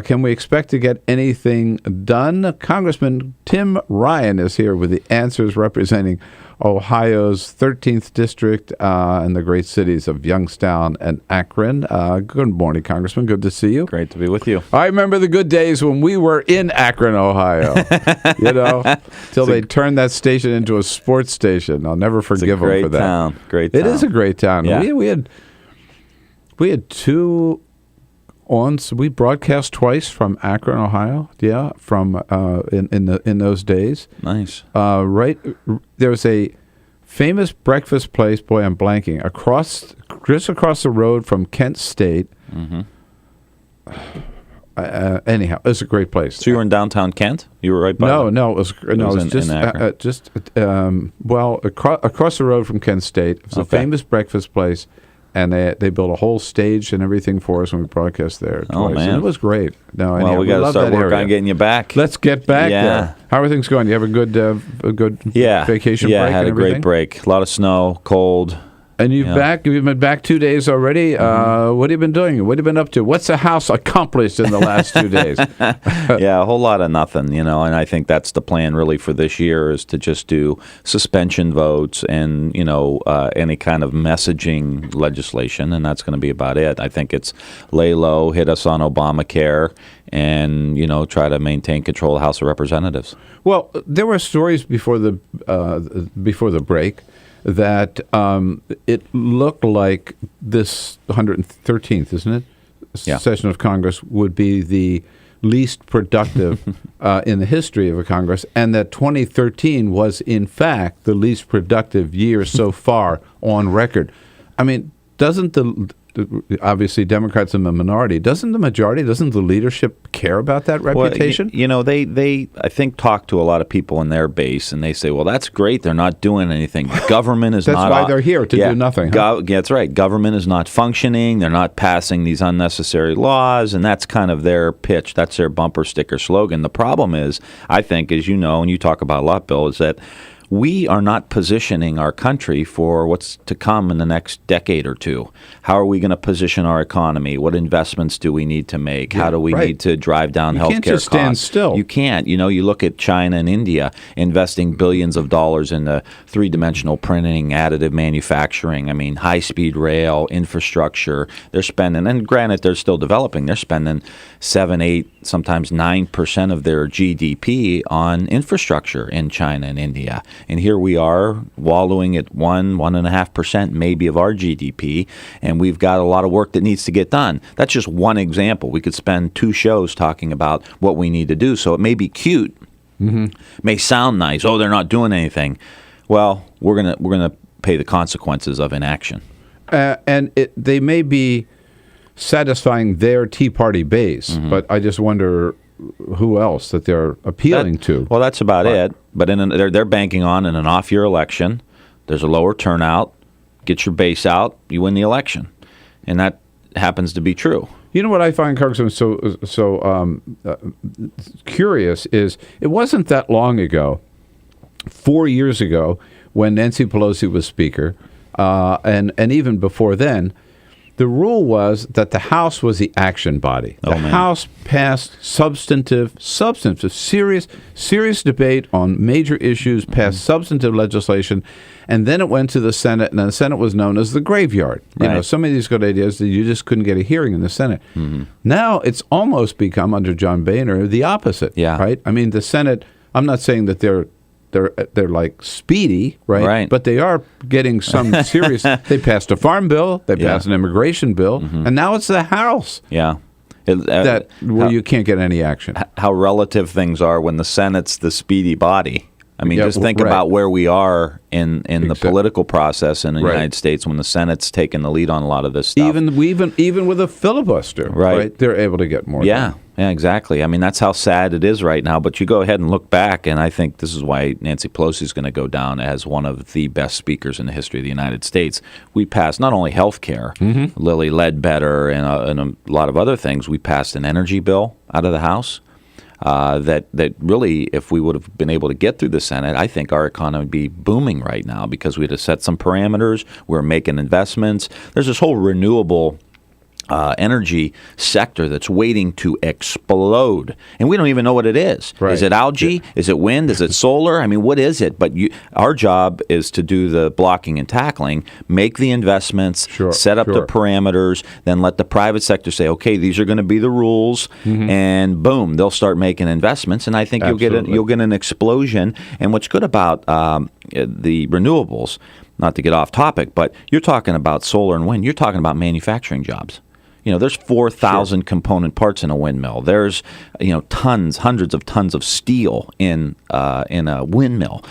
Can we expect to get anything done? Congressman Tim Ryan is here with the answers, representing Ohio's 13th District and the great cities of Youngstown and Akron. Good morning, Congressman. Good to see you. Great to be with you. I remember the good days when we were in Akron, Ohio, till they turned that station into a sports station. I'll never forgive them for that. Great town. It is a great town. Yeah. We had two we broadcast twice from Akron, Ohio. Yeah, from in those days. Nice. Right, there was a famous breakfast place. Boy, I'm blanking. Just across the road from Kent State. Mm-hmm. Anyhow, it's a great place. So you were in downtown Kent? You were right by. No, it was just across the road from Kent State. It was a famous breakfast place. And they built a whole stage and everything for us when we broadcast there twice. Oh, man. And it was great. Well, we got to start working on getting you back. Let's get back there. How are things going? You have a good vacation break? Yeah, had a great break. A lot of snow, cold, And you've been back 2 days already. What have you been doing? What have you been up to? What's the House accomplished in the last 2 days? Yeah, a whole lot of nothing, and I think that's the plan really for this year is to just do suspension votes and, any kind of messaging legislation, and that's going to be about it. I think it's lay low, hit us on Obamacare, and, try to maintain control of the House of Representatives. Well, there were stories before the break that it looked like this 113th, isn't it, session of Congress would be the least productive in the history of a Congress, and that 2013 was, in fact, the least productive year so far on record. I mean, doesn't obviously Democrats in the minority, doesn't the leadership care about that reputation? Well, they I think talk to a lot of people in their base, and they say, well, that's great, they're not doing anything. Government is that's not... That's why they're here, to do nothing. That's right. Government is not functioning, they're not passing these unnecessary laws, and that's kind of their pitch. That's their bumper sticker slogan. The problem is, I think, as you know, and you talk about a lot, Bill, is that we are not positioning our country for what's to come in the next decade or two. How are we going to position our economy? What investments do we need to make? How do we need to drive down healthcare costs? You can't just stand still. You can't. You look at China and India investing billions of dollars into three-dimensional printing, additive manufacturing, high-speed rail, infrastructure. They're spending, and granted, they're still developing, they're spending 7, 8, sometimes 9% of their GDP on infrastructure in China and India. And here we are wallowing at 1.5% maybe of our GDP, and we've got a lot of work that needs to get done. That's just one example. We could spend 2 shows talking about what we need to do. So it may be cute, may sound nice. Oh, they're not doing anything. Well, we're gonna pay the consequences of inaction. And they may be satisfying their Tea Party base, but I just wonder who else that they're appealing to. Well, that's about it. But they're banking on in an off-year election, there's a lower turnout, get your base out, you win the election. And that happens to be true. You know what I find, Congressman, so curious is it wasn't that long ago, 4 years ago, when Nancy Pelosi was Speaker, and even before then, the rule was that the House was the action body. The House passed substantive, serious debate on major issues, passed substantive legislation, and then it went to the Senate, and the Senate was known as the graveyard. Right. Some of these good ideas that you just couldn't get a hearing in the Senate. Now it's almost become, under John Boehner, the opposite. Yeah. Right? I mean, the Senate, I'm not saying that they're like speedy, right? But they are getting some serious. They passed a farm bill, they passed an immigration bill, and now it's the House. Yeah, where you can't get any action. How relative things are when the Senate's the speedy body. Just think about where we are in the political process in the United States when the Senate's taking the lead on a lot of this stuff. Even with a filibuster, right? They're able to get more done. Yeah, exactly. That's how sad it is right now. But you go ahead and look back, and I think this is why Nancy Pelosi is going to go down as one of the best speakers in the history of the United States. We passed not only health care, Lilly Ledbetter, and a lot of other things. We passed an energy bill out of the House. That really, if we would have been able to get through the Senate, I think our economy would be booming right now because we had to set some parameters. We're making investments. There's this whole renewable energy sector that's waiting to explode, and we don't even know what it is. Right. Is it algae? Is it wind? Is it solar? What is it? But our job is to do the blocking and tackling, make the investments, set up the parameters, then let the private sector say, okay, these are going to be the rules, and boom, they'll start making investments, and I think you'll get an explosion. And what's good about the renewables, not to get off topic, but you're talking about solar and wind, you're talking about manufacturing jobs. There's 4,000 component parts in a windmill. There's, hundreds of tons of steel in a windmill.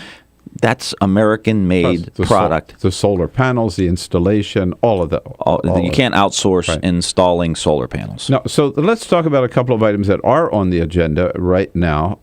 That's American-made product. The solar panels, the installation, all of that. You can't outsource installing solar panels. No. So let's talk about a couple of items that are on the agenda right now.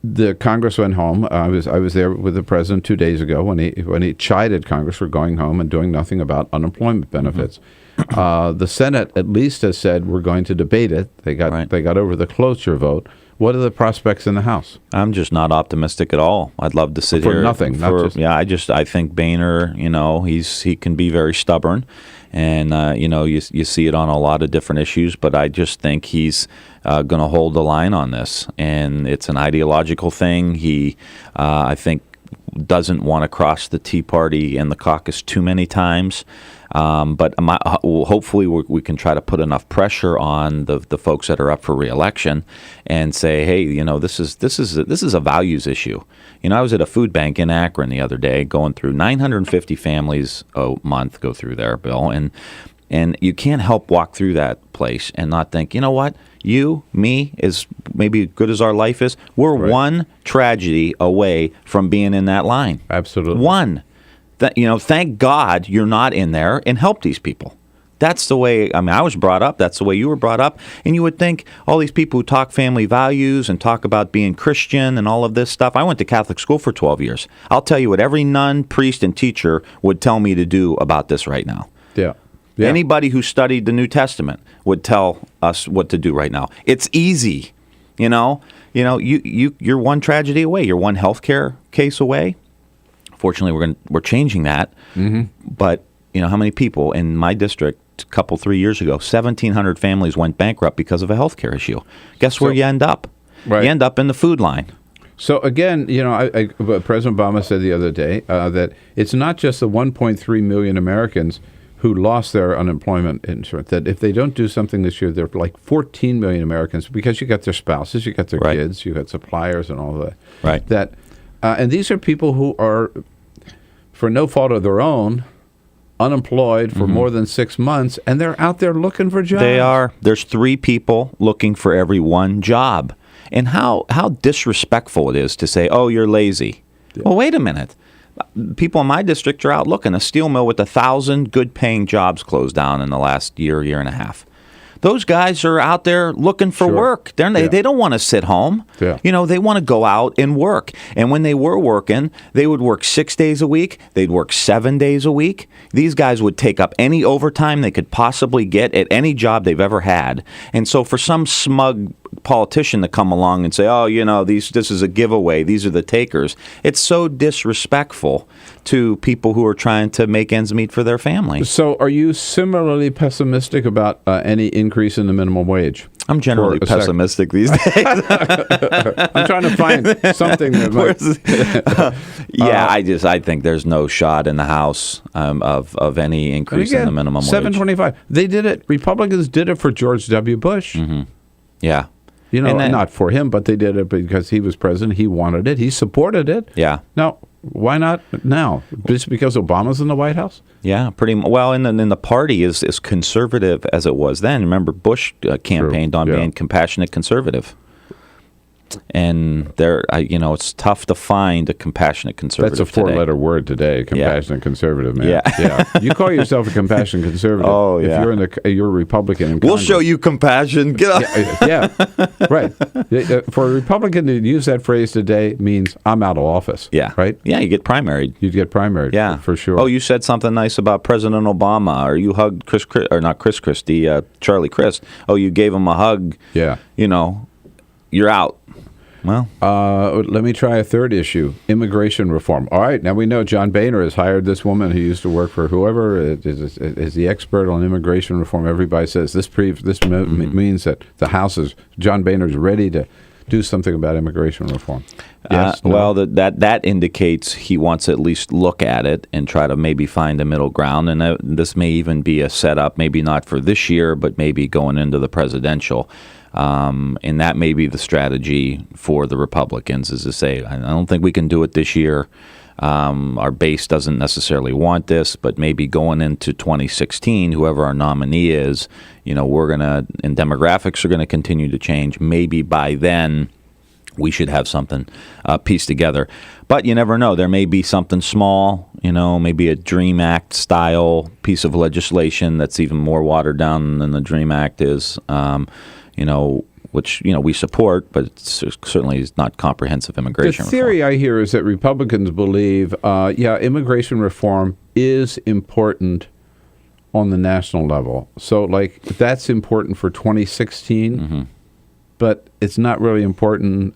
The Congress went home. I was there with the president 2 days ago when he chided Congress for going home and doing nothing about unemployment benefits. The Senate at least has said we're going to debate it. They got over the cloture vote. What are the prospects in the House? I'm just not optimistic at all. I'd love to sit for here nothing. I think Boehner, he can be very stubborn, and you see it on a lot of different issues. But I just think he's going to hold the line on this, and it's an ideological thing. He, I think, doesn't want to cross the Tea Party and the caucus too many times. But hopefully we can try to put enough pressure on the folks that are up for re-election and say, hey, this is a values issue. I was at a food bank in Akron the other day, going through 950 families a month go through there, Bill, and you can't help walk through that place and not think, you know what, you, me, as maybe good as our life is, we're one tragedy away from being in that line. Absolutely. One. Thank God you're not in there and help these people. That's the way, I was brought up. That's the way you were brought up. And you would think all these people who talk family values and talk about being Christian and all of this stuff. I went to Catholic school for 12 years. I'll tell you what every nun, priest, and teacher would tell me to do about this right now. Yeah. Anybody who studied the New Testament would tell us what to do right now. It's easy. You're one tragedy away. You're one healthcare case away. Fortunately, we're changing that. Mm-hmm. But how many people in my district a 3 years ago, 1,700 families went bankrupt because of a health care issue. Guess where you end up? Right. You end up in the food line. So again, President Obama said the other day that it's not just the 1.3 million Americans who lost their unemployment insurance, that if they don't do something this year, there are like 14 million Americans, because you got their spouses, you got their kids, you got suppliers and all of that. Right. And these are people who are, for no fault of their own, unemployed for more than 6 months, and they're out there looking for jobs. They are. There's 3 people looking for every one job. And how disrespectful it is to say, oh, you're lazy. Yeah. Well, wait a minute. People in my district are out looking. A steel mill with 1,000 good-paying jobs closed down in the last year and a half. Those guys are out there looking for work. They don't want to sit home. Yeah. They want to go out and work. And when they were working, they would work 6 days a week. They'd work 7 days a week. These guys would take up any overtime they could possibly get at any job they've ever had. And so for some smug politician to come along and say, oh, this is a giveaway, these are the takers, it's so disrespectful to people who are trying to make ends meet for their family. So are you similarly pessimistic about any increase in the minimum wage? I'm generally pessimistic these days. I'm trying to find something that might... I think there's no shot in the House of any increase in the minimum wage. $7.25. They did it. Republicans did it for George W. Bush. Mm-hmm. Yeah. Not for him, but they did it because he was president. He wanted it. He supported it. Yeah. Now, why not now? Just because Obama's in the White House? Yeah, pretty well. And then the party is as conservative as it was then. Remember, Bush campaigned on being compassionate conservative. And it's tough to find a compassionate conservative. That's a 4-letter word today, compassionate conservative, man. Yeah. You call yourself a compassionate conservative. Oh, yeah. If you're a Republican in Congress. We'll show you compassion. Get up. Yeah, right. For a Republican to use that phrase today means I'm out of office. Yeah. Right? Yeah, you get primaried. You'd get primaried. Yeah. For sure. Oh, you said something nice about President Obama, or you hugged Chris Christie, Charlie Crist. Oh, you gave him a hug. Yeah. You're out. Well, let me try a third issue: immigration reform. All right, now we know John Boehner has hired this woman who used to work for whoever is the expert on immigration reform. Everybody says this means that the House is John Boehner is ready to do something about immigration reform. Yes, no? Well, that indicates he wants to at least look at it and try to maybe find a middle ground. And this may even be a setup, maybe not for this year, but maybe going into the presidential. And that may be the strategy for the Republicans, is to say, I don't think we can do it this year. Our base doesn't necessarily want this, but maybe going into 2016, whoever our nominee is, we're going to, and demographics are going to continue to change. Maybe by then we should have something pieced together. But you never know. There may be something small, maybe a DREAM Act style piece of legislation that's even more watered down than the DREAM Act is. Which we support, but it certainly is not comprehensive immigration reform. The theory I hear is that Republicans believe, immigration reform is important on the national level. So, that's important for 2016. Mm-hmm. but it's not really important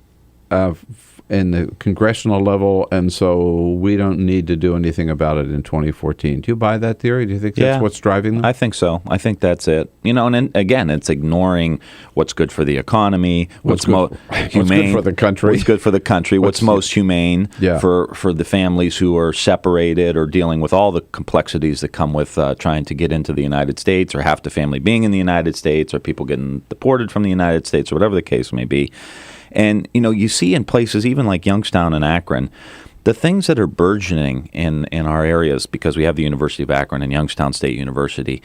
in the congressional level, and so we don't need to do anything about it in 2014. Do you buy that theory? Do you think that's what's driving them? I think so. I think that's it. And then, again, it's ignoring what's good for the economy, what's humane, what's good for the country, what's good for the country, what's most humane for the families who are separated or dealing with all the complexities that come with trying to get into the United States, or half the family being in the United States, or people getting deported from the United States, or whatever the case may be. And, you see in places even like Youngstown and Akron, the things that are burgeoning in our areas, because we have the University of Akron and Youngstown State University,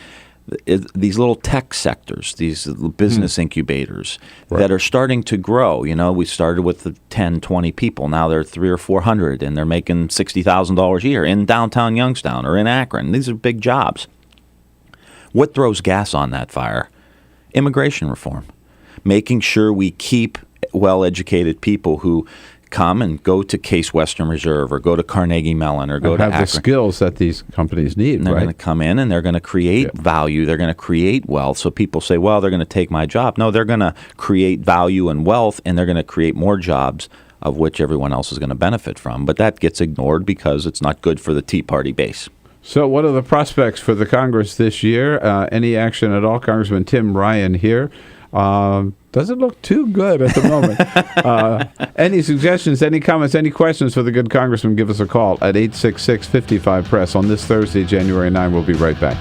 these little tech sectors, these little business incubators that are starting to grow. We started with 10, 20 people. Now they're 300 or 400, and they're making $60,000 a year in downtown Youngstown or in Akron. These are big jobs. What throws gas on that fire? Immigration reform. Making sure we keep well-educated people who come and go to Case Western Reserve or go to Carnegie Mellon or go to Akron. Have the skills that these companies need, and they're going to come in and they're going to create value. They're going to create wealth. So people say, well, they're going to take my job. No, they're going to create value and wealth, and they're going to create more jobs of which everyone else is going to benefit from. But that gets ignored because it's not good for the Tea Party base. So what are the prospects for the Congress this year? Any action at all? Congressman Tim Ryan here. Doesn't look too good at the moment. Any suggestions, any comments, any questions for the good congressman, give us a call at 866-55-PRESS on this Thursday, January 9. We'll be right back.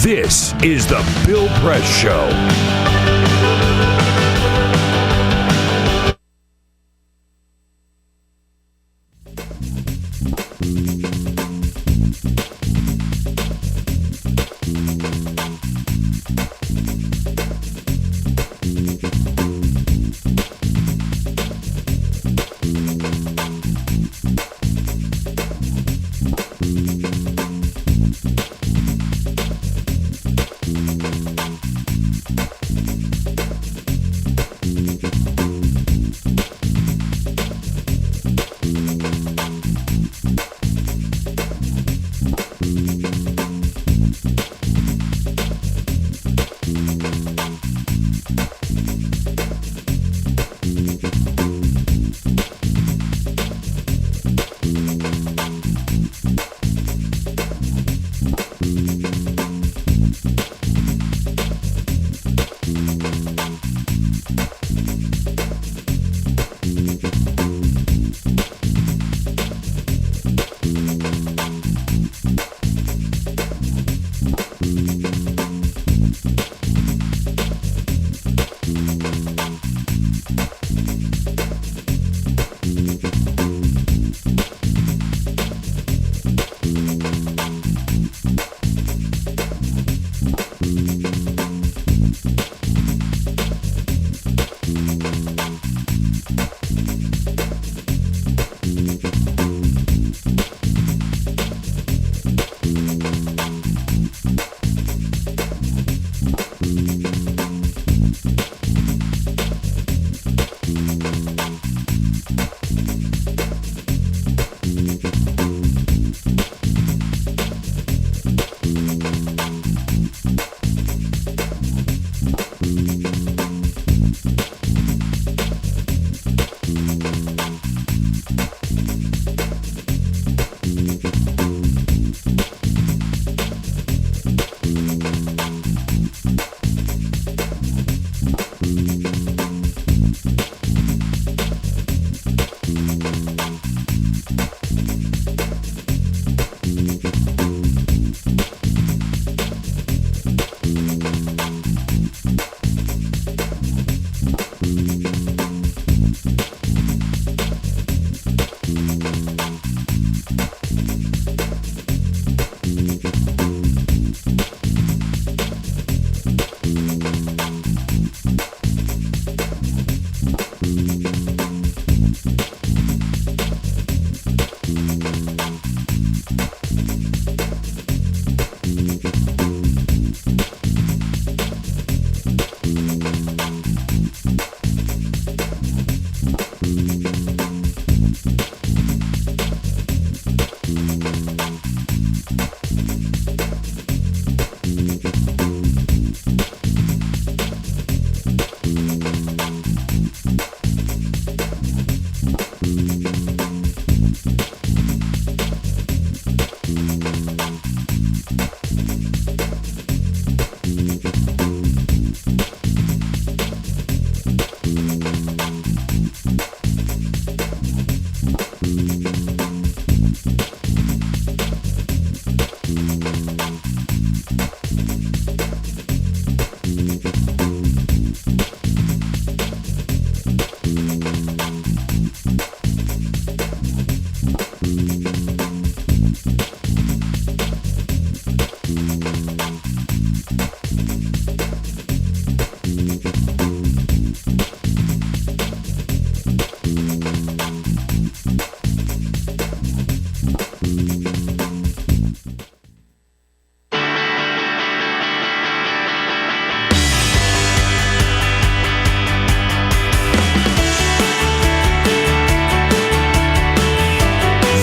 This is the Bill Press Show.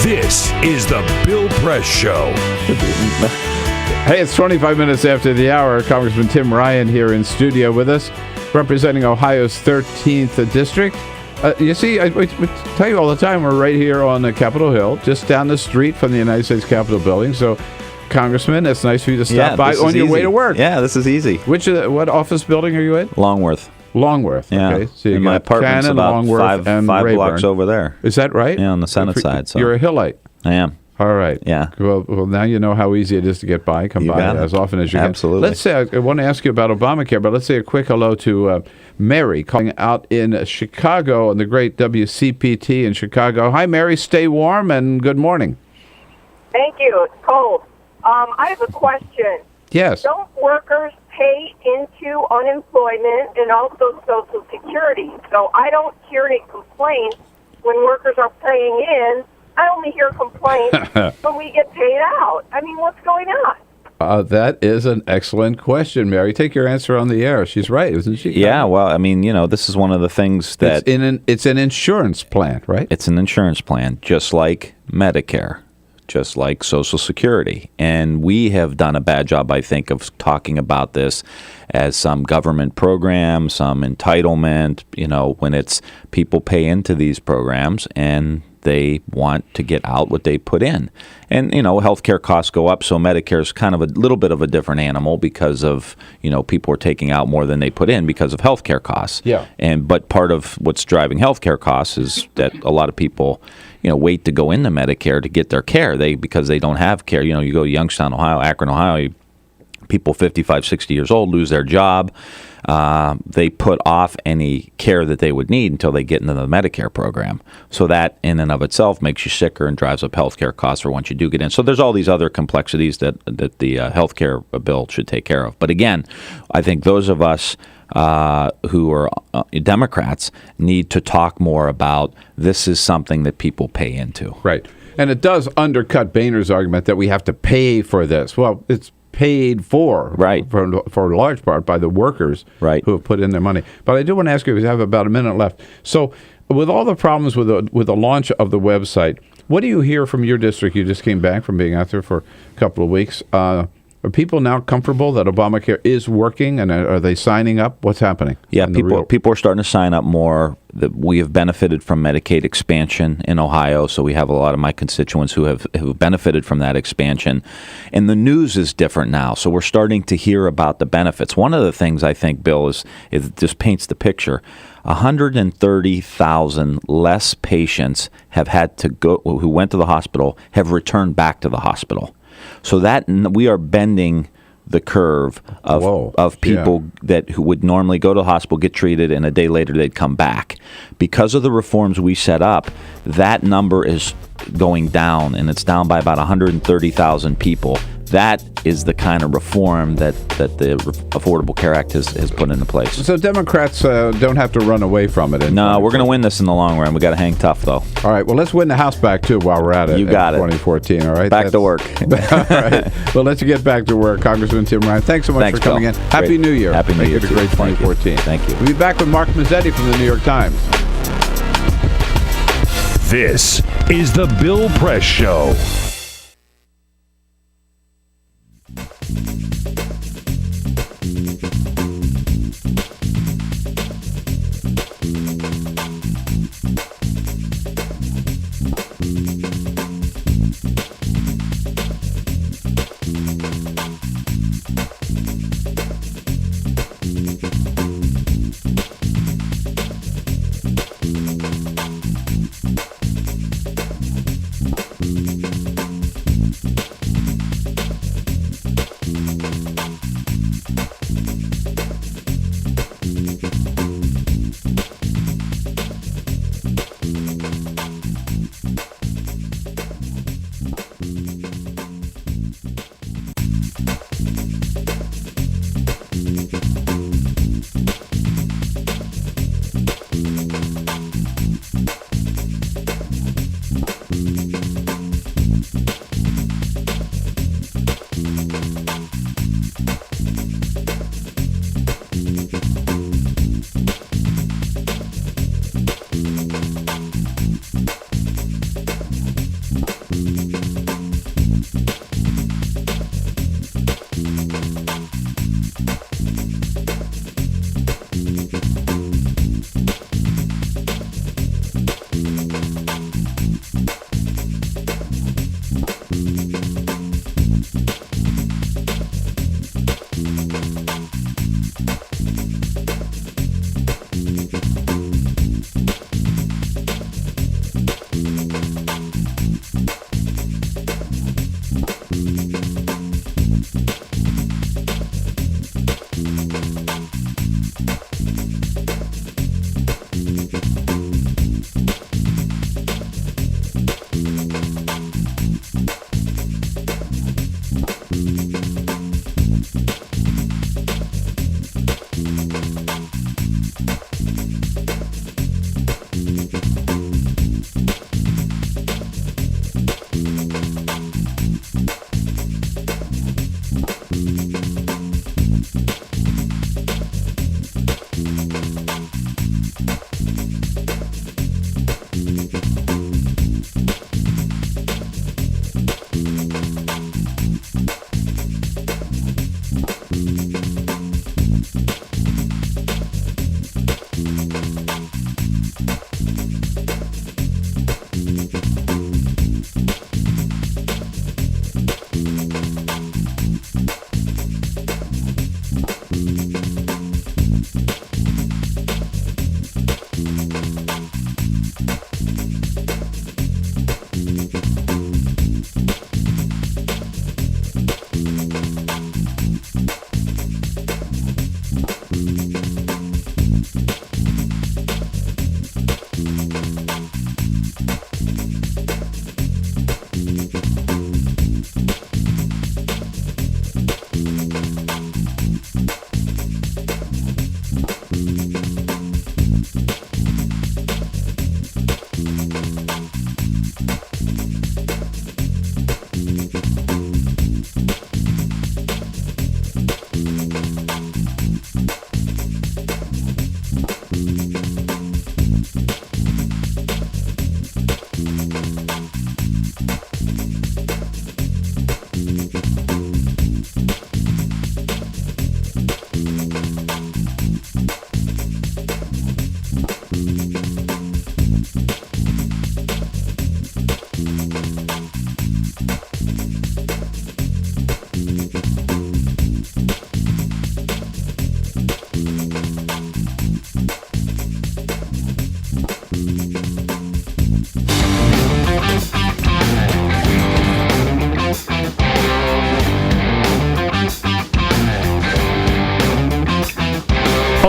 This is the Bill Press Show. Hey, it's 25 minutes after the hour. Congressman Tim Ryan here in studio with us, representing Ohio's 13th district. You see, I tell you all the time, we're right here on Capitol Hill, just down the street from the United States Capitol building. So, Congressman, it's nice for you to stop by on your way to work. Yeah, this is easy. What office building are you in? Longworth. Yeah. Okay. So you my apartment's Cannon, about Longworth, five blocks over there. Is that right? Yeah, on the Senate side. So you're a Hillite. I am. All right. Yeah. Well, now you know how easy it is to get by. Come by as often as you can. Absolutely. Let's say, I want to ask you about Obamacare, but let's say a quick hello to Mary calling out in Chicago on the great WCPT in Chicago. Hi, Mary. Stay warm and good morning. Thank you. It's cold. I have a question. Yes. Don't workers pay into unemployment and also Social Security? So I don't hear any complaints when workers are paying in. I only hear complaints when we get paid out. I mean, what's going on? That is an excellent question, Mary. Take your answer on the air. She's right, isn't she? Yeah, well, I mean, this is one of the things that... It's an insurance plan, right? It's an insurance plan, just like Medicare, just like Social Security. And we have done a bad job, I think, of talking about this as some government program, some entitlement, when it's people pay into these programs and they want to get out what they put in. And, healthcare costs go up, so Medicare is kind of a little bit of a different animal because of, people are taking out more than they put in because of healthcare costs. Yeah. But part of what's driving healthcare costs is that a lot of people, wait to go into Medicare to get their care because they don't have care. You go to Youngstown, Ohio, Akron, Ohio, people 55, 60 years old lose their job. They put off any care that they would need until they get into the Medicare program. So that in and of itself makes you sicker and drives up healthcare costs for once you do get in. So there's all these other complexities that the healthcare bill should take care of. But again, I think those of us who are Democrats need to talk more about this is something that people pay into. Right. And it does undercut Boehner's argument that we have to pay for this. Well, it's paid for, for a large part, by the workers who have put in their money. But I do want to ask you, because I have about a minute left. So with all the problems with the launch of the website, what do you hear from your district? You just came back from being out there for a couple of weeks. Are people now comfortable that Obamacare is working, and are they signing up? What's happening? Yeah, people are starting to sign up more. We have benefited from Medicaid expansion in Ohio, so we have a lot of my constituents who have benefited from that expansion. And the news is different now, so we're starting to hear about the benefits. One of the things I think, Bill, is it just paints the picture. 130,000 less patients have had to go who went to the hospital have returned back to the hospital. So that we are bending the curve of people who would normally go to the hospital, get treated, and a day later they'd come back. Because of the reforms we set up, that number is going down, and it's down by about 130,000 people. That is the kind of reform that the Affordable Care Act has put into place. So Democrats don't have to run away from it. No, we're going to win this in the long run. We got to hang tough, though. All right. Well, let's win the House back, too, while we're at it. You got it. 2014, all right? Back to work. All right. Well, let's get back to work. Congressman Tim Ryan, thanks so much for coming in. Happy New Year. Happy New Year. Make it a great 2014. Thank you. We'll be back with Mark Mazzetti from the New York Times. This is the Bill Press Show.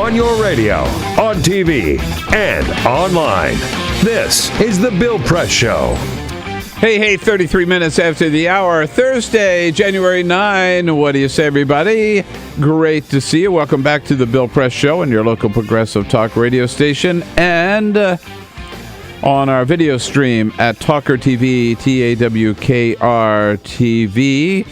On your radio, on TV, and online. This is The Bill Press Show. Hey, 33 minutes after the hour, Thursday, January 9. What do you say, everybody? Great to see you. Welcome back to The Bill Press Show on your local progressive talk radio station and on our video stream at TawkrTV, TawkrTV.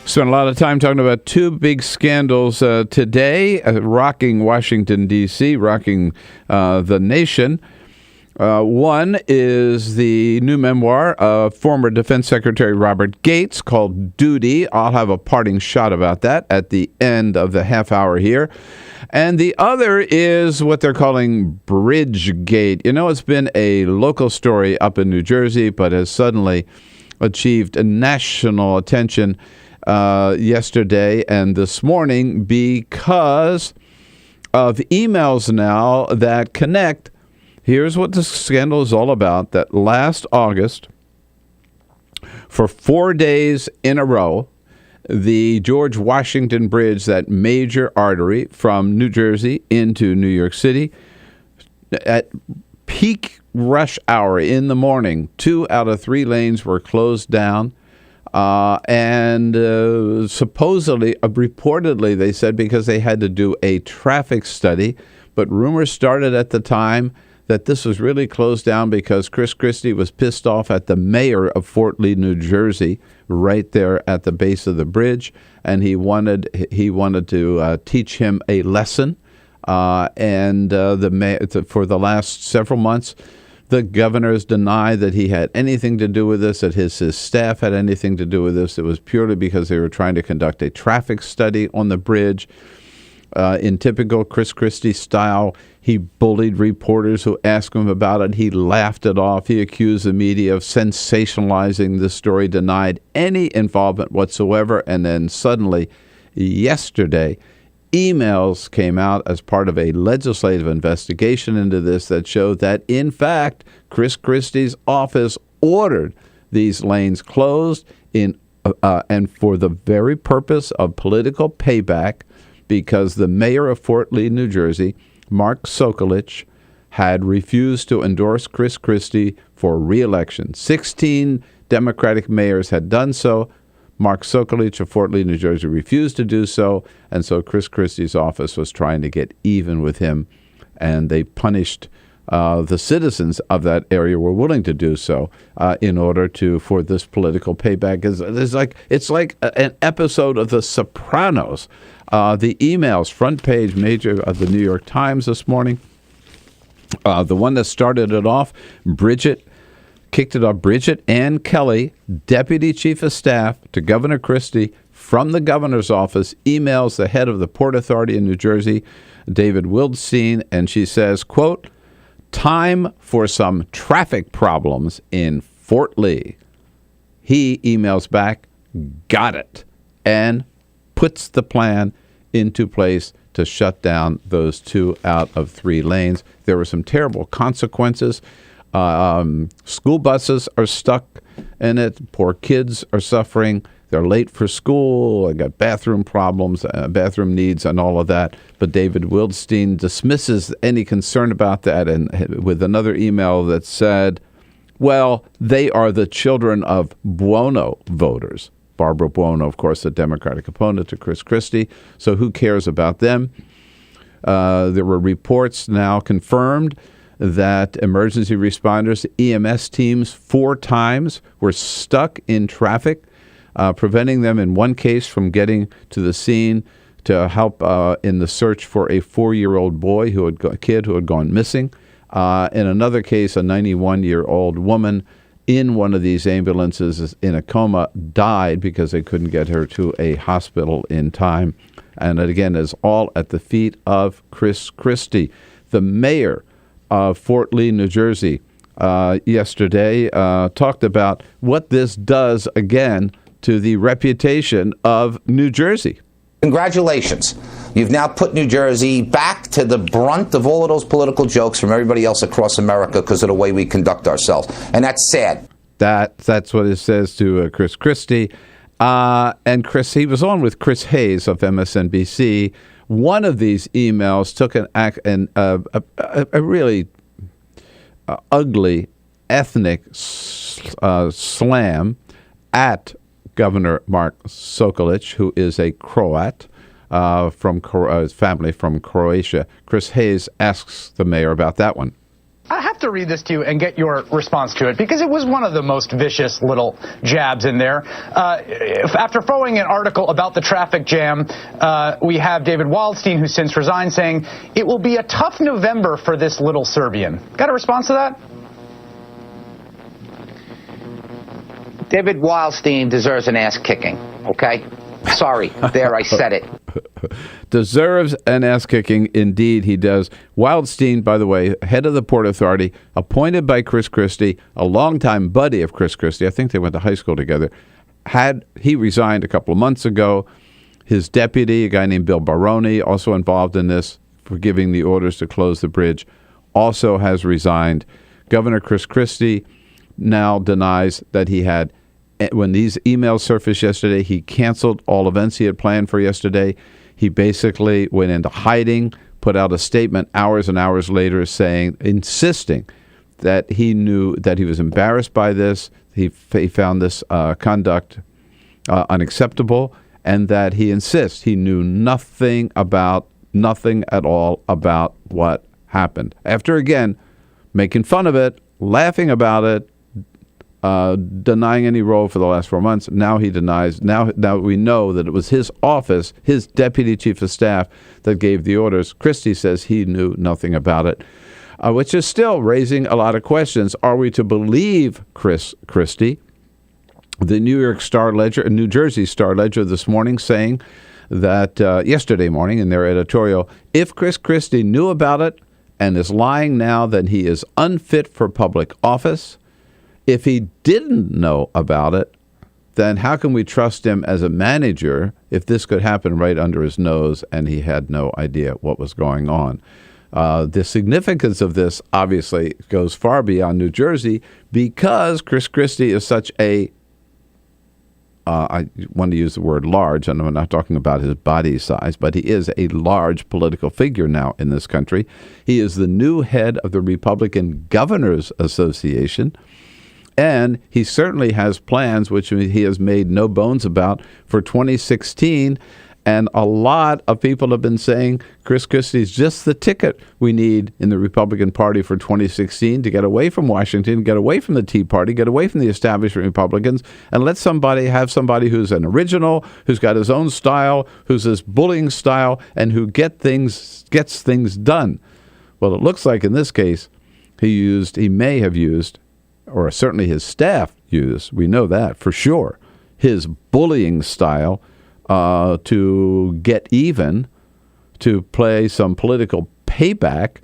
Spent a lot of time talking about two big scandals today, rocking Washington, D.C., rocking the nation. One is the new memoir of former Defense Secretary Robert Gates called Duty. I'll have a parting shot about that at the end of the half hour here. And the other is what they're calling Bridgegate. You know, it's been a local story up in New Jersey, but has suddenly achieved a national attention yesterday and this morning because of emails now that connect. Here's what the scandal is all about, that last August, for 4 days in a row, the George Washington Bridge, that major artery from New Jersey into New York City, at peak rush hour in the morning, 2 out of 3 lanes were closed down. And supposedly, reportedly, they said because they had to do a traffic study, but rumors started at the time that this was really closed down because Chris Christie was pissed off at the mayor of Fort Lee, New Jersey, right there at the base of the bridge, and he wanted to teach him a lesson. For the last several months, the governor has denied that he had anything to do with this, that his staff had anything to do with this. It was purely because they were trying to conduct a traffic study on the bridge. In typical Chris Christie style, he bullied reporters who asked him about it. He laughed it off. He accused the media of sensationalizing the story, denied any involvement whatsoever. And then suddenly, yesterday, emails came out as part of a legislative investigation into this that showed that, in fact, Chris Christie's office ordered these lanes closed and for the very purpose of political payback, because the mayor of Fort Lee, New Jersey, Mark Sokolich, had refused to endorse Chris Christie for re-election. 16 Democratic mayors had done so. Mark Sokolich of Fort Lee, New Jersey, refused to do so, and so Chris Christie's office was trying to get even with him, and they punished the citizens of that area were willing to do so in order for this political payback. It's like an episode of The Sopranos. The emails, front page major of the New York Times this morning. The one that started it off, kicked it off. Bridget Ann Kelly, Deputy Chief of Staff to Governor Christie, from the governor's office, emails the head of the Port Authority in New Jersey, David Wildstein, and she says, quote, "Time for some traffic problems in Fort Lee." He emails back, "Got it," and puts the plan into place to shut down those 2 out of 3 lanes. There were some terrible consequences. School buses are stuck in it. Poor kids are suffering. They're late for school. They got bathroom problems, bathroom needs, and all of that. But David Wildstein dismisses any concern about that, and with another email that said, well, they are the children of Buono voters. Barbara Buono, of course, the Democratic opponent to Chris Christie. So who cares about them? There were reports now confirmed that emergency responders, EMS teams, 4 times were stuck in traffic, preventing them in one case from getting to the scene to help in the search for a 4-year-old kid who had gone missing. In another case, a 91-year-old woman in one of these ambulances in a coma died because they couldn't get her to a hospital in time. And it, again, is all at the feet of Chris Christie. The mayor of Fort Lee, New Jersey, yesterday talked about what this does, again, to the reputation of New Jersey. Congratulations. You've now put New Jersey back to the brunt of all of those political jokes from everybody else across America because of the way we conduct ourselves. And that's sad. That's what it says to Chris Christie. And he was on with Chris Hayes of MSNBC. One of these emails took a really ugly ethnic slam at Governor Mark Sokolich, who is a Croat from family from Croatia. Chris Hayes asks the mayor about that one. I have to read this to you and get your response to it, because it was one of the most vicious little jabs in there. After throwing an article about the traffic jam, we have David Wildstein, who since resigned, saying, "It will be a tough November for this little Serbian." Got a response to that? David Wildstein deserves an ass kicking, okay? Sorry, there, I said it. Deserves an ass kicking, indeed he does. Wildstein, by the way, head of the Port Authority, appointed by Chris Christie, a longtime buddy of Chris Christie. I think they went to high school together. He resigned a couple of months ago. His deputy, a guy named Bill Baroni, also involved in this for giving the orders to close the bridge, also has resigned. Governor Chris Christie now denies that he had. When these emails surfaced yesterday, he canceled all events he had planned for yesterday. He basically went into hiding, put out a statement hours and hours later insisting that he knew that he was embarrassed by this. He found this conduct unacceptable, and that he insists he knew nothing at all about what happened. After, again, making fun of it, laughing about it, denying any role for the last 4 months, now he denies. Now we know that it was his office, his deputy chief of staff, that gave the orders. Christie says he knew nothing about it, which is still raising a lot of questions. Are we to believe Christie? The New Jersey Star Ledger this morning saying that yesterday morning in their editorial, if Chris Christie knew about it and is lying now, then he is unfit for public office. If he didn't know about it, then how can we trust him as a manager if this could happen right under his nose and he had no idea what was going on? The significance of this obviously goes far beyond New Jersey, because Chris Christie is such a I want to use the word large, and I'm not talking about his body size, but he is a large political figure now in this country. He is the new head of the Republican Governors Association, and he certainly has plans, which he has made no bones about, for 2016. And a lot of people have been saying Chris Christie is just the ticket we need in the Republican Party for 2016 to get away from Washington, get away from the Tea Party, get away from the establishment Republicans, and let somebody who's an original, who's got his own style, who's his bullying style, and who gets things done. Well, it looks like in this case he may have used, or certainly his staff used, we know that for sure, his bullying style to get even, to play some political payback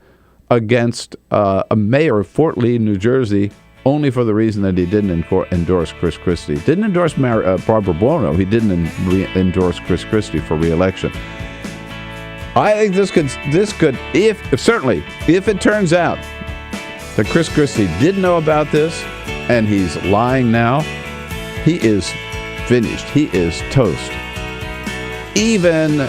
against a mayor of Fort Lee, New Jersey, only for the reason that he didn't endorse Chris Christie. Didn't endorse Barbara Buono. He didn't endorse Chris Christie for re-election. I think this could, if it turns out that Chris Christie did know about this and he's lying now, he is finished. He is toast. Even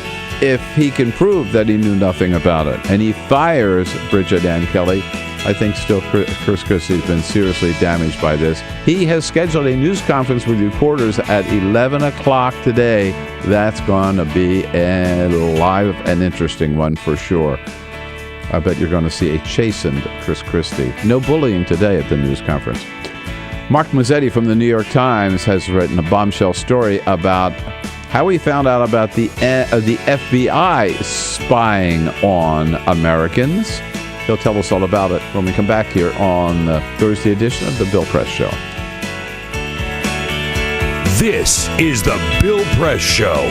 if he can prove that he knew nothing about it and he fires Bridget Ann Kelly, I think still Chris Christie has been seriously damaged by this. He has scheduled a news conference with reporters at 11 o'clock today. That's going to be a live and interesting one for sure. I bet you're going to see a chastened Chris Christie. No bullying today at the news conference. Mark Mazzetti from the New York Times has written a bombshell story about how he found out about the FBI spying on Americans. He'll tell us all about it when we come back here on the Thursday edition of the Bill Press Show. This is the Bill Press Show.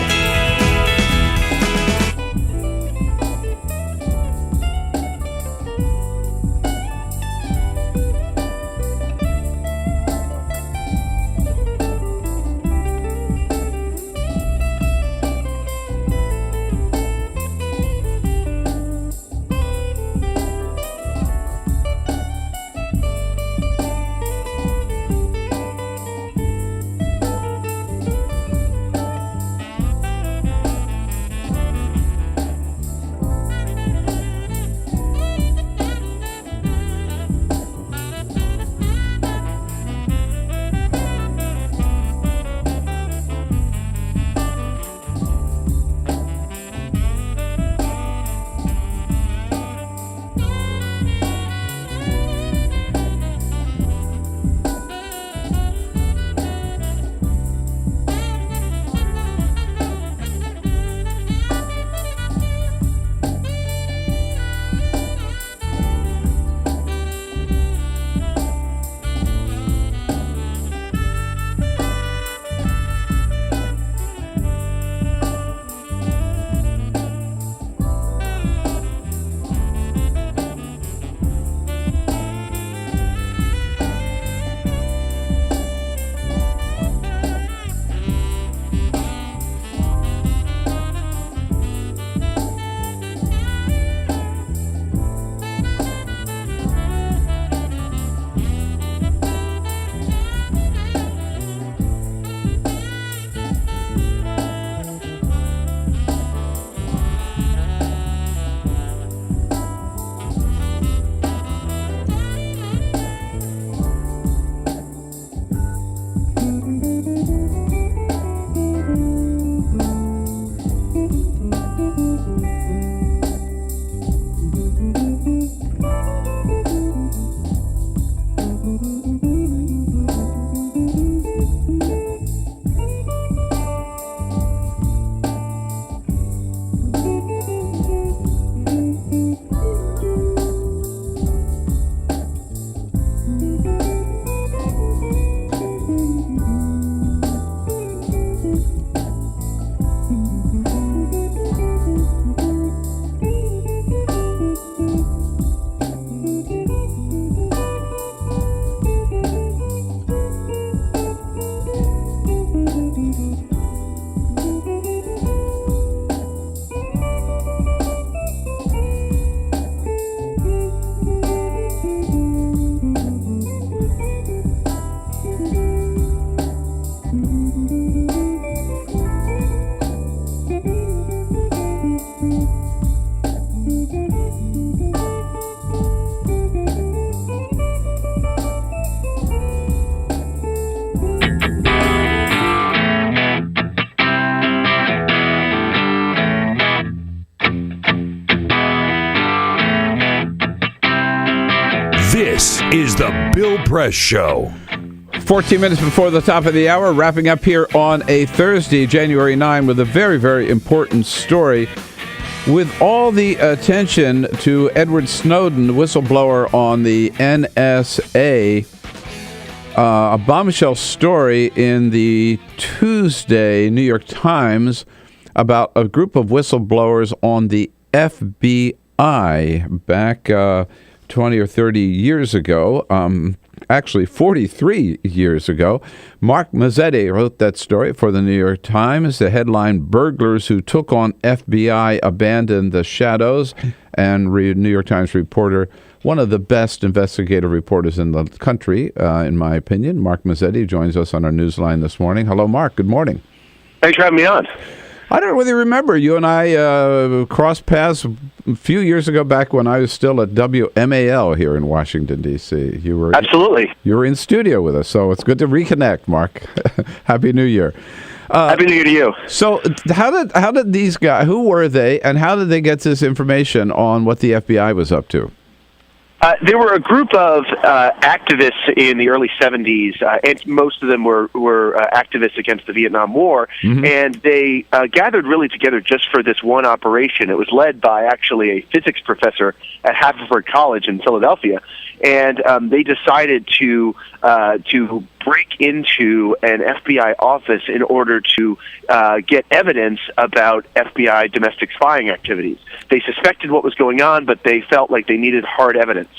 This is the Bill Press Show. 14 minutes before the top of the hour, wrapping up here on a Thursday, January 9, with a very, very important story. With all the attention to Edward Snowden, whistleblower on the NSA, a bombshell story in the Tuesday New York Times about a group of whistleblowers on the FBI back 20 or 30 years ago, actually 43 years ago. Mark Mazetti wrote that story for the New York Times. The headline, "Burglars Who Took on FBI Abandoned the Shadows," and New York Times reporter, one of the best investigative reporters in the country, in my opinion, Mark Mazzetti, joins us on our newsline this morning. Hello, Mark. Good morning. Thanks for having me on. I don't know whether you remember, you and I crossed paths a few years ago back when I was still at WMAL here in Washington, D.C. Absolutely. You were in studio with us, so it's good to reconnect, Mark. Happy New Year. Happy New Year to you. So how did these guys, who were they, and how did they get this information on what the FBI was up to? There were a group of activists in the early 70s, and most of them were activists against the Vietnam War, and they gathered really together just for this one operation. It was led by actually a physics professor at Haverford College in Philadelphia, and they decided to break into an FBI office in order to get evidence about FBI domestic spying activities. They suspected what was going on, but they felt like they needed hard evidence.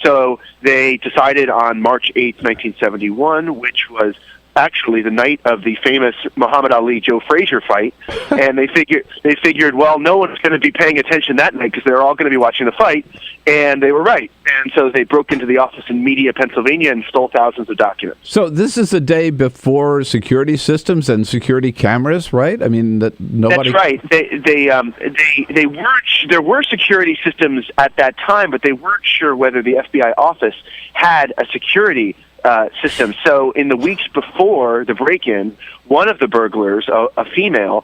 So they decided on March 8th, 1971, which was actually the night of the famous Muhammad Ali-Joe Frazier fight, and they figured, well, no one's going to be paying attention that night because they're all going to be watching the fight, and they were right. And so they broke into the office in Media, Pennsylvania, and stole thousands of documents. So this is a day before security systems and security cameras, right? I mean, that nobody. That's right. They weren't. There were security systems at that time, but they weren't sure whether the FBI office had a security system. So in the weeks before the break-in, one of the burglars, a female,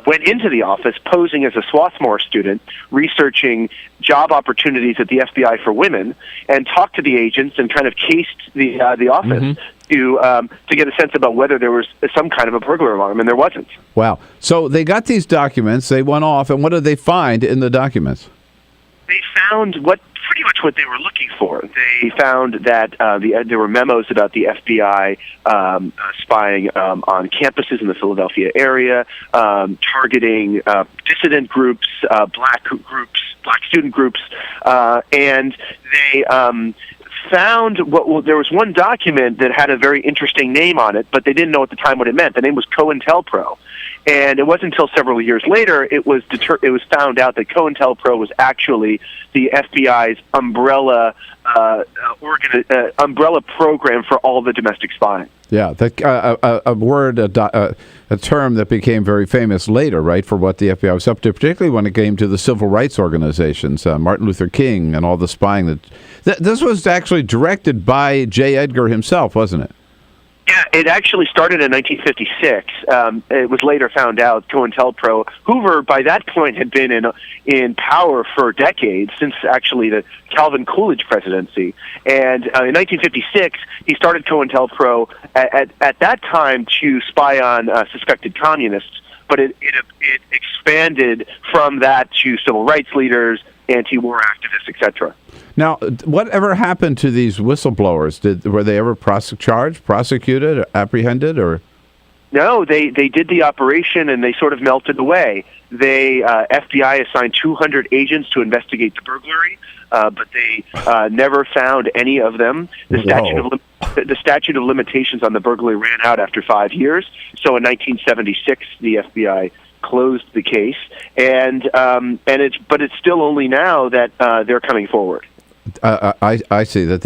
went into the office posing as a Swarthmore student, researching job opportunities at the FBI for women, and talked to the agents and kind of cased the office to get a sense about whether there was some kind of a burglar alarm, and there wasn't. Wow. So they got these documents, they went off, and what did they find in the documents? They found pretty much what they were looking for. They found that there were memos about the FBI spying on campuses in the Philadelphia area, targeting dissident groups, black student groups, and they found there was one document that had a very interesting name on it, but they didn't know at the time what it meant. The name was COINTELPRO. And it wasn't until several years later it was found out that COINTELPRO was actually the FBI's umbrella program for all the domestic spying. Yeah, a term that became very famous later, right, for what the FBI was up to, particularly when it came to the civil rights organizations, Martin Luther King and all the spying. This was actually directed by J. Edgar himself, wasn't it? Yeah, it actually started in 1956. It was later found out COINTELPRO. Hoover, by that point, had been in power for decades, since actually the Calvin Coolidge presidency. And in 1956, he started COINTELPRO at that time to spy on suspected communists, but it expanded from that to civil rights leaders, anti-war activists, etc. Now, whatever happened to these whistleblowers? Were they ever charged, prosecuted, or apprehended, or? No, they did the operation and they sort of melted away. FBI assigned 200 agents to investigate the burglary, but they never found any of them. The statute of limitations on the burglary ran out after 5 years. So in 1976, the FBI closed the case, and it's still only now that they're coming forward. I see that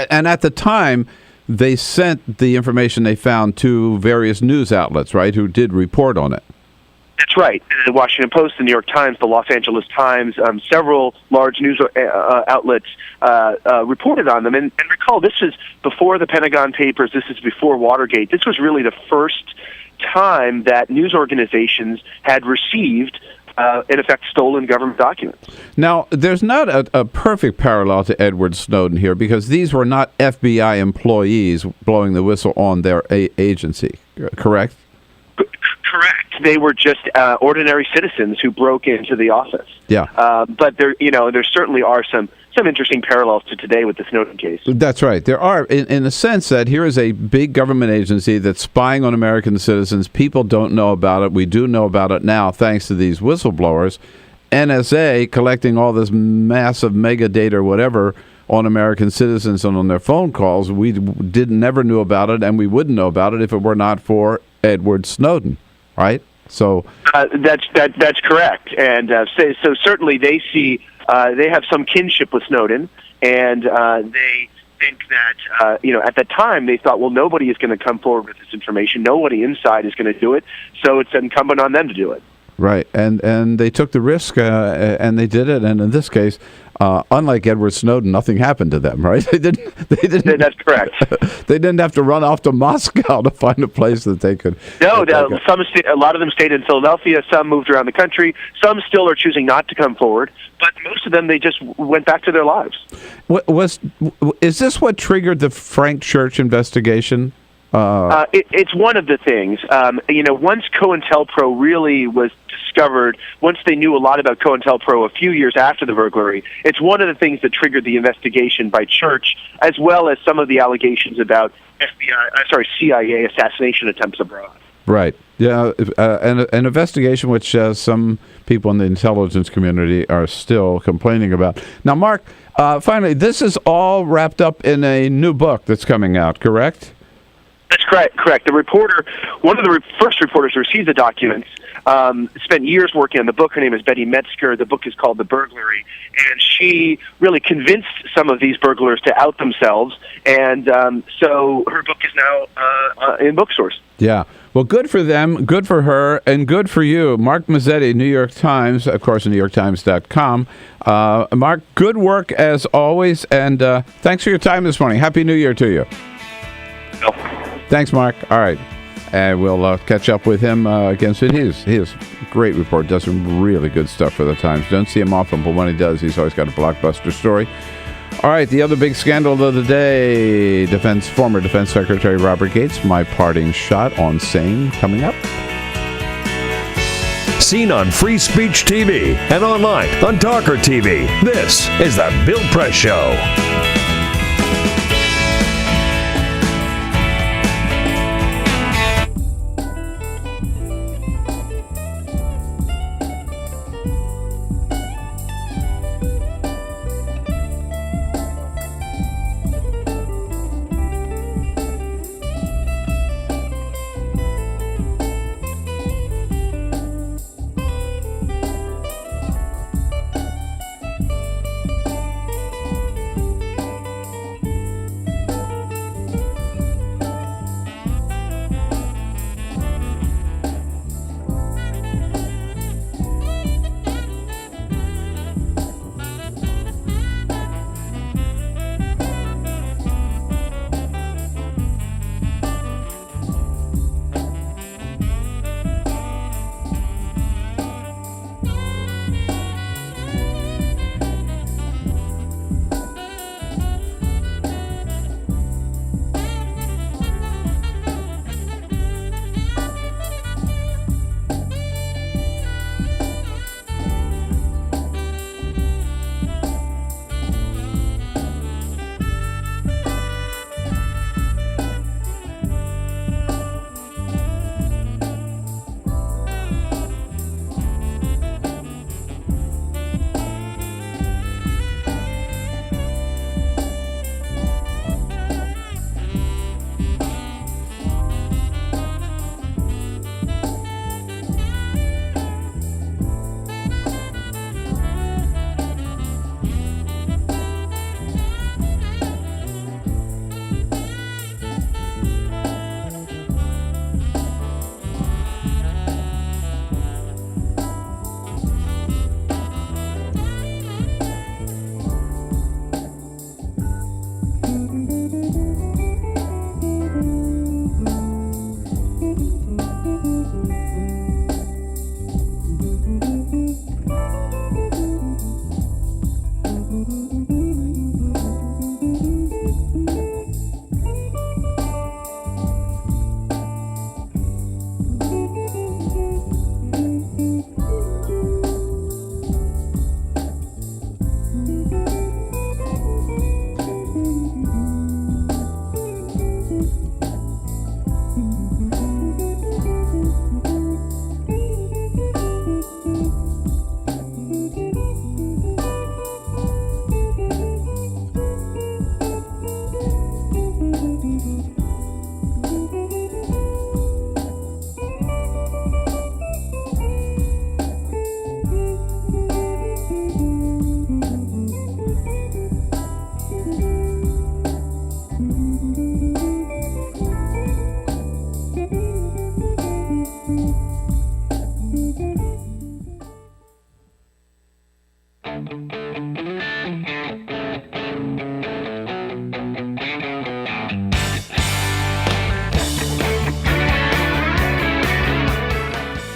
and at the time, they sent the information they found to various news outlets, right, who did report on it. That's right. The Washington Post, the New York Times, the Los Angeles Times, several large news outlets reported on them. And recall, this is before the Pentagon Papers. This is before Watergate. This was really the first time that news organizations had received, in effect, stolen government documents. Now, there's not a perfect parallel to Edward Snowden here, because these were not FBI employees blowing the whistle on their agency, correct? Correct. They were just ordinary citizens who broke into the office. Yeah. But there certainly are some interesting parallels to today with the Snowden case. That's right. There are, in the sense that here is a big government agency that's spying on American citizens. People don't know about it. We do know about it now, thanks to these whistleblowers. NSA collecting all this massive mega data or whatever on American citizens and on their phone calls. We never knew about it, and we wouldn't know about it if it were not for Edward Snowden, right? So that's correct. And so certainly they see they have some kinship with Snowden, and they think that at the time they thought, well, nobody is going to come forward with this information. Nobody inside is going to do it, so it's incumbent on them to do it. Right, and they took the risk, and they did it. And in this case, unlike Edward Snowden, nothing happened to them. Right? They didn't. That's correct. They didn't have to run off to Moscow to find a place that they could. No, a lot of them stayed in Philadelphia. Some moved around the country. Some still are choosing not to come forward. But most of them, they just went back to their lives. Is this what triggered the Frank Church investigation? It's one of the things. Once COINTELPRO really was discovered, once they knew a lot about COINTELPRO a few years after the burglary, it's one of the things that triggered the investigation by Church, as well as some of the allegations about CIA assassination attempts abroad. Right. Yeah, an investigation which some people in the intelligence community are still complaining about. Now, Mark, finally, this is all wrapped up in a new book that's coming out, correct? That's correct. The reporter, one of the first reporters to receive the documents, spent years working on the book. Her name is Betty Metzger. The book is called The Burglary. And she really convinced some of these burglars to out themselves. And so her book is now in bookstores. Yeah. Well, good for them, good for her, and good for you. Mark Mazzetti, New York Times, of course, NewYorkTimes.com. Mark, good work as always, and thanks for your time this morning. Happy New Year to you. No. Thanks, Mark. All right. And we'll catch up with him again soon. He is a great report, does some really good stuff for the Times. Don't see him often, but when he does, he's always got a blockbuster story. All right, the other big scandal of the day, former Defense Secretary Robert Gates, my parting shot on same, coming up. Seen on Free Speech TV and online on TawkrTV, this is The Bill Press Show.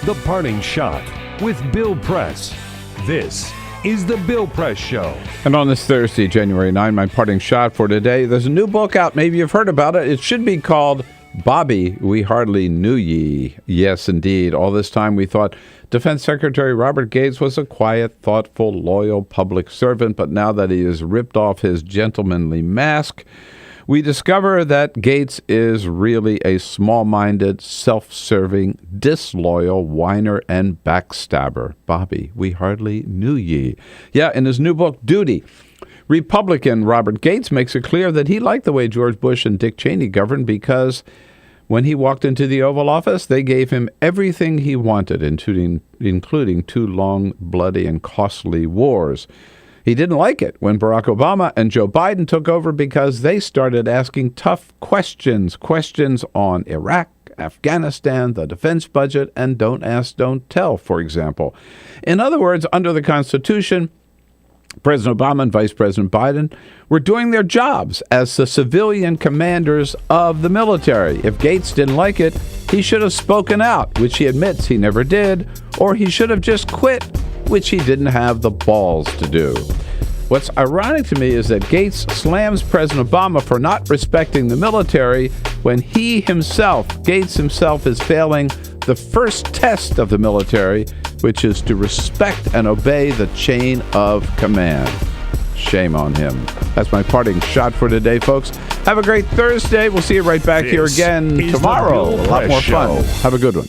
The Parting Shot with Bill Press. This is The Bill Press Show. And on this Thursday, January 9, my parting shot for today, there's a new book out. Maybe you've heard about it. It should be called Bobby, We Hardly Knew Ye. Yes, indeed. All this time we thought Defense Secretary Robert Gates was a quiet, thoughtful, loyal public servant, but now that he has ripped off his gentlemanly mask, we discover that Gates is really a small-minded, self-serving, disloyal whiner and backstabber. Bobby, we hardly knew ye. Yeah, in his new book, Duty, Republican Robert Gates makes it clear that he liked the way George Bush and Dick Cheney governed because when he walked into the Oval Office, they gave him everything he wanted, including 2 long, bloody, and costly wars. He didn't like it when Barack Obama and Joe Biden took over because they started asking tough questions on Iraq, Afghanistan, the defense budget, and don't ask, don't tell, for example. In other words, under the Constitution, President Obama and Vice President Biden were doing their jobs as the civilian commanders of the military. If Gates didn't like it, he should have spoken out, which he admits he never did, or he should have just quit, which he didn't have the balls to do. What's ironic to me is that Gates slams President Obama for not respecting the military when Gates himself is failing the first test of the military, which is to respect and obey the chain of command. Shame on him. That's my parting shot for today, folks. Have a great Thursday. We'll see you right back here again tomorrow. A lot more fun. Have a good one.